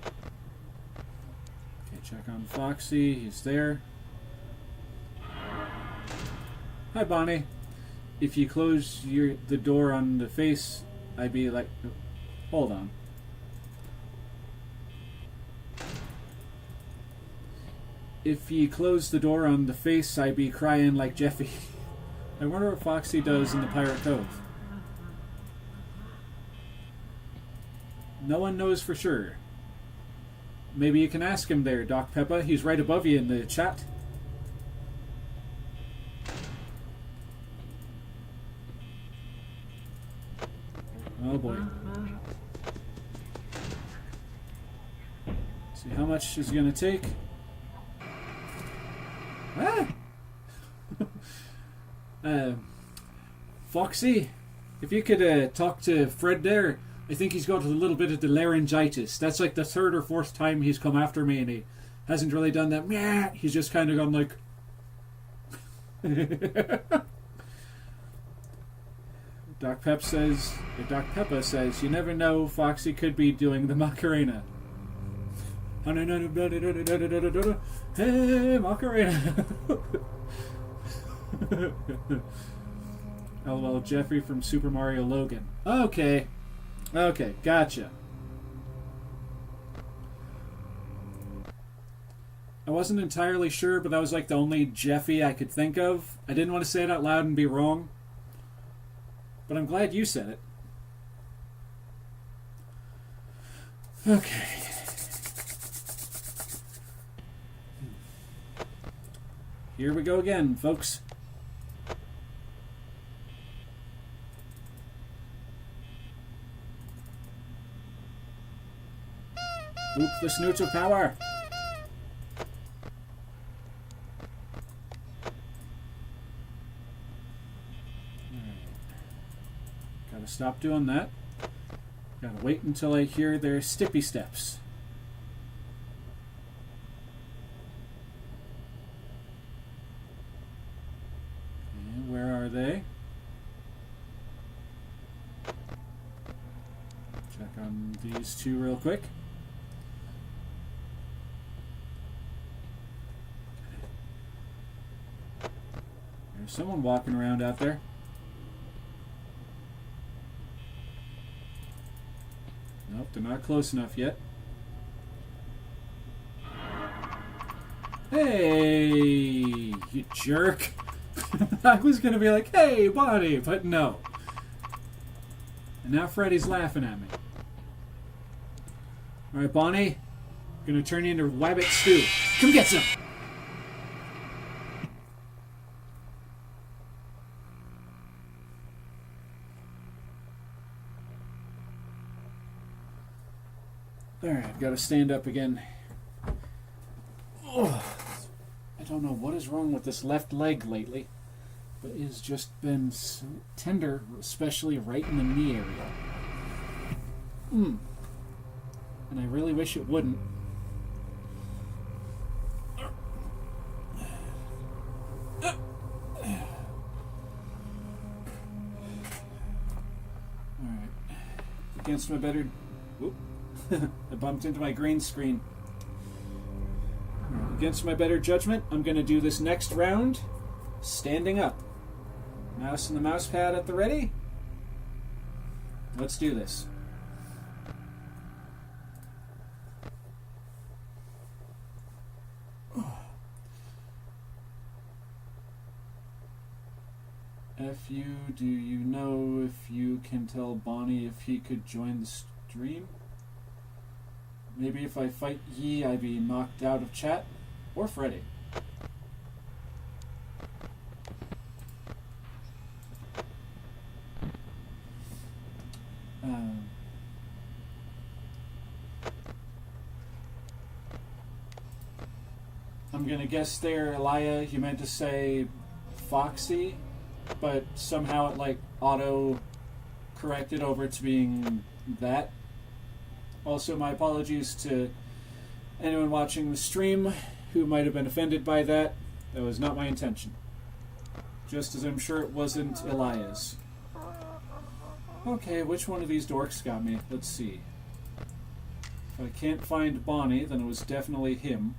Okay, check on Foxy. He's there. Hi, Bonnie. If you close the door on the face, I'd be like... Hold on. If you close the door on the face, I'd be crying like Jeffy. I wonder what Foxy does in the Pirate Cove. No one knows for sure. Maybe you can ask him there, Doc Peppa. He's right above you in the chat. Oh boy. See how much is it going to take? Ah! Foxy, if you could talk to Fred there, I think he's got a little bit of the laryngitis. That's like the third or fourth time he's come after me and he hasn't really done that. Meh. He's just kind of gone like... Doc Peppa says, you never know, Foxy could be doing the Macarena. Hey, Macarena. LOL, Jeffrey from Super Mario Logan. Okay, gotcha. I wasn't entirely sure, but that was like the only Jeffy I could think of. I didn't want to say it out loud and be wrong, but I'm glad you said it. Okay. Here we go again, folks. Boop the snoots of power. Gotta stop doing that. Gotta wait until I hear their stippy steps. Okay, where are they? Check on these two real quick. There's someone walking around out there. Nope, they're not close enough yet. Hey, you jerk. I was going to be like, hey, Bonnie, but no. And now Freddy's laughing at me. Alright, Bonnie, I'm going to turn you into Wabbit Stew. Come get some! Alright, I've got to stand up again. Oh, I don't know what is wrong with this left leg lately, but it has just been so tender, especially right in the knee area. And I really wish it wouldn't. Alright. Against my better... Whoop. I bumped into my green screen. Against my better judgment, I'm going to do this next round standing up. Mouse and the mouse pad at the ready. Let's do this. F you, do you know if you can tell Bonnie if he could join the stream? Maybe if I fight ye, I be knocked out of chat. Or Freddy. I'm gonna guess there, Elia, you meant to say Foxy, but somehow it like auto corrected over to being that. Also, my apologies to anyone watching the stream who might have been offended by that. That was not my intention. Just as I'm sure it wasn't Elias. Okay, which one of these dorks got me? Let's see. If I can't find Bonnie, then it was definitely him.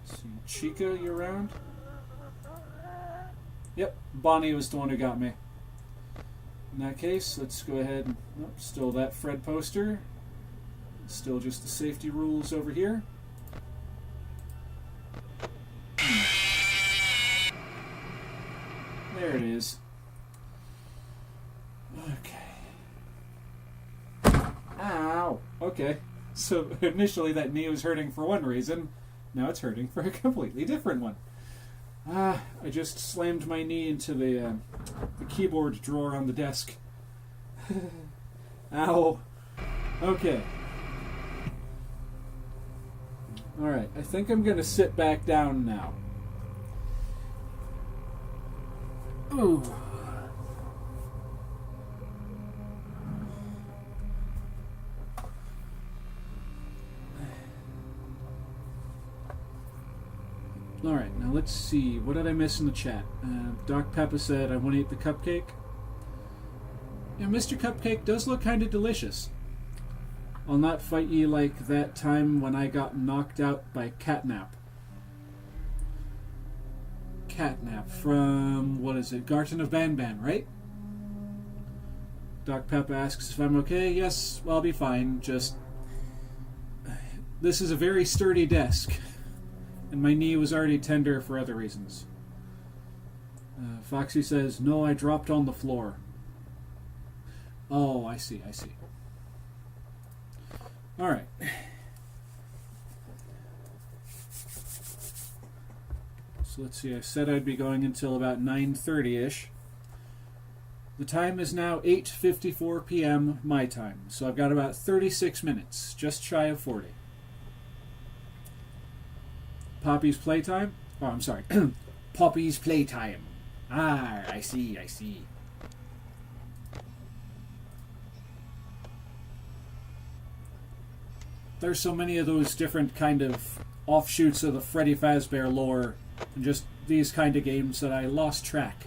Let's see, Chica, you around? Yep, Bonnie was the one who got me. In that case, let's go ahead and... Nope, still that Fred poster. Still just the safety rules over here. There it is. Okay. Ow! Okay. So initially that knee was hurting for one reason. Now it's hurting for a completely different one. I just slammed my knee into the keyboard drawer on the desk. Ow. Okay. Alright, I think I'm going to sit back down now. Ooh. Alright, now let's see. What did I miss in the chat? Doc Peppa said, I want to eat the cupcake. Yeah, Mr. Cupcake does look kind of delicious. I'll not fight ye like that time when I got knocked out by Catnap. Catnap from, what is it, Garten of Banban, right? Doc Peppa asks if I'm okay. Yes, I'll be fine. Just, this is a very sturdy desk. And my knee was already tender for other reasons. Foxy says, no, I dropped on the floor. Oh, I see. Alright. So let's see, I said I'd be going until about 9:30-ish. The time is now 8:54 p.m. my time, so I've got about 36 minutes, just shy of 40. Poppy's playtime? Oh, I'm sorry. Poppy's playtime. Ah, I see, I see. There's so many of those different kind of offshoots of the Freddy Fazbear lore and just these kind of games that I lost track.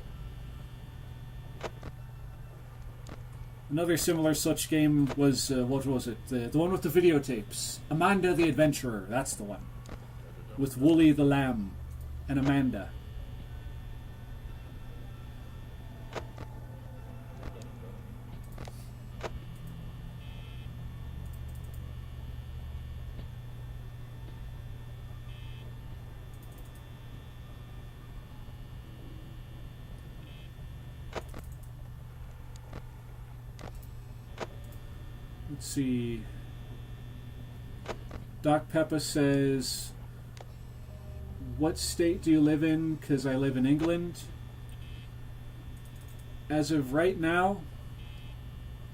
Another similar such game was, what was it? The one with the videotapes. Amanda the Adventurer, that's the one. With Wooly the Lamb and Amanda. Let's see. Doc Peppa says, what state do you live in? Because I live in England. As of right now,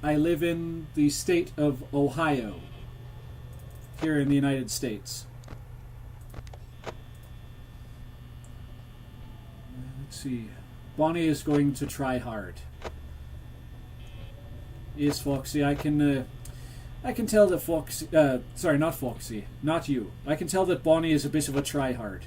I live in the state of Ohio, here in the United States. Let's see. Bonnie is going to try hard. Yes, Foxy, I can tell that Foxy... sorry, not Foxy. Not you. I can tell that Bonnie is a bit of a tryhard.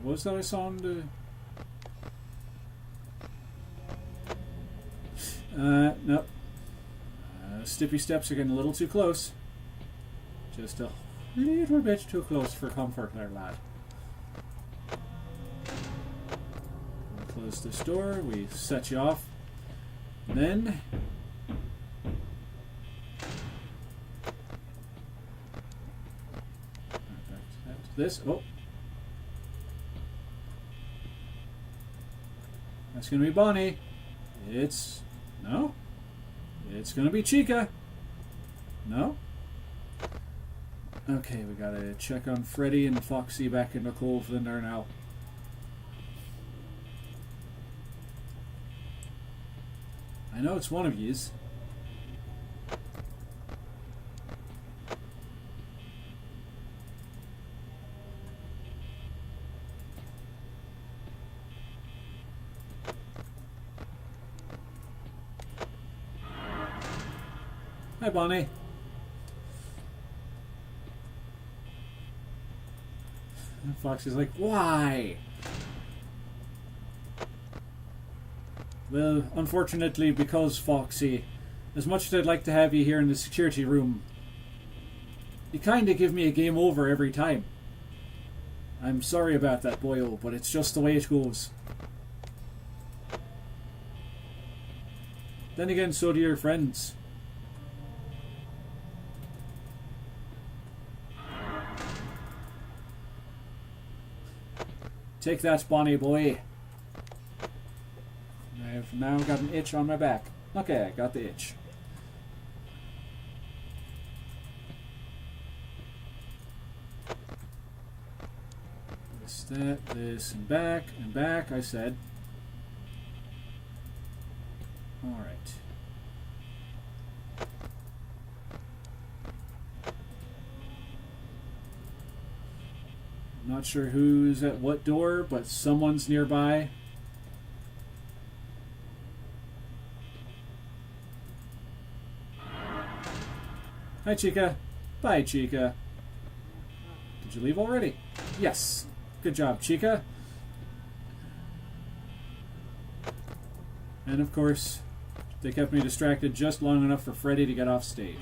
What was that I saw on the... nope. Stippy steps are getting a little too close. Just a little bit too close for comfort there, lad. We close this door, we set you off. And then... back to this. Oh! That's going to be Bonnie. It's... no. It's going to be Chica. No. Okay, we got to check on Freddy and Foxy back in the cove in there now. I know it's one of yous. Hi, Bonnie. And Foxy's like, why? Well, unfortunately, because, Foxy, as much as I'd like to have you here in the security room, you kind of give me a game over every time. I'm sorry about that, boyo, but it's just the way it goes. Then again, so do your friends. Take that, Bonnie boy. I've now got an itch on my back. Okay, I got the itch. This, and back, I said. Alright. Not sure who's at what door, but someone's nearby. Hi, Chica. Bye, Chica. Did you leave already? Yes. Good job, Chica. And of course, they kept me distracted just long enough for Freddy to get off stage.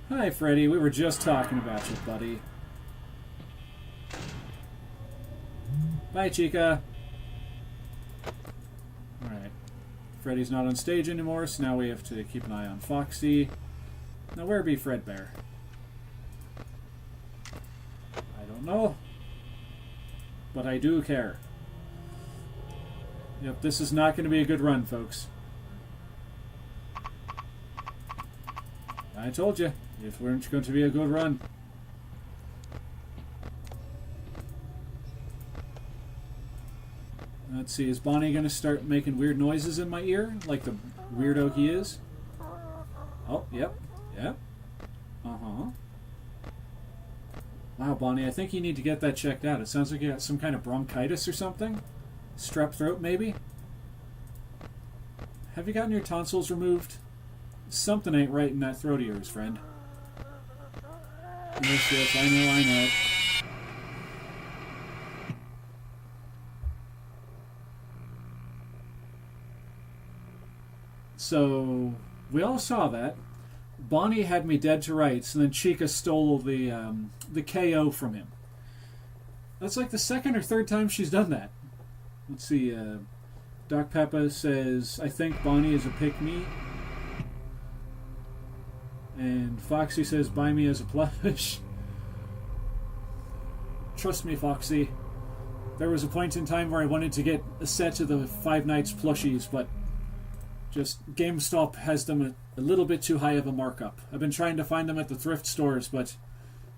Hi, Freddy. We were just talking about you, buddy. Bye, Chica. Alright. Freddy's not on stage anymore, so now we have to keep an eye on Foxy. Now where be Fredbear? I don't know. But I do care. Yep, this is not going to be a good run, folks. I told you, it weren't going to be a good run. Let's see, is Bonnie going to start making weird noises in my ear, like the weirdo he is? Oh, yep, yep. Uh-huh. Wow, Bonnie, I think you need to get that checked out. It sounds like you got some kind of bronchitis or something. Strep throat, maybe? Have you gotten your tonsils removed? Something ain't right in that throat of yours, friend. Yes, yes, I know. So, we all saw that. Bonnie had me dead to rights, and then Chica stole the KO from him. That's like the second or third time she's done that. Let's see, Doc Peppa says, I think Bonnie is a pick-me. And Foxy says, buy me as a plush. Trust me, Foxy. There was a point in time where I wanted to get a set of the Five Nights plushies, but just GameStop has them a little bit too high of a markup. I've been trying to find them at the thrift stores, but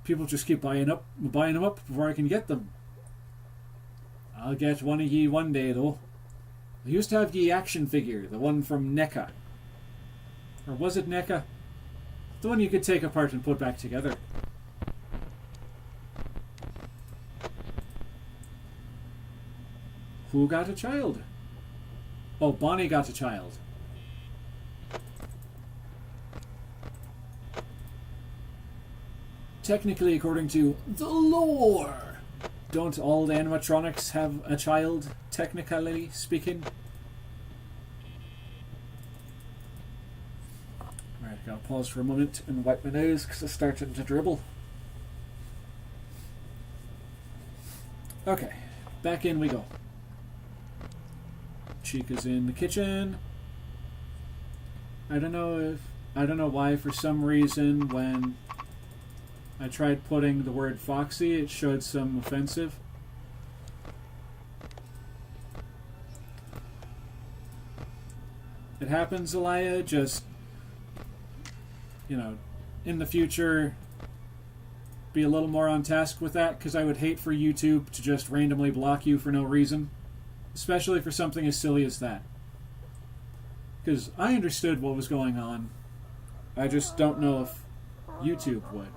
people just keep buying them up before I can get them. I'll get one of ye one day, though. I used to have ye action figure, the one from NECA. Or was it NECA? The one you could take apart and put back together. Who got a child? Oh, Bonnie got a child. Technically, according to the lore, don't all the animatronics have a child, technically speaking? Right, I gotta pause for a moment and wipe my nose because it's starting to dribble. Okay, back in we go. Chica's in the kitchen. I don't know why, for some reason, when I tried putting the word Foxy, it showed some offensive. It happens, Elia. Just, in the future, be a little more on task with that, because I would hate for YouTube to just randomly block you for no reason. Especially for something as silly as that. Because I understood what was going on. I just don't know if YouTube would,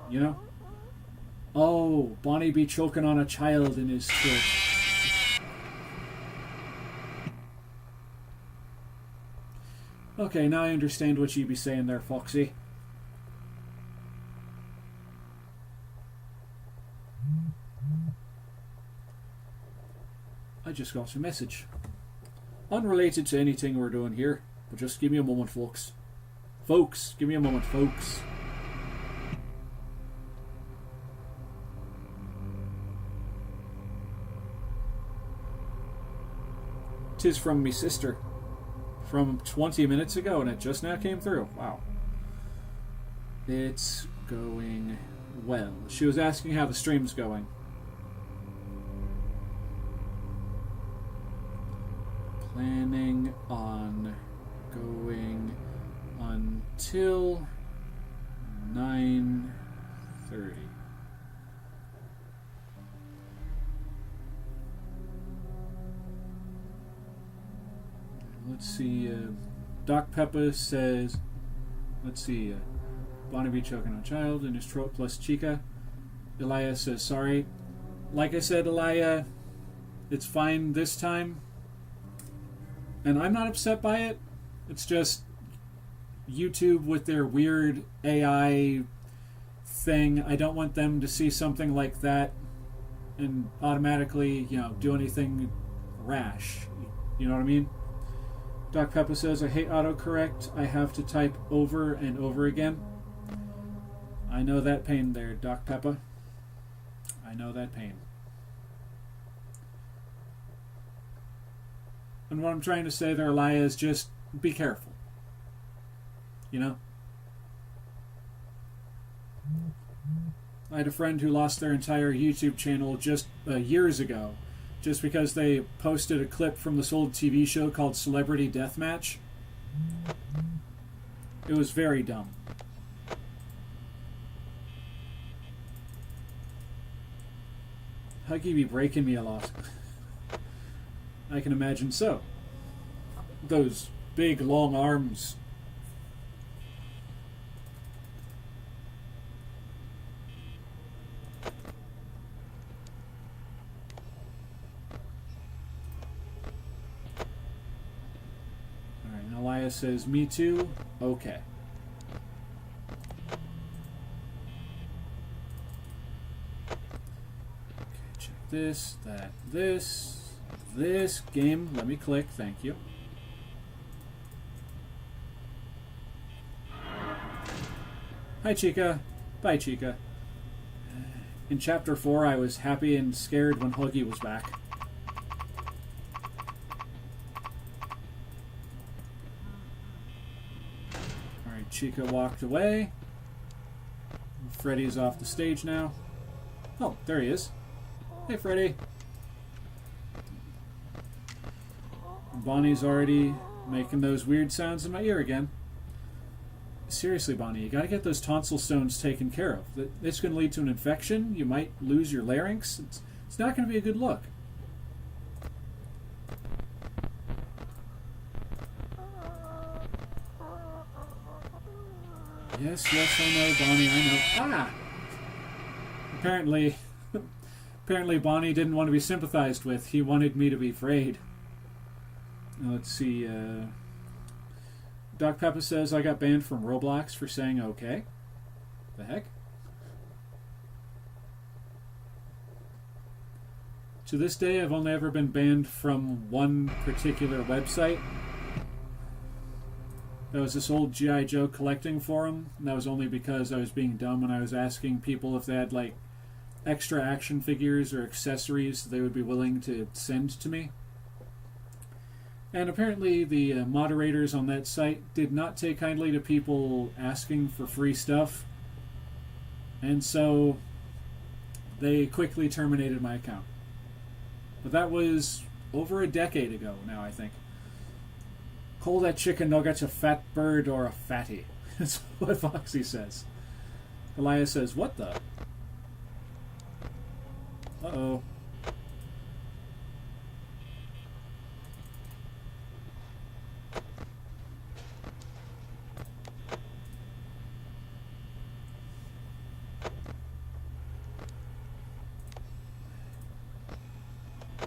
Oh, Bonnie be choking on a child in his throat. Okay, now I understand what you be saying there, Foxy. I just got a message. Unrelated to anything we're doing here, but just give me a moment, folks. Folks, give me a moment, folks. Tis from me sister. From 20 minutes ago, and it just now came through. Wow. It's going well. She was asking how the stream's going. Planning on going until 9:30. Let's see. Doc Peppa says, let's see. Bonnie be choking on a child in his throat plus Chica. Elia says, sorry. Like I said, Elia, it's fine this time. And I'm not upset by it. It's just YouTube with their weird AI thing. I don't want them to see something like that and automatically, do anything rash. You know what I mean? Doc Peppa says, I hate autocorrect. I have to type over and over again. I know that pain there, Doc Peppa. I know that pain. And what I'm trying to say there, Elia, is just be careful. You know? I had a friend who lost their entire YouTube channel just years ago, just because they posted a clip from this old TV show called Celebrity Deathmatch. It was very dumb. Huggy be breaking me a lot. I can imagine so. Those big long arms. Alright, and Elias says, me too. Okay. This, that, this game. Let me click. Thank you. Hi, Chica. Bye, Chica. In Chapter 4, I was happy and scared when Huggy was back. Alright, Chica walked away. Freddy's off the stage now. Oh, there he is. Hey, Freddy. Bonnie's already making those weird sounds in my ear again. Seriously, Bonnie, you gotta get those tonsil stones taken care of. It's gonna lead to an infection. You might lose your larynx. It's not gonna be a good look. Yes, I know, Bonnie, I know. Ah! Apparently Bonnie didn't want to be sympathized with. He wanted me to be afraid. Let's see. Doc Peppa says I got banned from Roblox for saying okay. The heck? To this day, I've only ever been banned from one particular website. That was this old G.I. Joe collecting forum. And that was only because I was being dumb when I was asking people if they had, like, extra action figures or accessories they would be willing to send to me. And apparently the moderators on that site did not take kindly to people asking for free stuff. And so they quickly terminated my account. But that was over a decade ago now, I think. Call that chicken nugget a fat bird or a fatty. That's what Foxy says. Elias says, what the? Uh-oh.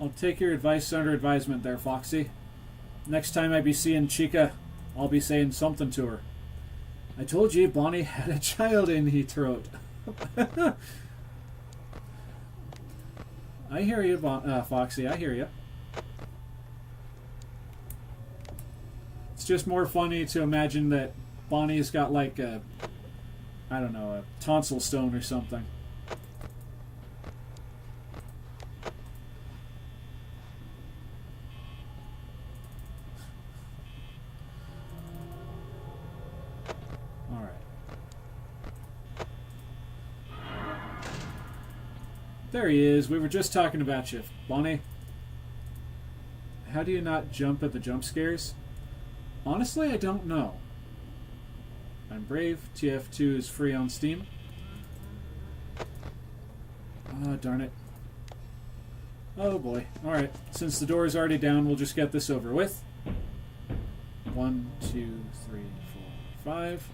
I'll take your advice under advisement there, Foxy. Next time I be seeing Chica, I'll be saying something to her. I told you Bonnie had a child in her throat. I hear you, Foxy. I hear you. It's just more funny to imagine that Bonnie's got like a, I don't know, a tonsil stone or something. There he is. We were just talking about you, Bonnie. How do you not jump at the jump scares? Honestly, I don't know. I'm brave. TF2 is free on Steam. Ah, darn it. Oh boy. Alright, since the door is already down, we'll just get this over with. 1, 2, 3, 4, 5.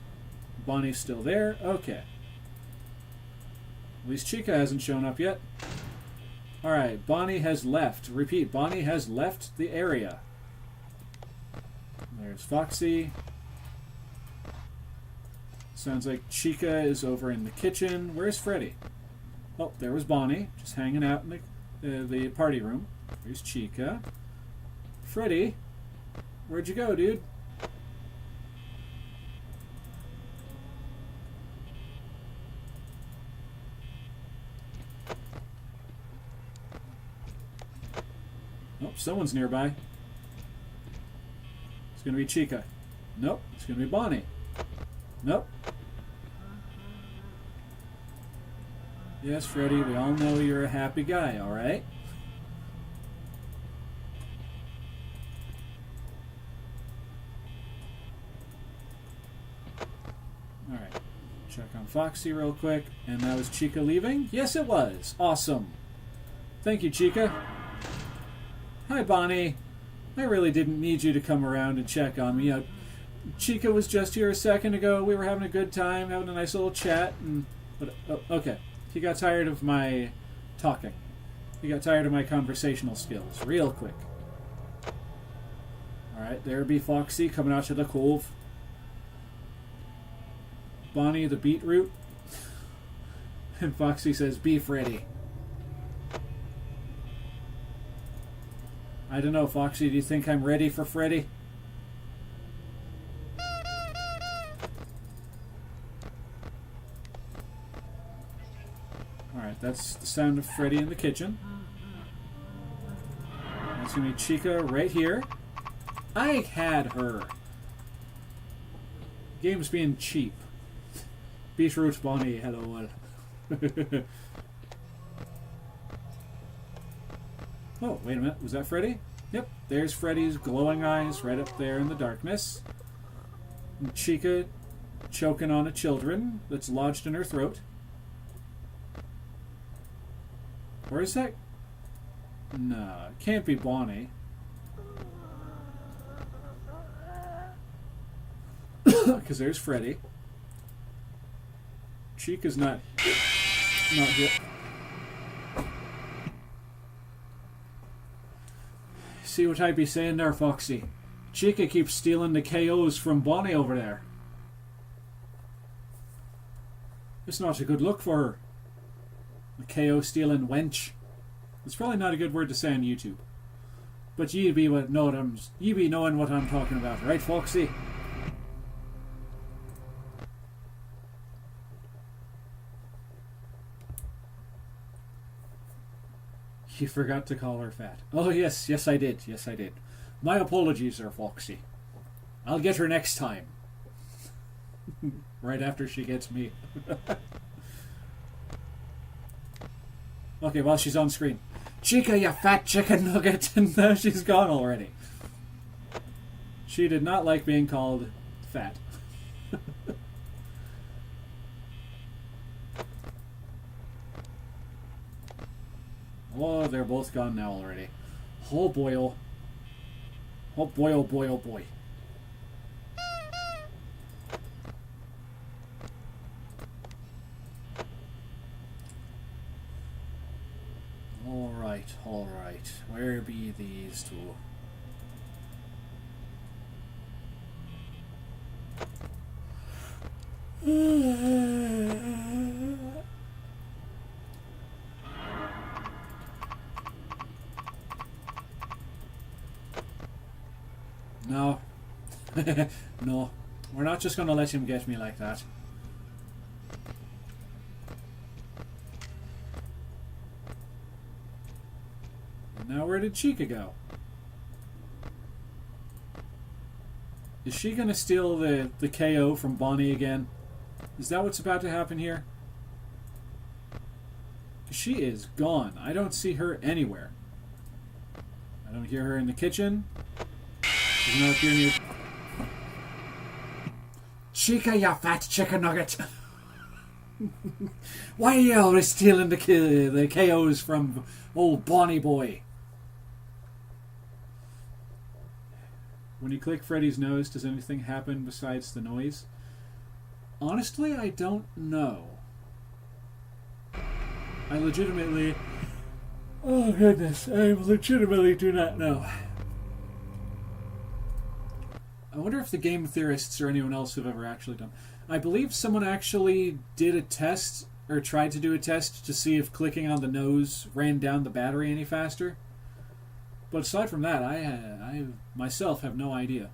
Bonnie's still there. Okay. At least Chica hasn't shown up yet. Alright, Bonnie has left. Repeat, Bonnie has left the area. There's Foxy. Sounds like Chica is over in the kitchen. Where's Freddy? Oh, there was Bonnie, just hanging out in the party room. There's Chica. Freddy, where'd you go, dude? Oh, someone's nearby. It's going to be Chica. Nope. It's going to be Bonnie. Nope. Yes, Freddy, we all know you're a happy guy, alright? Alright. Check on Foxy real quick. And that was Chica leaving? Yes, it was. Awesome. Thank you, Chica. Hi, Bonnie. I really didn't need you to come around and check on me. Chica was just here a second ago. We were having a good time, having a nice little chat. Okay. He got tired of my talking. He got tired of my conversational skills real quick. Alright, there be Foxy coming out to the cove. Bonnie the beetroot. And Foxy says, be Freddy. I don't know, Foxy, do you think I'm ready for Freddy? Alright, that's the sound of Freddy in the kitchen. That's going to be Chica right here. I had her. Game's being cheap. Beetroot Bonnie, hello. Oh, wait a minute. Was that Freddy? Yep, there's Freddy's glowing eyes right up there in the darkness. And Chica choking on a children that's lodged in her throat. Or is that... No, it can't be Bonnie. Because there's Freddy. Chica's not here. See what I be saying there, Foxy? Chica keeps stealing the KOs from Bonnie over there. It's not a good look for her. The KO stealing wench. It's probably not a good word to say on YouTube. But ye be knowing what I'm talking about, right, Foxy? You forgot to call her fat. Oh, yes, I did. Yes, I did. My apologies there, Foxy. I'll get her next time. Right after she gets me. Okay, well, she's on screen. Chica, you fat chicken nugget! And now she's gone already. She did not like being called fat. Oh, they're both gone now already. Oh boy, oh. Oh boy, oh boy, oh boy. Alright. Where be these two? No. No. We're not just going to let him get me like that. And now where did Chica go? Is she going to steal the KO from Bonnie again? Is that what's about to happen here? She is gone. I don't see her anywhere. I don't hear her in the kitchen. She's not here near... Chica, you fat chicken nugget! Why are you always stealing the KOs from old Bonnie boy? When you click Freddy's nose, does anything happen besides the noise? Honestly, I don't know. I legitimately... Oh goodness, I legitimately do not know. I wonder if the game theorists or anyone else have ever actually done... I believe someone actually did a test, or tried to do a test to see if clicking on the nose ran down the battery any faster. But aside from that, I myself have no idea.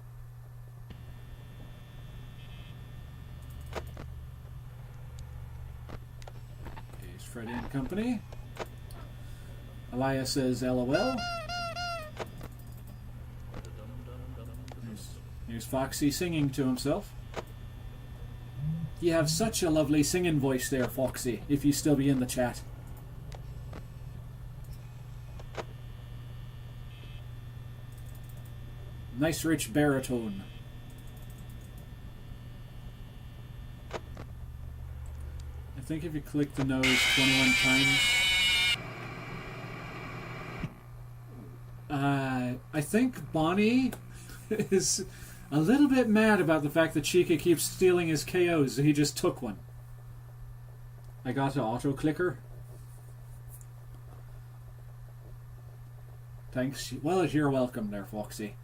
Here's Freddy and company. Elias says LOL. Here's Foxy singing to himself. You have such a lovely singing voice there, Foxy, if you still be in the chat. Nice rich baritone. I think if you click the nose 21 times... I think Bonnie is a little bit mad about the fact that Chica keeps stealing his KOs. He just took one. I got an auto clicker. Thanks. Well, you're welcome there, Foxy.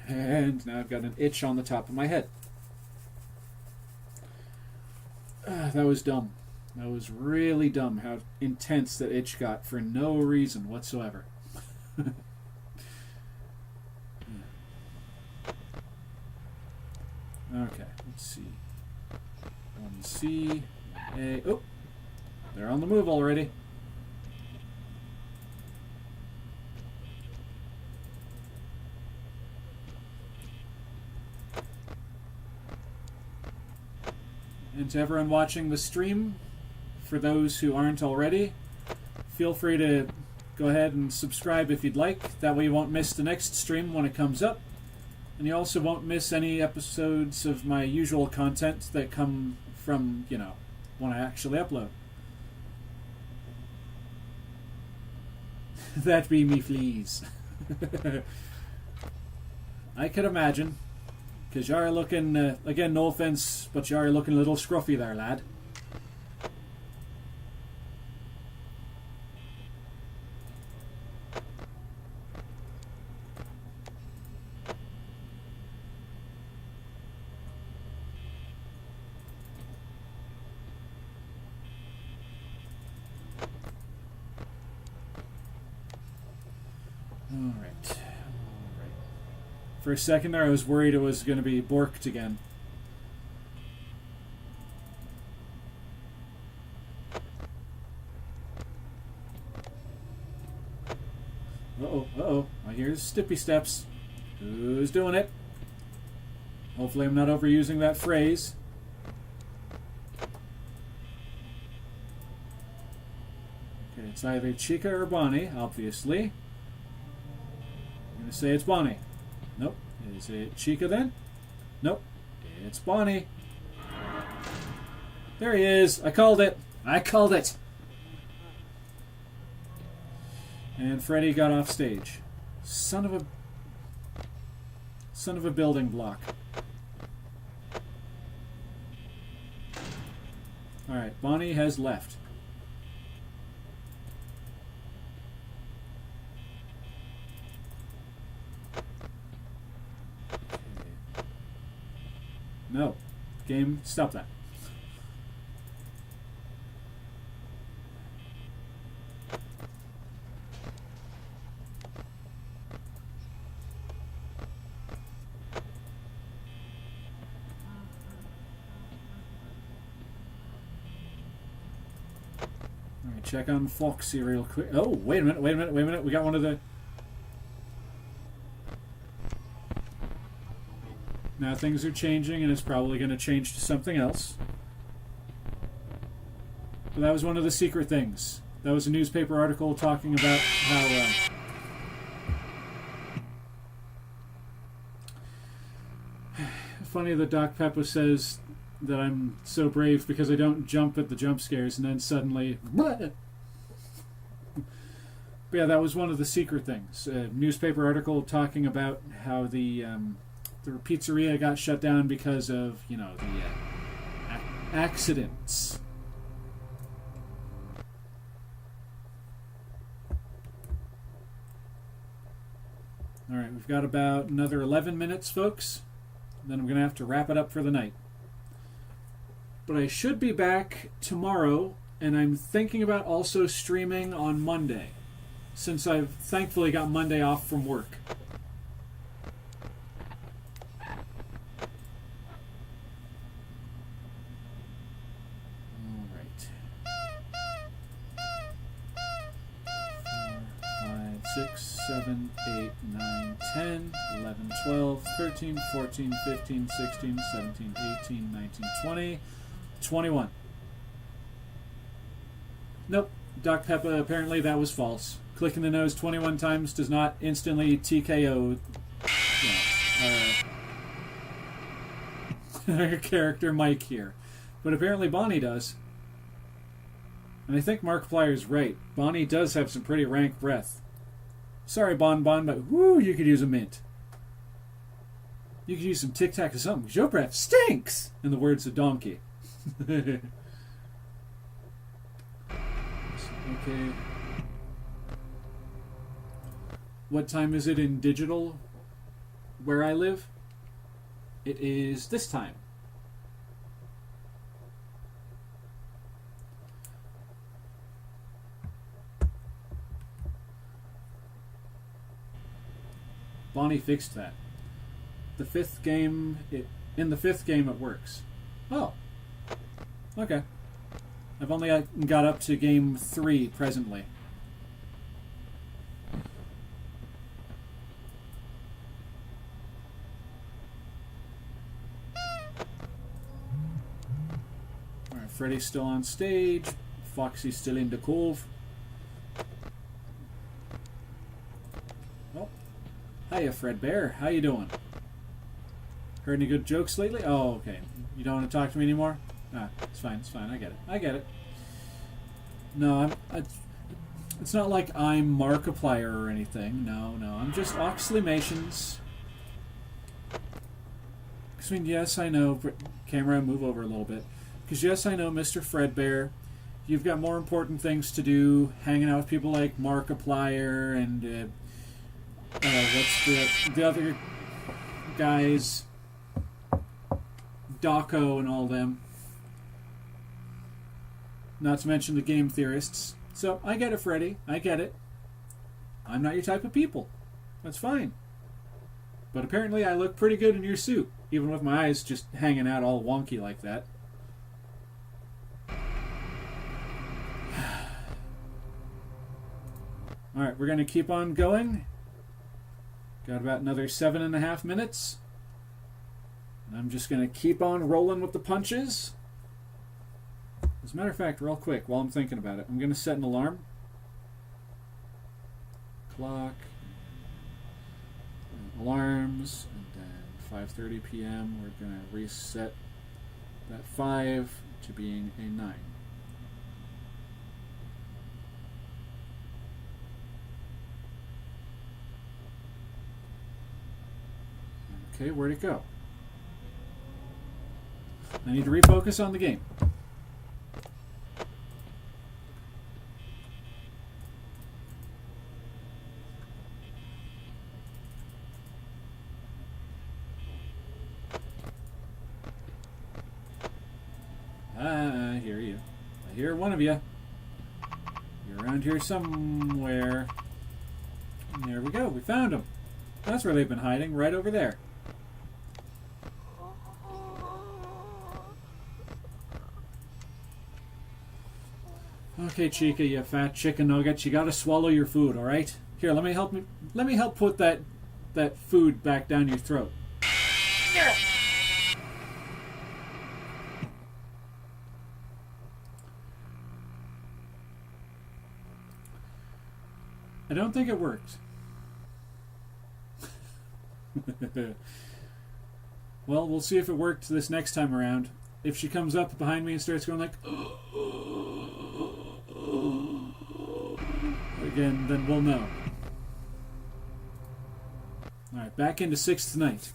And now I've got an itch on the top of my head. That was dumb. That was really dumb how intense that itch got for no reason whatsoever. Okay, let's see. 1C, A. Oh, they're on the move already. And to everyone watching the stream, for those who aren't already, feel free to go ahead and subscribe if you'd like. That way you won't miss the next stream when it comes up. And you also won't miss any episodes of my usual content that come from, you know, when I actually upload. That be me fleas. I could imagine. Because you are looking, again, no offense, but you are looking a little scruffy there, lad. For a second there, I was worried it was going to be borked again. Uh-oh, uh-oh. I hear Stippy Steps. Who's doing it? Hopefully I'm not overusing that phrase. Okay, it's either Chica or Bonnie, obviously. I'm going to say it's Bonnie. Nope. Is it Chica then? Nope. It's Bonnie. There he is. I called it. I called it. And Freddy got off stage. Son of a building block. Alright, Bonnie has left. No. Game, stop that. Alright, check on Foxy real quick. Oh, wait a minute. We got one of the... Now things are changing, and it's probably going to change to something else. But that was one of the secret things. That was a newspaper article talking about how... funny that Doc Peppa says that I'm so brave because I don't jump at the jump scares, and then suddenly... But yeah, that was one of the secret things. A newspaper article talking about how the pizzeria got shut down because of, you know, the accidents. Alright, we've got about another 11 minutes, folks. Then I'm going to have to wrap it up for the night. But I should be back tomorrow, and I'm thinking about also streaming on Monday, since I've thankfully got Monday off from work. 6, 7, 8, 9, 10, 11, 12, 13, 14, 15, 16, 17, 18, 19, 20, 21. Nope. Doc Peppa, apparently that was false. Clicking the nose 21 times does not instantly TKO our character Mike here. But apparently Bonnie does. And I think Markiplier's right. Bonnie does have some pretty rank breath. Sorry, Bon, but whoo, you could use a mint. You could use some Tic Tac or something, because your breath stinks, in the words of Donkey. Okay. What time is it in digital where I live? It is this time. Bonnie fixed that. The fifth game, in the fifth game it works. Oh. Okay. I've only got up to game 3 presently. Alright, Freddy's still on stage. Foxy's still in the cove. Oh. Hiya, Fredbear. How you doing? Heard any good jokes lately? Oh, okay. You don't want to talk to me anymore? Ah, it's fine, it's fine. I get it. No, it's not like I'm Markiplier or anything. No. I'm just Oxleymations. I mean, yes, I know. Camera, move over a little bit. Because yes, I know, Mr. Fredbear. You've got more important things to do. Hanging out with people like Markiplier and what's the other guys? Daco and all them. Not to mention the game theorists. So, I get it, Freddy. I get it. I'm not your type of people. That's fine. But apparently I look pretty good in your suit, even with my eyes just hanging out all wonky like that. Alright, we're going to keep on going. Got about another 7.5 minutes. And I'm just going to keep on rolling with the punches. As a matter of fact, real quick, while I'm thinking about it, I'm going to set an alarm. Clock. Alarms. And then 5:30 p.m. we're going to reset that 5 to being a 9. Okay, where'd it go? I need to refocus on the game. I hear you. I hear one of you. You're around here somewhere. And there we go. We found them. That's where they've been hiding, right over there. Okay, Chica, you fat chicken nugget, you gotta swallow your food, all right? Here, let me help put that food back down your throat. I don't think it worked. Well, we'll see if it worked this next time around. If she comes up behind me and starts going like again, then we'll know. Alright, back into 6th night.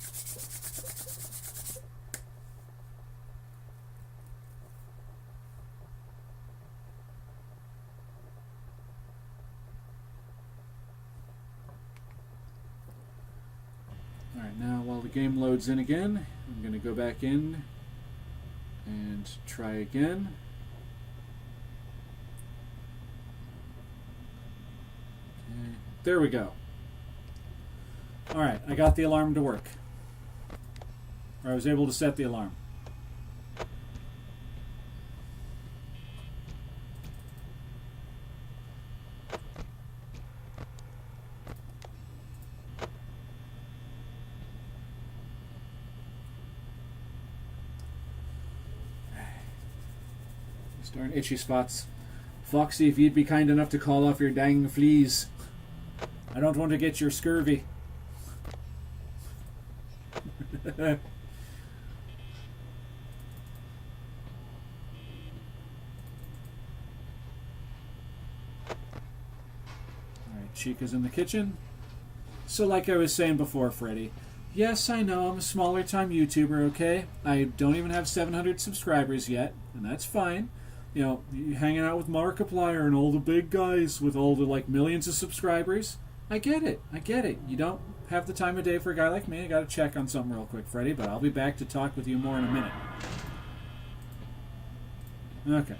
Alright, now while the game loads in again, I'm going to go back in and try again. Okay, there we go. Alright, I got the alarm to work. Or I was able to set the alarm. These darn itchy spots. Foxy, if you'd be kind enough to call off your dang fleas. I don't want to get your scurvy. Alright, Chica's in the kitchen. So like I was saying before, Freddy, yes, I know I'm a smaller time YouTuber, okay? I don't even have 700 subscribers yet, and that's fine. You know, you hanging out with Markiplier and all the big guys with all the, like, millions of subscribers. I get it. I get it. You don't have the time of day for a guy like me. I gotta check on something real quick, Freddy, but I'll be back to talk with you more in a minute. Okay.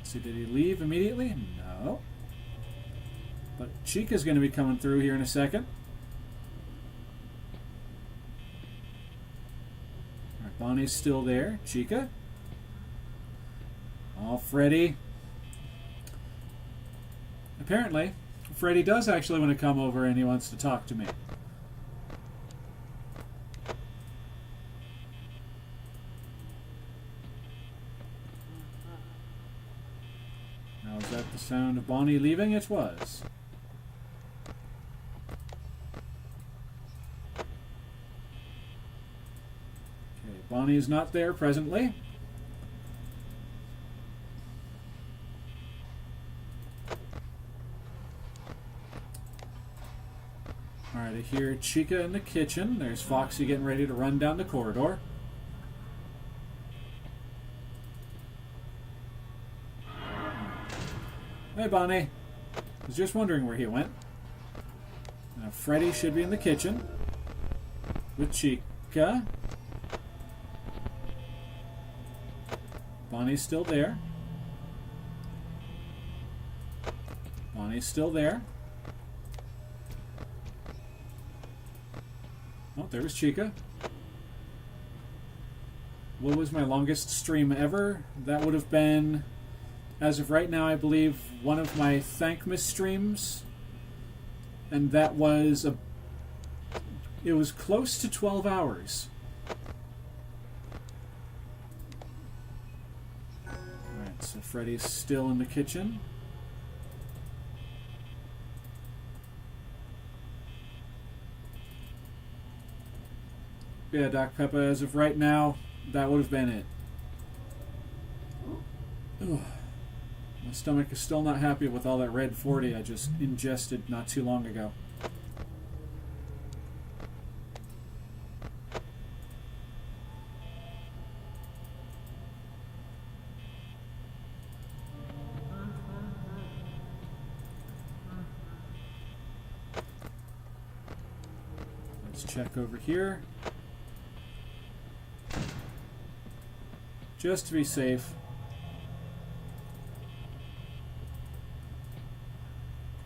So did he leave immediately? No. But Chica's going to be coming through here in a second. Alright, Bonnie's still there. Chica. Oh, Freddy. Apparently, Freddy does actually want to come over and he wants to talk to me. Now, is that the sound of Bonnie leaving? It was. Okay, Bonnie is not there presently. Alright, I hear Chica in the kitchen. There's Foxy getting ready to run down the corridor. Hey, Bonnie. I was just wondering where he went. Now, Freddy should be in the kitchen with Chica. Bonnie's still there. Bonnie's still there. Oh, there was Chica. What was my longest stream ever? That would have been, as of right now, I believe, one of my Thankmas streams. And that was it was close to 12 hours. Alright, so Freddy's still in the kitchen. Yeah, Doc Peppa, as of right now, that would have been it. Ugh. My stomach is still not happy with all that red 40 I just ingested not too long ago. Let's check over here. Just to be safe.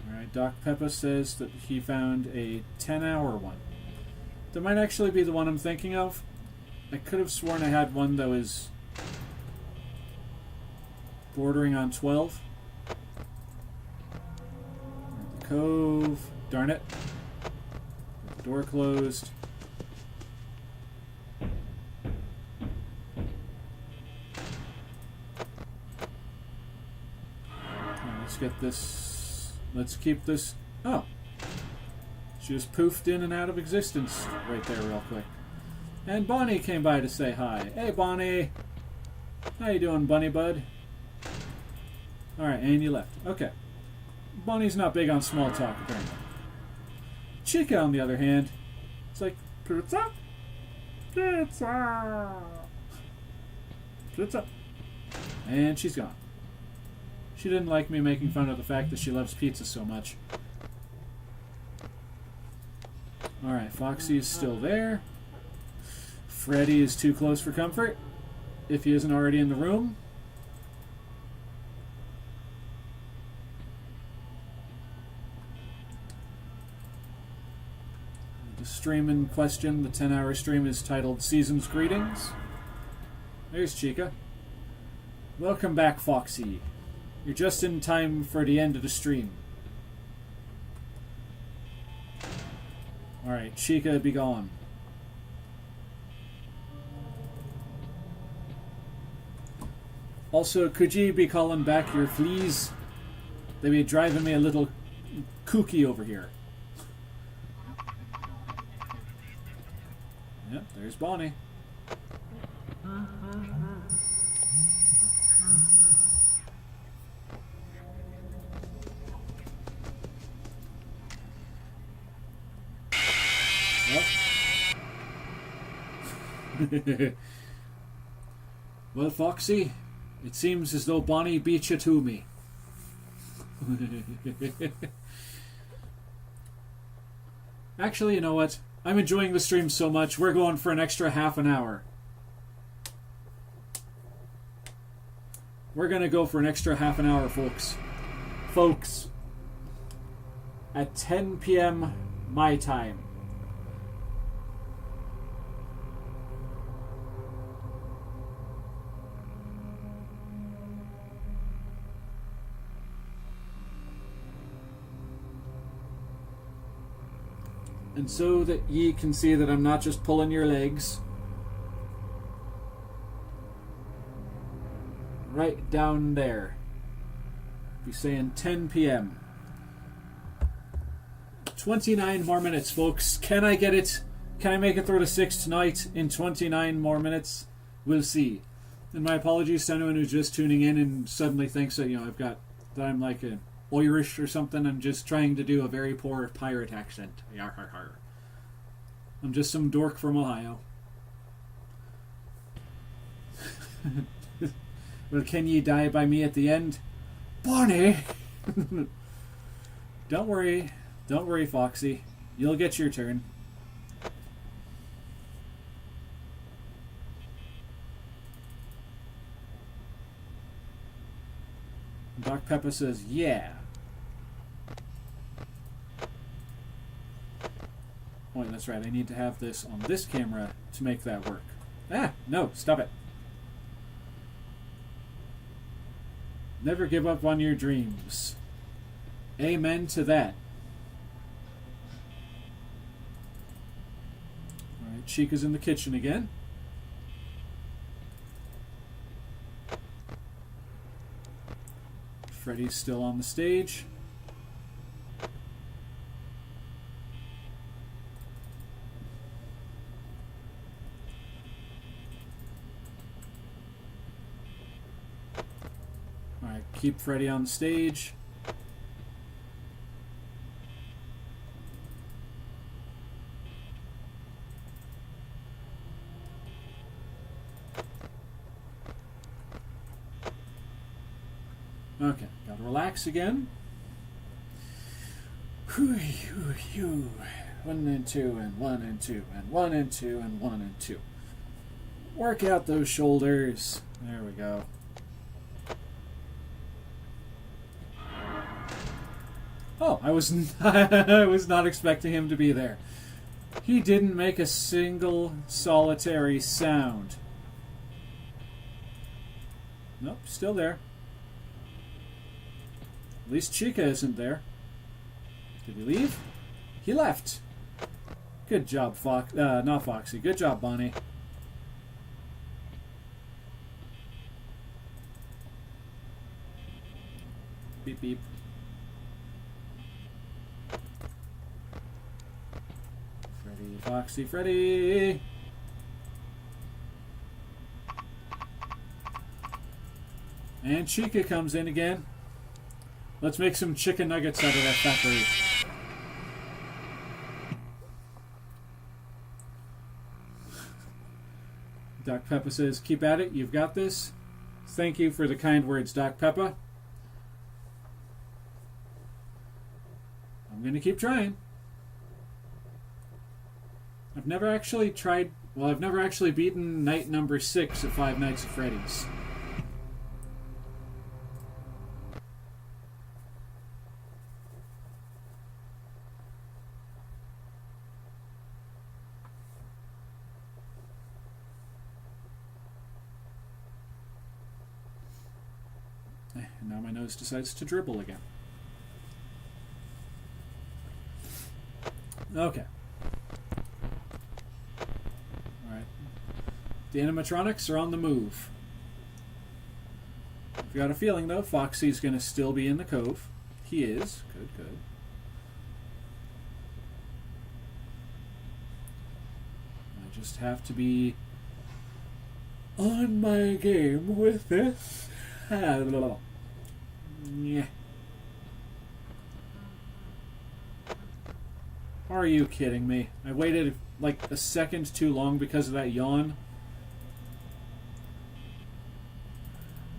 Alright, Doc Peppa says that he found a 10-hour one. That might actually be the one I'm thinking of. I could have sworn I had one that was bordering on 12. The cove. Darn it. The door closed. Let's get this. Let's keep this. Oh. She just poofed in and out of existence right there real quick. And Bonnie came by to say hi. Hey, Bonnie. How you doing, bunny bud? Alright, and you left. Okay. Bonnie's not big on small talk, apparently. Chica, on the other hand, it's like, pizza? Pizza! Pizza! And she's gone. She didn't like me making fun of the fact that she loves pizza so much. Alright, Foxy is still there. Freddy is too close for comfort, if he isn't already in the room. The stream in question, the 10-hour stream, is titled Season's Greetings. There's Chica. Welcome back, Foxy. You're just in time for the end of the stream. Alright, Chica, be gone. Also, could you be calling back your fleas? They be driving me a little kooky over here. Yep, there's Bonnie. Yep. Well, Foxy, it seems as though Bonnie beat you to me. Actually, you know what? I'm enjoying the stream so much, we're going for an extra half an hour. We're gonna go for an extra half an hour, folks. Folks, at 10 p.m. my time. And so that ye can see that I'm not just pulling your legs. Right down there. Be saying 10 p.m. 29 more minutes, folks. Can I get it? Can I make it through to 6 tonight in 29 more minutes? We'll see. And my apologies to anyone who's just tuning in and suddenly thinks that, that I'm like an Irish or something. I'm just trying to do a very poor pirate accent. Yar, har, har. I'm just some dork from Ohio. Well, can ye die by me at the end? Bonnie! Don't worry, Foxy. You'll get your turn. Doc Peppa says, yeah. Oh, that's right. I need to have this on this camera to make that work. Ah, no, stop it. Never give up on your dreams. Amen to that. Alright, Chica's in the kitchen again. Freddy's still on the stage. Alright, keep Freddy on the stage. Okay, gotta relax again. Whew, whew, whew. 1 and 2 and 1 and 2 and 1 and 2 and 1 and 2. Work out those shoulders. There we go. Oh, I was not expecting him to be there. He didn't make a single solitary sound. Nope, still there. At least Chica isn't there. Did he leave? He left. Good job, not Foxy. Good job, Bonnie. Beep, beep. Freddy, Foxy, Freddy. And Chica comes in again. Let's make some chicken nuggets out of that factory. Doc Peppa says, keep at it. You've got this. Thank you for the kind words, Doc Peppa. I'm going to keep trying. I've never actually beaten night number 6 of Five Nights at Freddy's. And now my nose decides to dribble again. Okay. Alright. The animatronics are on the move. got a feeling, though, Foxy's going to still be in the cove. He is. Good, good. I just have to be on my game with this. Yeah. Are you kidding me? I waited like a second too long because of that yawn.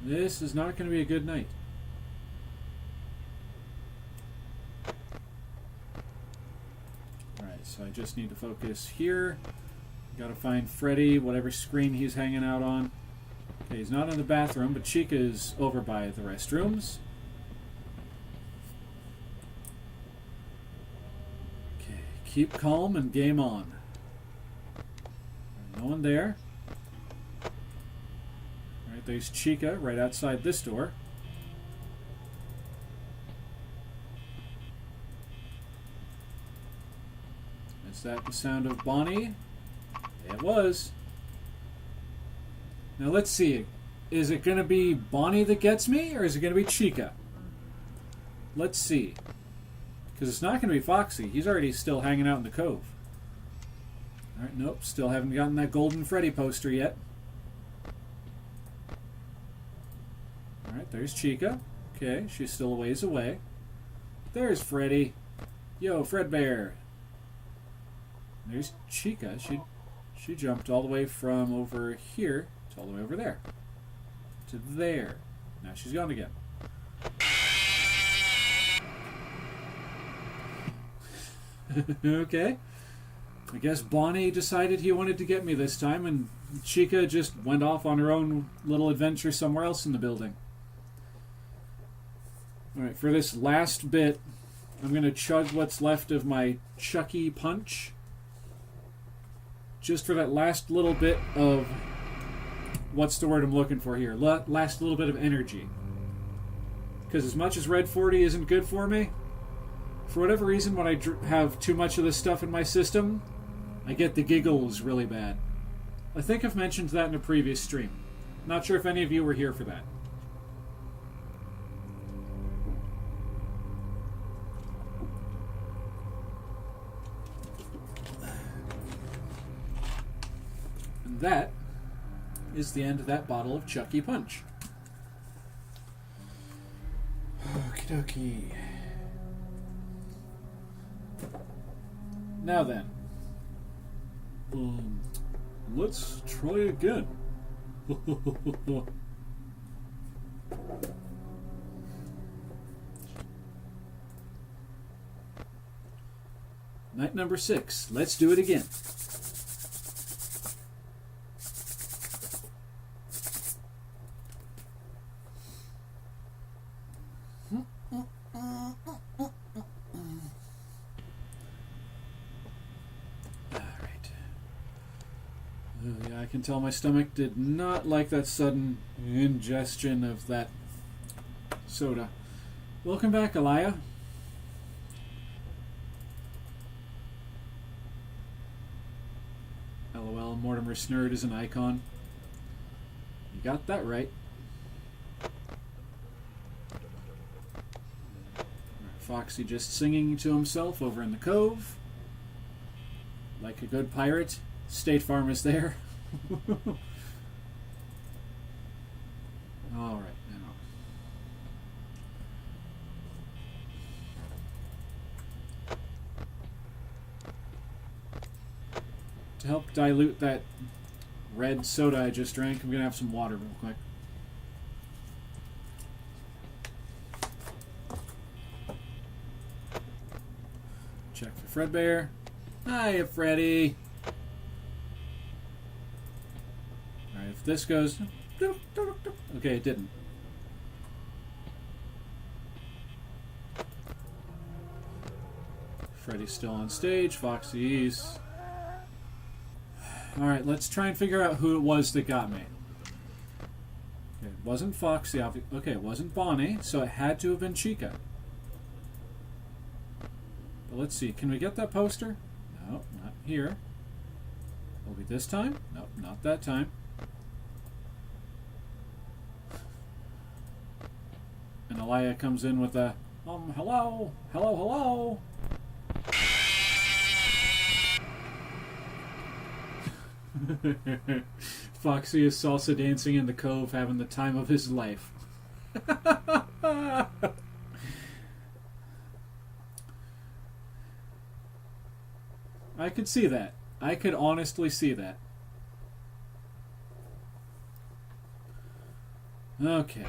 This is not going to be a good night. Alright, so I just need to focus here. Gotta find Freddy, whatever screen he's hanging out on. Okay, he's not in the bathroom, but Chica is over by the restrooms. Okay, keep calm and game on. No one there. Alright, there's Chica right outside this door. Is that the sound of Bonnie? It was. Now let's see. Is it going to be Bonnie that gets me, or is it going to be Chica? Let's see. Because it's not going to be Foxy. He's already still hanging out in the cove. Alright, nope. Still haven't gotten that golden Freddy poster yet. Alright, there's Chica. Okay, she's still a ways away. There's Freddy. Yo, Fredbear. There's Chica. She jumped all the way from over here to all the way over there. To there. Now she's gone again. Okay. I guess Bonnie decided he wanted to get me this time, and Chica just went off on her own little adventure somewhere else in the building. Alright, for this last bit, I'm going to chug what's left of my Chucky Punch. Just for that last little bit of, what's the word I'm looking for here? Last little bit of energy. Because as much as Red 40 isn't good for me, for whatever reason, when I have too much of this stuff in my system, I get the giggles really bad. I think I've mentioned that in a previous stream. Not sure if any of you were here for that. And that is the end of that bottle of Chucky Punch. Okie dokie. Now then. Let's try again. Night number 6. Let's do it again. Yeah, I can tell my stomach did not like that sudden ingestion of that soda. Welcome back, Alaya. LOL, Mortimer Snurd is an icon. You got that right. Foxy just singing to himself over in the cove. Like a good pirate. State Farm is there. All right, now. To help dilute that red soda I just drank, I'm going to have some water real quick. Check for Fredbear. Hiya, Freddy. Alright, if this goes... Okay, it didn't. Freddy's still on stage. Foxy's... Alright, let's try and figure out who it was that got me. Okay, it wasn't Foxy. Okay, it wasn't Bonnie, so it had to have been Chica. But let's see. Can we get that poster? No, not here. Will it be this time? Nope, not that time. And Elia comes in with a, hello, hello, hello. Foxy is salsa dancing in the cove, having the time of his life. I could see that. I could honestly see that. Okay.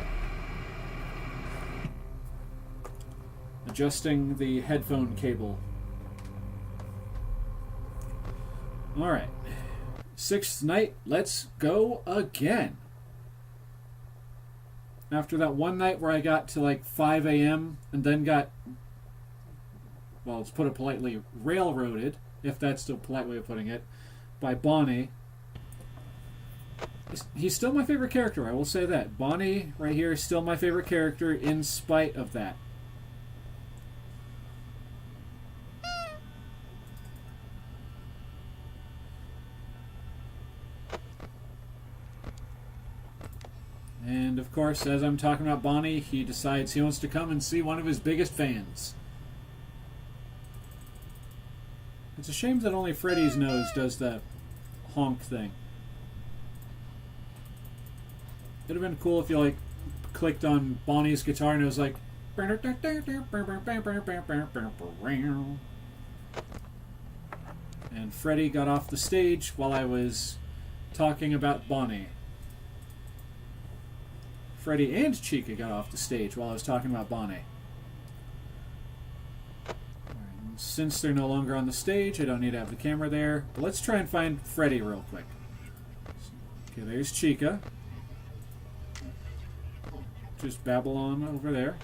Adjusting the headphone cable. Alright. 6th night, let's go again. After that one night where I got to like 5 a.m. and then got, well, let's put it politely, railroaded, if that's the polite way of putting it, by Bonnie. He's still my favorite character, I will say that. Bonnie, right here, is still my favorite character in spite of that. And, of course, as I'm talking about Bonnie, he decides he wants to come and see one of his biggest fans. It's a shame that only Freddy's nose does the honk thing. It would have been cool if you, like, clicked on Bonnie's guitar and it was like... And Freddy got off the stage while I was talking about Bonnie. Freddy and Chica got off the stage while I was talking about Bonnie. Since they're no longer on the stage, I don't need to have the camera there. But let's try and find Freddy real quick. Okay, there's Chica. Just Babylon over there.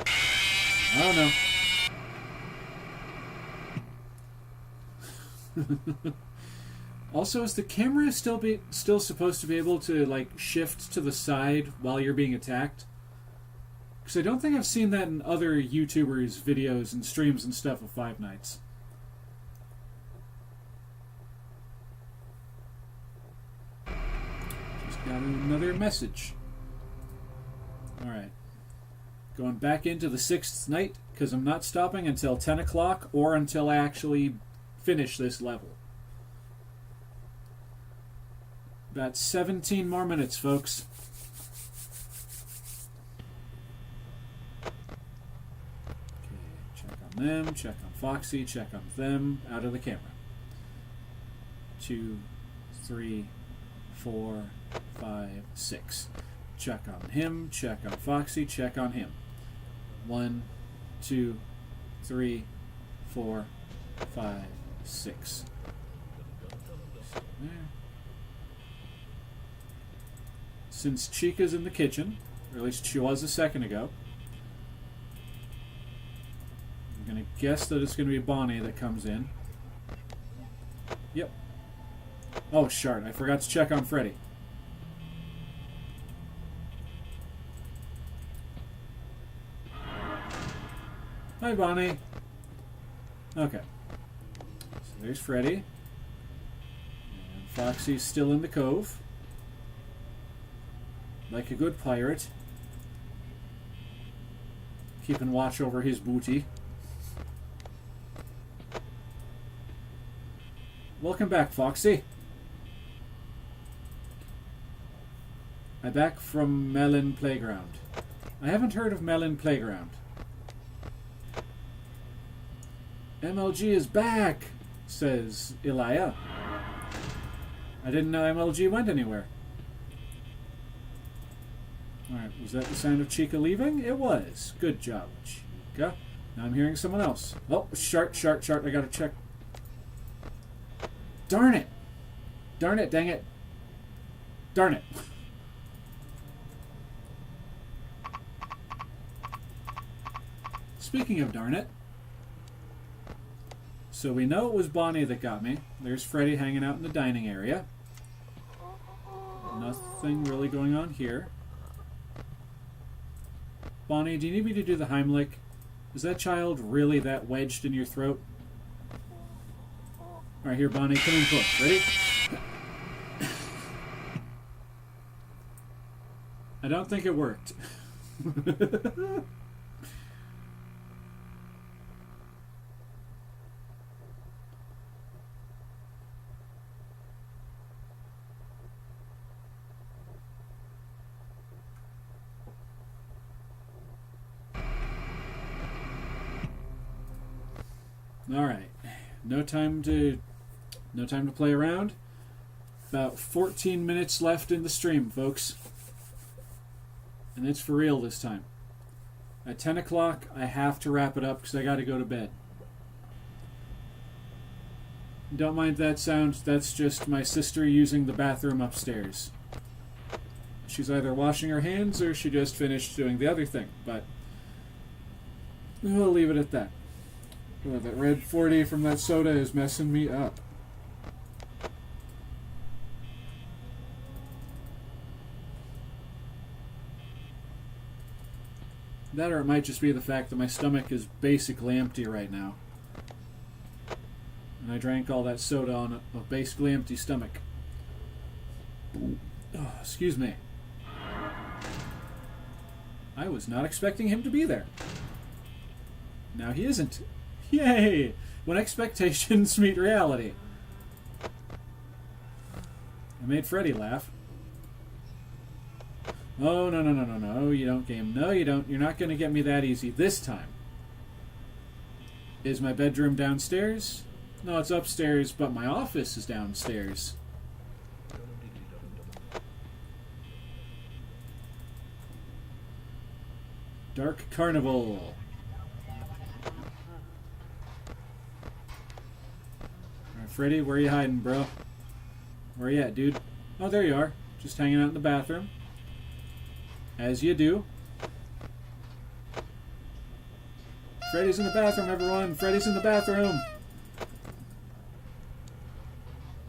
Oh no. Also, is the camera still supposed to be able to like shift to the side while you're being attacked? Because I don't think I've seen that in other YouTubers' videos and streams and stuff of Five Nights. Just got another message. Alright. Going back into the 6th night, because I'm not stopping until 10 o'clock or until I actually finish this level. About 17 more minutes, folks. Okay, check on them, check on Foxy, check on them, out of the camera. 2, 3, 4, 5, 6. Check on him, check on Foxy, check on him. 1, 2, 3, 4, 5, 6. There. Since Chica's in the kitchen, or at least she was a second ago, I'm going to guess that it's going to be Bonnie that comes in. Yep. Oh, shart. I forgot to check on Freddy. Hi, Bonnie. Okay. So there's Freddy. And Foxy's still in the cove. Like a good pirate. Keeping watch over his booty. Welcome back, Foxy. I'm back from Melon Playground. I haven't heard of Melon Playground. MLG is back, says Elia. I didn't know MLG went anywhere. Alright, was that the sound of Chica leaving? It was. Good job, Chica. Now I'm hearing someone else. Oh, shart. I gotta check. Darn it! Darn it, dang it. Darn it. Speaking of darn it. So we know it was Bonnie that got me. There's Freddy hanging out in the dining area. Nothing really going on here. Bonnie, do you need me to do the Heimlich? Is that child really that wedged in your throat? Alright, here, Bonnie, come in close. Ready? I don't think it worked. All right. No time to play around. About 14 minutes left in the stream, folks. And it's for real this time. At 10 o'clock, I have to wrap it up because I got to go to bed. Don't mind that sound. That's just my sister using the bathroom upstairs. She's either washing her hands or she just finished doing the other thing. But we'll leave it at that. Oh, that red 40 from that soda is messing me up. That or it might just be the fact that my stomach is basically empty right now. And I drank all that soda on a basically empty stomach. Oh, excuse me. I was not expecting him to be there. Now he isn't. Yay! When expectations meet reality. I made Freddy laugh. Oh, no, you don't, game. No, you don't. You're not going to get me that easy this time. Is my bedroom downstairs? No, it's upstairs, but my office is downstairs. Dark Carnival. Alright, Freddy, where are you hiding, bro? Where you at, dude? Oh, there you are. Just hanging out in the bathroom. As you do. Freddy's in the bathroom, everyone! Freddy's in the bathroom!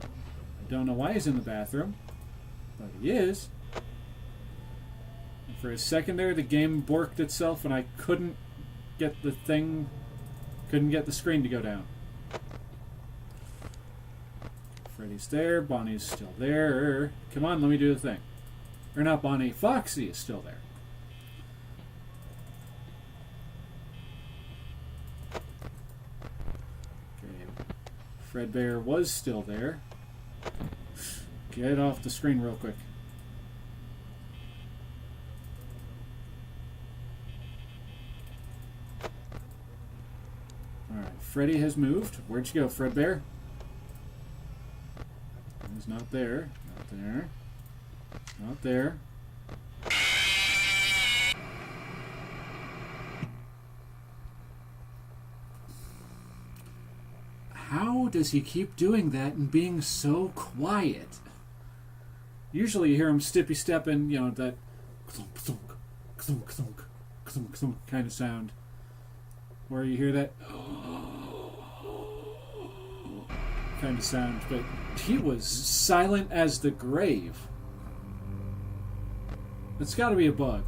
I don't know why he's in the bathroom, but he is. And for a second there, the game borked itself and I couldn't get the screen to go down. Freddy's there, Bonnie's still there. Come on, let me do the thing. Or not Bonnie, Foxy is still there. Okay, Fredbear was still there. Get off the screen real quick. Alright, Freddy has moved. Where'd you go, Fredbear? He's not there. Not there. Not there. How does he keep doing that and being so quiet? Usually you hear him stepping, you know, that clunk, clunk, clunk, clunk, clunk, clunk kind of sound. Where you hear that kind of sound, but he was silent as the grave. It's got to be a bug.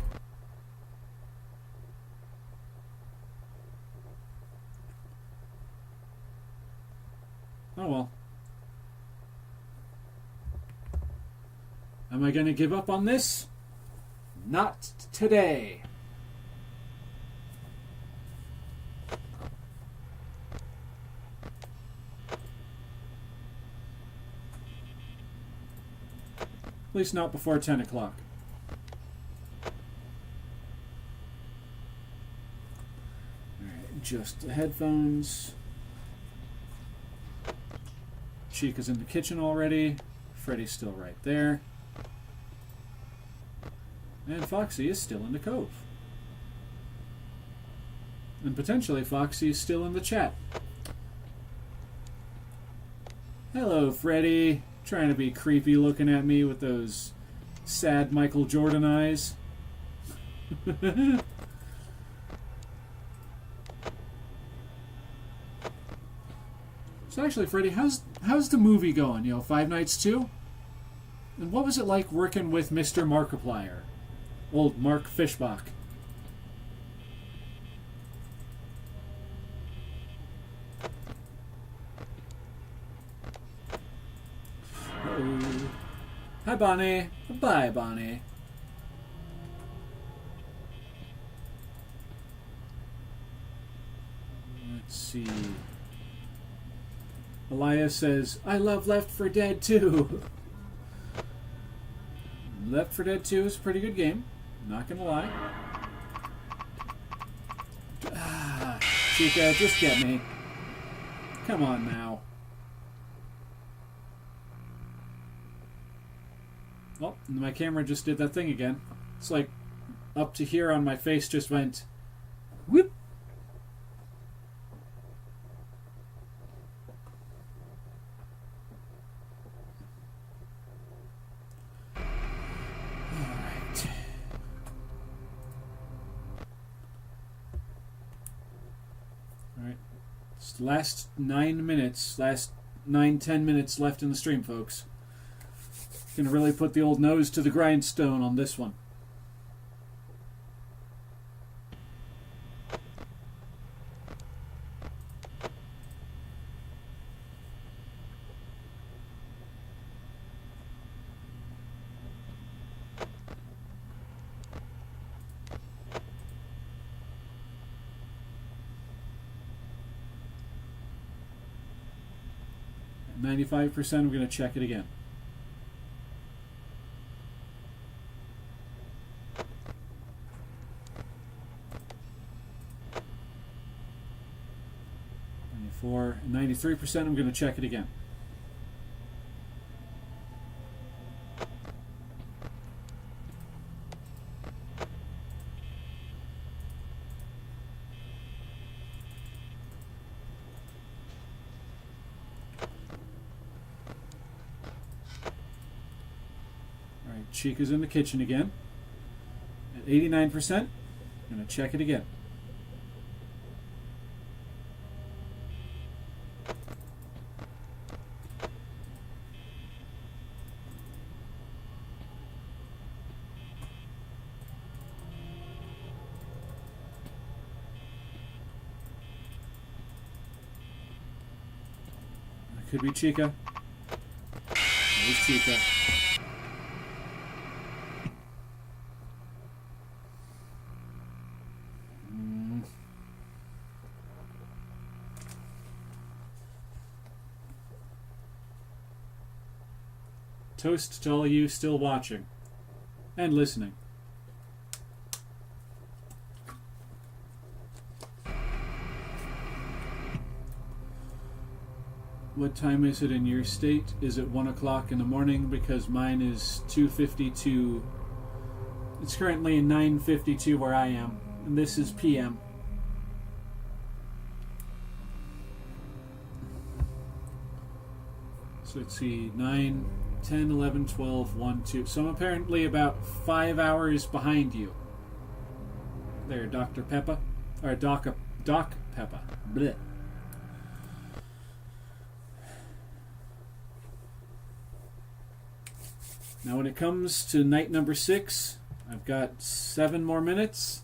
Oh well. Am I going to give up on this? Not today. At least not before 10 o'clock. Just the headphones. Chica's in the kitchen already. Freddy's still right there. And Foxy is still in the cove. And potentially Foxy is still in the chat. Hello, Freddy. Trying to be creepy looking at me with those sad Michael Jordan eyes. So actually, Freddy, how's the movie going? You know, Five Nights 2? And what was it like working with Mr. Markiplier? Old Mark Fishbach. Uh-oh. Hi, Bonnie. Bye, Bonnie. Let's see. Elias says, I love Left 4 Dead 2. Left 4 Dead 2 is a pretty good game. Not gonna lie. Chica, just get me. Come on now. Oh, my camera just did that thing again. It's like up to here on my face just went whoop. Alright. Alright. It's the last 9 minutes, last 9-10 minutes left in the stream, folks. Gonna really put the old nose to the grindstone on this one. At 95%, I'm gonna check it again. For 93%, I'm going to check it again. All right, Chica's in the kitchen again. At 89%, I'm going to check it again. Could be Chica. There's Chica. Toast to all you still watching and listening. What time is it in your state? Is it 1 o'clock in the morning? Because mine is 2:52. It's currently 9:52 where I am, and this is PM. So let's see, 9, 10, 11, 12, 1, 2. So I'm apparently about 5 hours behind you. There, Dr. Peppa. Or Doc Peppa. Blech. Now when it comes to night number 6, I've got 7 more minutes.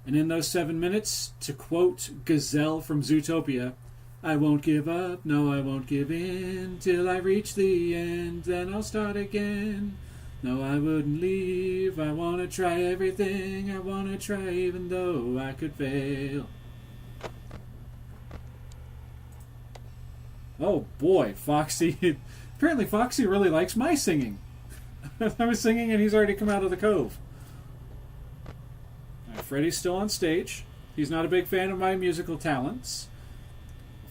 And in those 7 minutes, to quote Gazelle from Zootopia, I won't give up, no I won't give in, till I reach the end, then I'll start again. No, I wouldn't leave, I want to try everything, I want to try even though I could fail. Oh boy, Foxy. Apparently Foxy really likes my singing. I was singing and he's already come out of the cove. Freddy's still on stage. He's not a big fan of my musical talents.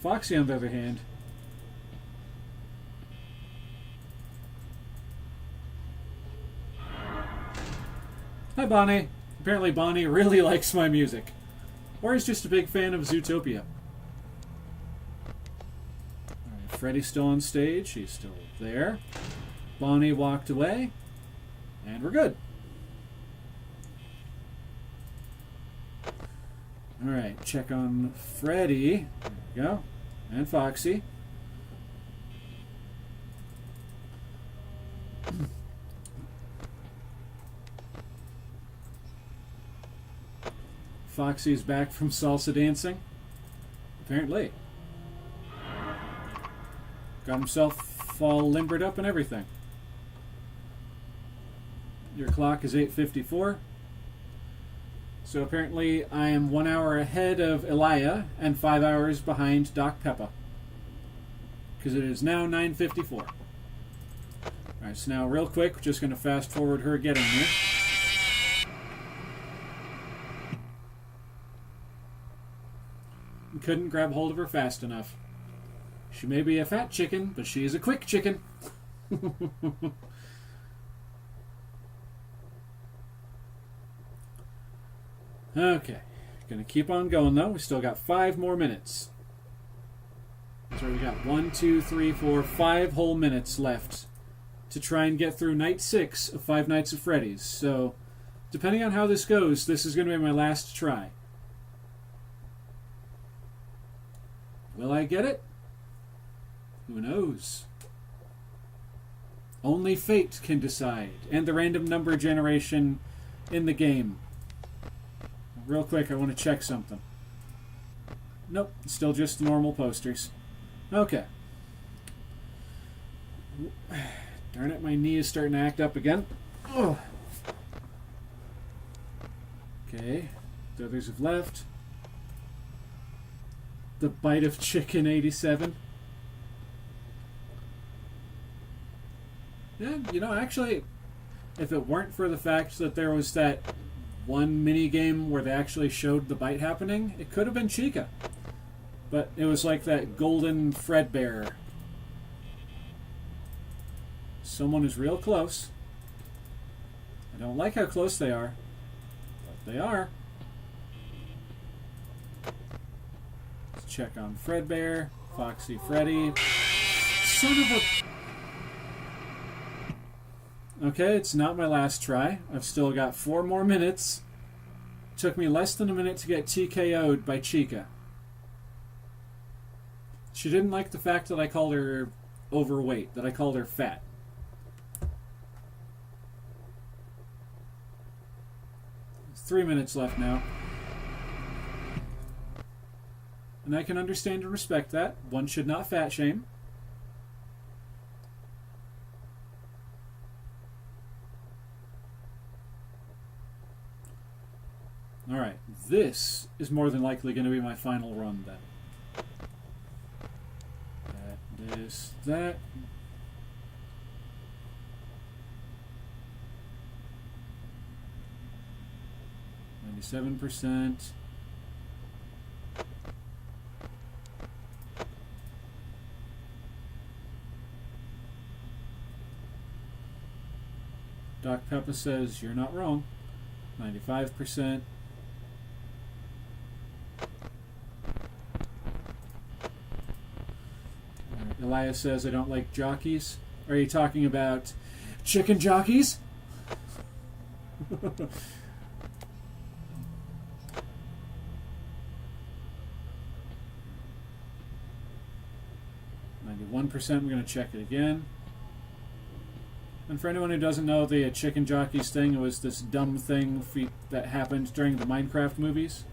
Foxy, on the other hand, hi Bonnie. Apparently Bonnie really likes my music. Or he's just a big fan of Zootopia. Alright, Freddy's still on stage. He's still there. Bonnie walked away. And we're good. Alright, check on Freddy. There we go. And Foxy. Foxy's back from salsa dancing. Apparently. Got himself all limbered up and everything. Your clock is 8:54. So apparently I am 1 hour ahead of Elia and 5 hours behind Doc Peppa. Because it is now 9:54. Alright, so now real quick, we're just going to fast forward her getting here. Couldn't grab hold of her fast enough. She may be a fat chicken, but she is a quick chicken. Okay. Gonna keep on going, though. We still got 5 more minutes. So we got 1, 2, 3, 4, 5 whole minutes left to try and get through night 6 of Five Nights at Freddy's. So, depending on how this goes, this is going to be my last try. Will I get it? Who knows? Only fate can decide, and the random number generation in the game. Real quick, I want to check something. Nope, still just normal posters. Okay. Darn it, my knee is starting to act up again. Oh. Okay, the others have left. The Bite of Chicken 87. Yeah, you know, actually, if it weren't for the fact that there was that one mini game where they actually showed the bite happening, it could have been Chica. But it was like that golden Fredbear. Someone is real close. I don't like how close they are, but they are. Let's check on Fredbear, Foxy Freddy. Son of a... Okay, it's not my last try. I've still got 4 more minutes. Took me less than a minute to get TKO'd by Chica. She didn't like the fact that I called her overweight, that I called her fat. There's 3 minutes left now. And I can understand and respect that. One should not fat shame. Alright, this is more than likely going to be my final run then. That. 97%. Doc Peppa says, you're not wrong. 95%. Elias says, I don't like jockeys. Are you talking about chicken jockeys? 91%, we're going to check it again. And for anyone who doesn't know the chicken jockeys thing, it was this dumb thing that happened during the Minecraft movies.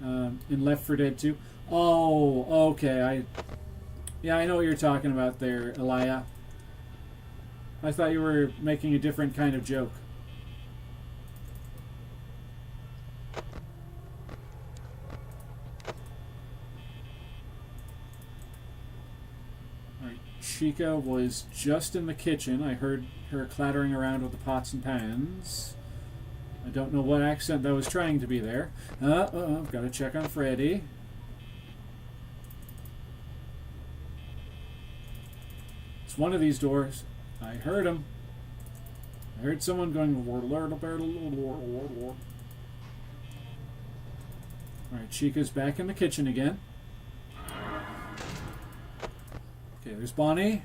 In Left 4 Dead 2. Oh, okay. Yeah, I know what you're talking about there, Elia. I thought you were making a different kind of joke. Alright, Chica was just in the kitchen. I heard her clattering around with the pots and pans. I don't know what accent that was trying to be there. I've got to check on Freddy. It's one of these doors. I heard him. I heard someone going... Alright, Chica's back in the kitchen again. Okay, there's Bonnie.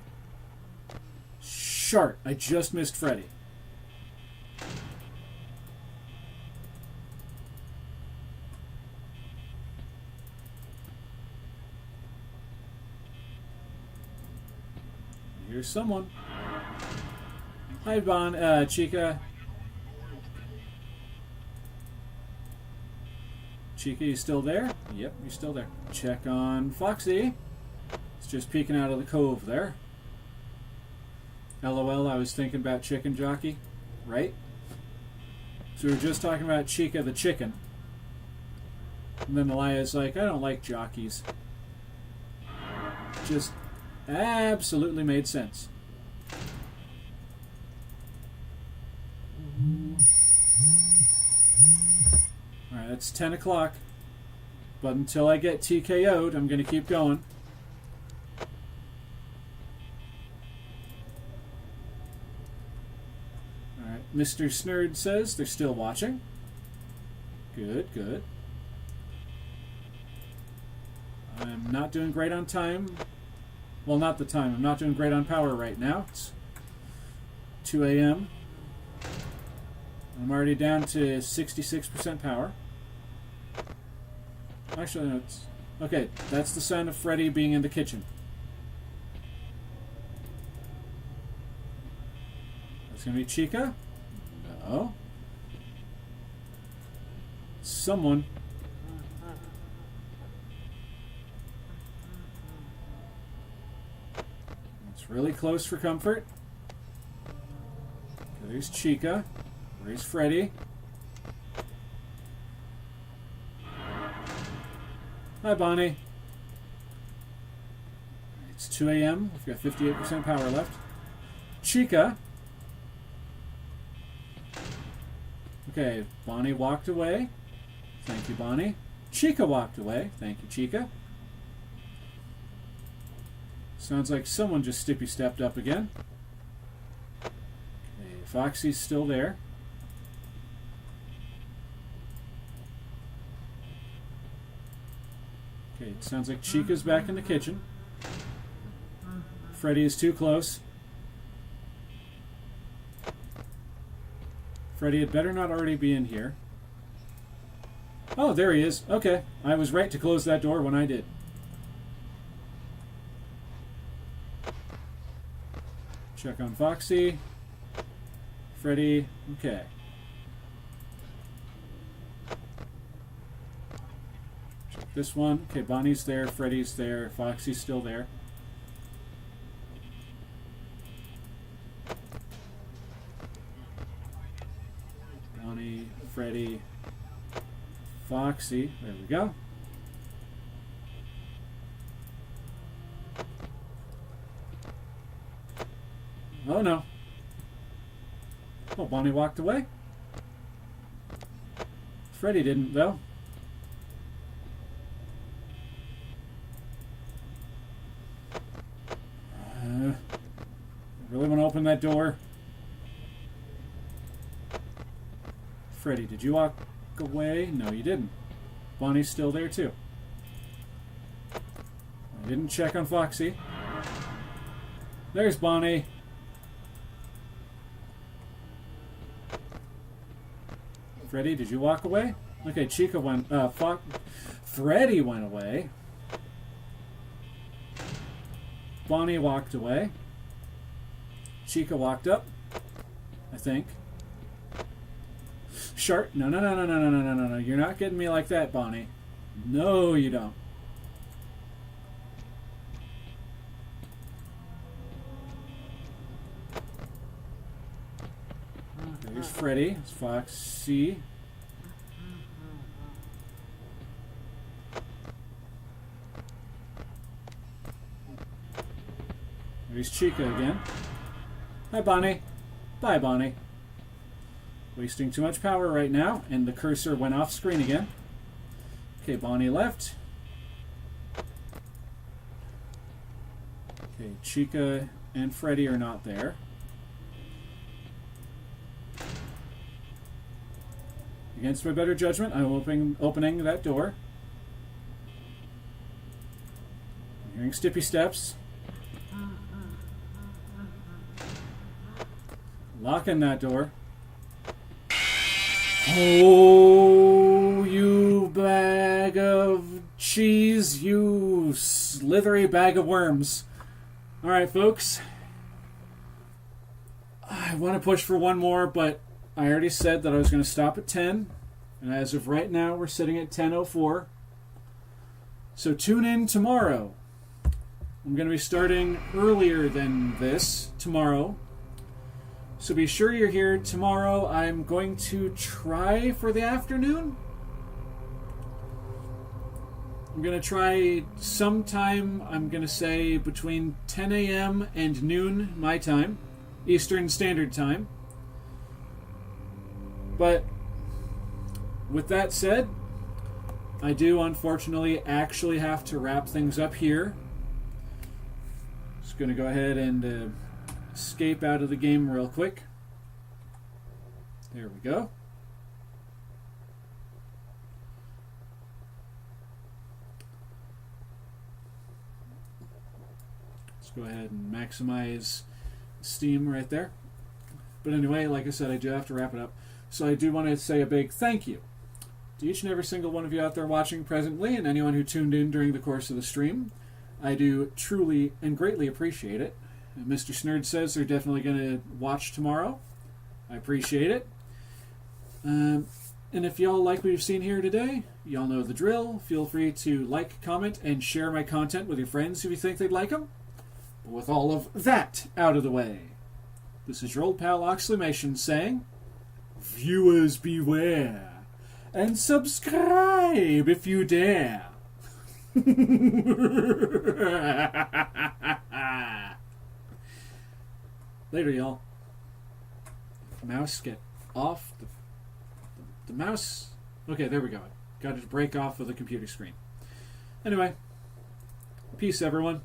Shart. I just missed Freddy. Here's someone. Hi, Chica. Chica, you still there? Yep, you're still there. Check on Foxy. It's just peeking out of the cove there. LOL, I was thinking about chicken jockey. Right? So we were just talking about Chica the chicken. And then Elia's like, I don't like jockeys. Just... absolutely made sense. Alright, it's 10 o'clock. But until I get TKO'd, I'm going to keep going. Mr. Snurd says they're still watching. Good, good. I'm not doing great on time. Well, not the time. I'm not doing great on power right now. It's 2 a.m. I'm already down to 66% power. Actually, no, it's... Okay, that's the sound of Freddy being in the kitchen. That's going to be Chica? No. Someone. It's really close for comfort. Okay, there's Chica. Where's Freddy? Hi, Bonnie. It's 2 a.m. We've got 58% power left. Chica. Okay, Bonnie walked away. Thank you, Bonnie. Chica walked away. Thank you, Chica. Sounds like someone just stepped up again. Okay, Foxy's still there. Okay, it sounds like Chica's back in the kitchen. Freddy is too close. Freddy had better not already be in here. Oh, there he is. Okay, I was right to close that door when I did. Check on Foxy. Freddy. Okay. Check this one. Okay, Bonnie's there. Freddy's there. Foxy's still there. Bonnie, Freddy, Foxy. There we go. Oh no. Oh, Bonnie walked away. Freddy didn't, though. I really want to open that door. Freddy, did you walk away? No, you didn't. Bonnie's still there, too. I didn't check on Foxy. There's Bonnie. Freddy, did you walk away? Okay, Chica went... Freddy went away. Bonnie walked away. Chica walked up, I think. Shark... No. You're not getting me like that, Bonnie. No, you don't. There's Freddy. It's Foxy. There's Chica again. Hi, Bonnie. Bye, Bonnie. Wasting too much power right now, and the cursor went off screen again. Okay, Bonnie left. Okay, Chica and Freddy are not there. Against my better judgment, I'm opening that door. I'm hearing stippy steps. Locking that door. Oh, you bag of cheese, you slithery bag of worms. Alright, folks. I want to push for one more, but I already said that I was going to stop at 10. And as of right now, we're sitting at 10:04. So tune in tomorrow. I'm going to be starting earlier than this tomorrow. So be sure you're here tomorrow. I'm going to try for the afternoon. I'm going to try sometime, I'm going to say between 10 a.m. and noon my time, Eastern Standard Time. But with that said, I do unfortunately actually have to wrap things up here. Just going to go ahead and escape out of the game real quick. There we go. Let's go ahead and maximize Steam right there. But anyway, like I said, I do have to wrap it up. So I do want to say a big thank you to each and every single one of you out there watching presently, and anyone who tuned in during the course of the stream. I do truly and greatly appreciate it. Mr. Snerd says they're definitely going to watch tomorrow. I appreciate it. And if y'all like what you've seen here today, y'all know the drill. Feel free to like, comment, and share my content with your friends if you think they'd like them. But with all of that out of the way, this is your old pal Oxleymations saying, viewers beware, and subscribe if you dare. Later, y'all. Mouse, get off the mouse. Okay, there we go. Got it to break off of the computer screen. Anyway, peace, everyone.